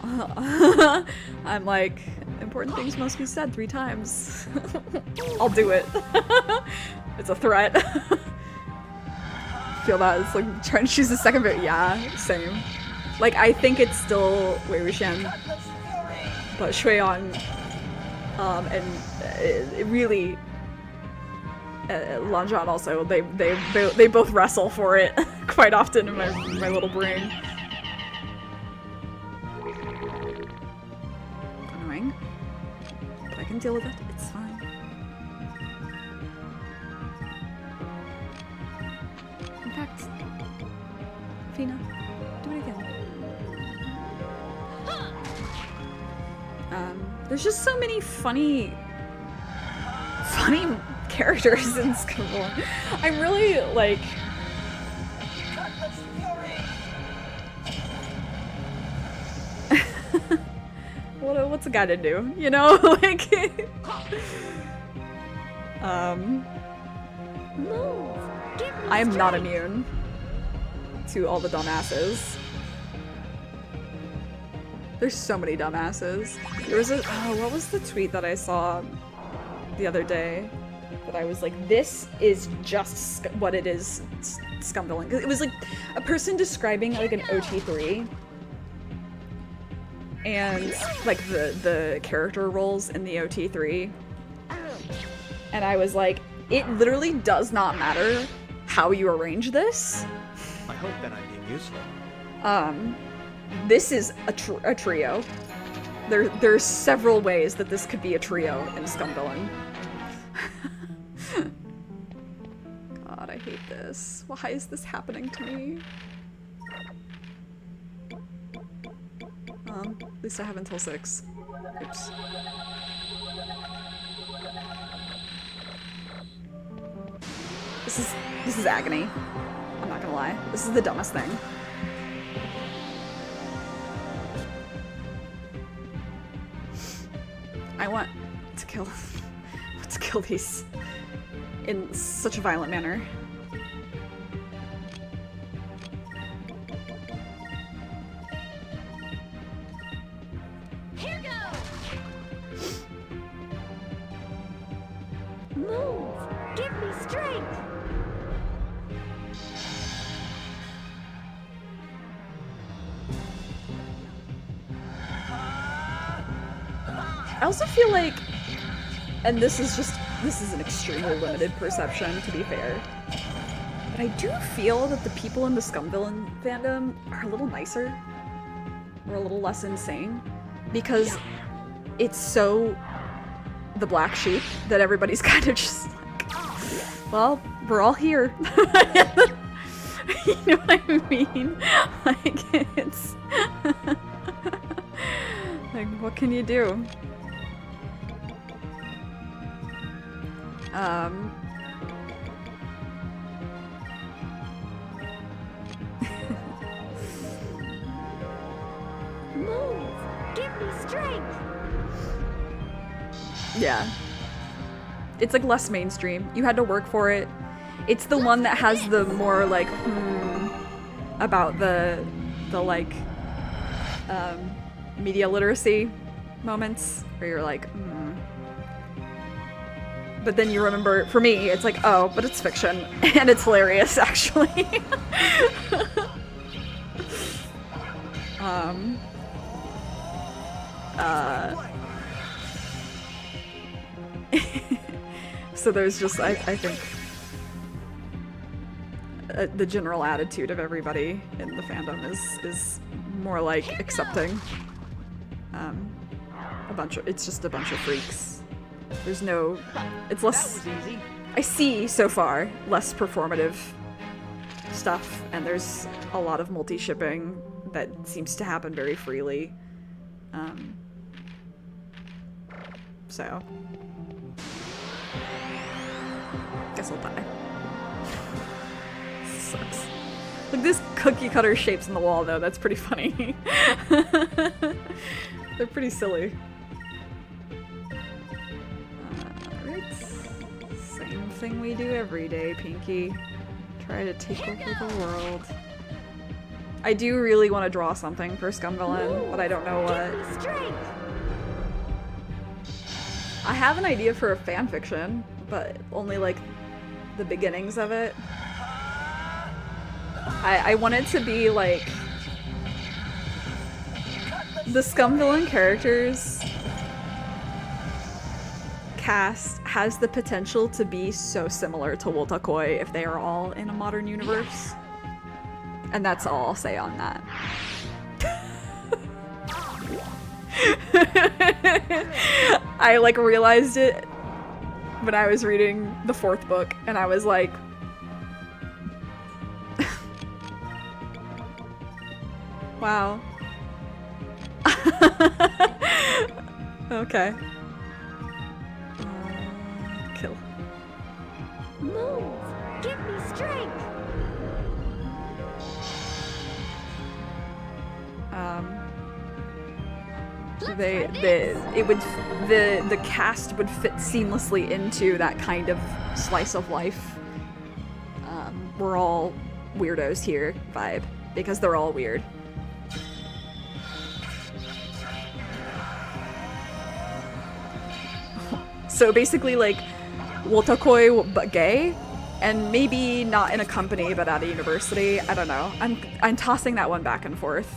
wow. I'm like, important things must be said 3 times. I'll do it. It's a threat. Feel that? It's like trying to choose the second bit. Yeah, same. Like, I think it's still Wei Wuxian, but Shui On, and it really, Lan Zhan also, they both wrestle for it quite often in my little brain. Annoying. But I can deal with it. It's fine. In fact, Fina, do it again. There's just so many funny characters in Skull. I'm really like. What's a guy to do? You know, like. I am not immune to all the dumbasses. There's so many dumbasses. There was what was the tweet that I saw the other day? That I was like, this is just what it is, scumvillain. It was like a person describing like an OT3 and like the character roles in the OT3. And I was like, it literally does not matter how you arrange this. I hope that I'm being useful. This is a trio. There's several ways that this could be a trio in Scumvillain. God, I hate this. Why is this happening to me? At least I have until 6. Oops. This is agony. I'm not gonna lie. This is the dumbest thing. I want to kill these in such a violent manner. Here goes! Move! Give me strength! I also feel like, and this is an extremely limited perception, to be fair, but I do feel that the people in the Scumvillain fandom are a little nicer, or a little less insane, because it's so the black sheep that everybody's kind of just like, well, we're all here. You know what I mean? Like, it's like, what can you do? Move! Give me strength! Yeah. It's like less mainstream. You had to work for it. It's the one that has the more like about the like media literacy moments where you're like But then you remember, for me, it's like, oh, but it's fiction and it's hilarious actually. So there's just, I think, the general attitude of everybody in the fandom is more like accepting it's just a bunch of freaks. There's no, it's less, I see so far, less performative stuff, and there's a lot of multi-shipping that seems to happen very freely. So guess I'll die. Sucks. Look, this cookie cutter shapes in the wall though, that's pretty funny. They're pretty silly. Alright. Same thing we do every day, Pinky. Try to take over the world. I do really want to draw something for Scum Villain, but I don't know what. Give me strength. I have an idea for a fanfiction, but only like the beginnings of it. I want it to be like the Scum Villain characters cast has the potential to be so similar to Wotakoi if they are all in a modern universe. And that's all I'll say on that. I like realized it when I was reading the 4th book, and I was like, wow. Okay. Kill. Move. Give me strength. The cast would fit seamlessly into that kind of slice of life. We're all weirdos here vibe, because they're all weird. So basically, like, Wotakoi but gay, and maybe not in a company but at a university. I don't know. I'm tossing that one back and forth.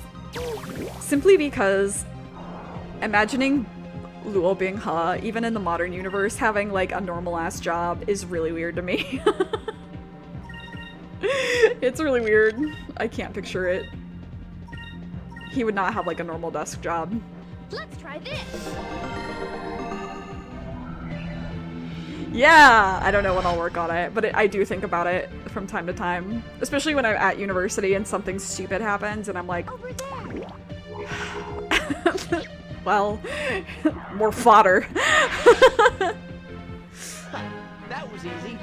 Simply because imagining Luo Binghe, even in the modern universe, having like a normal ass job is really weird to me. It's really weird. I can't picture it. He would not have like a normal desk job. Let's try this. Yeah! I don't know when I'll work on it, but I do think about it from time to time. Especially when I'm at university and something stupid happens and I'm like, Over there. well, more fodder. That was easy.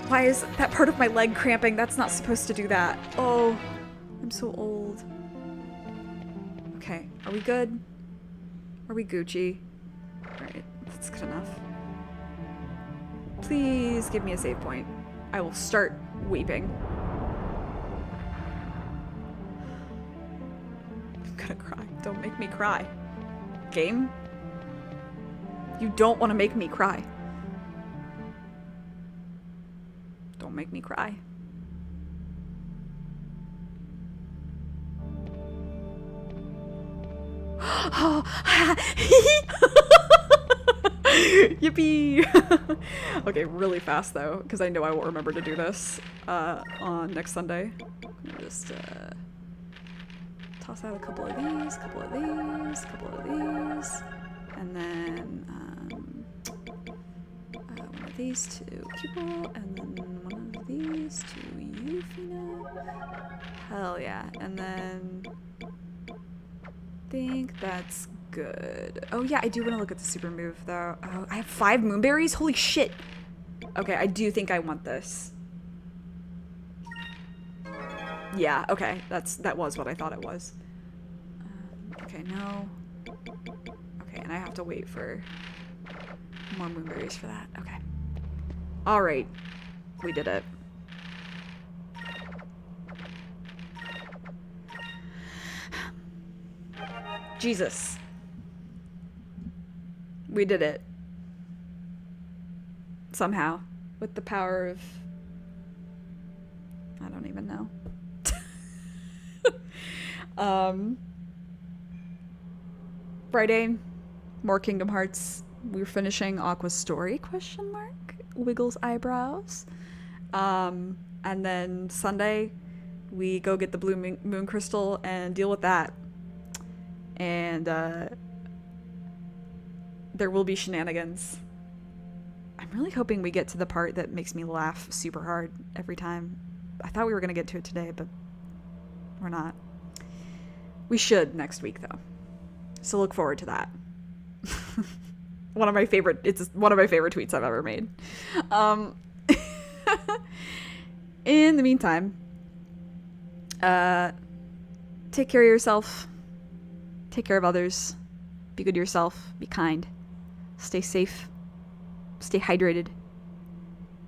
Why is that part of my leg cramping? That's not supposed to do that. Oh, I'm so old. Okay, are we good? Are we Gucci? Alright, that's good enough. Please give me a save point. I will start weeping. I'm gonna cry. Don't make me cry. Game? You don't want to make me cry. Don't make me cry. Yippee! Okay, really fast though, because I know I won't remember to do this on next Sunday. I'm gonna just toss out a couple of these, couple of these, couple of these, and then one of these to Cupel, and then one of these to Yufina. Hell yeah, and then think that's good. Oh yeah, I do want to look at the super move though. Oh, I have 5 moonberries? Holy shit! Okay, I do think I want this. Yeah, okay, that was what I thought it was. Okay, no. Okay, and I have to wait for more moonberries for that. Okay. Alright. We did it. Jesus. We did it. Somehow. With the power of... I don't even know. Friday, more Kingdom Hearts. We're finishing Aqua's story, question mark? Wiggles eyebrows. And then Sunday, we go get the blue moon crystal and deal with that. And there will be shenanigans. I'm really hoping we get to the part that makes me laugh super hard every time. I thought we were going to get to it today, but we're not. We should next week, though. So look forward to that. It's one of my favorite tweets I've ever made. In the meantime, take care of yourself. Take care of others. Be good to yourself. Be kind. stay safe, stay hydrated,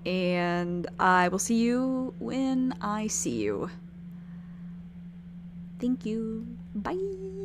and I will see you when I see you. Thank you. Bye.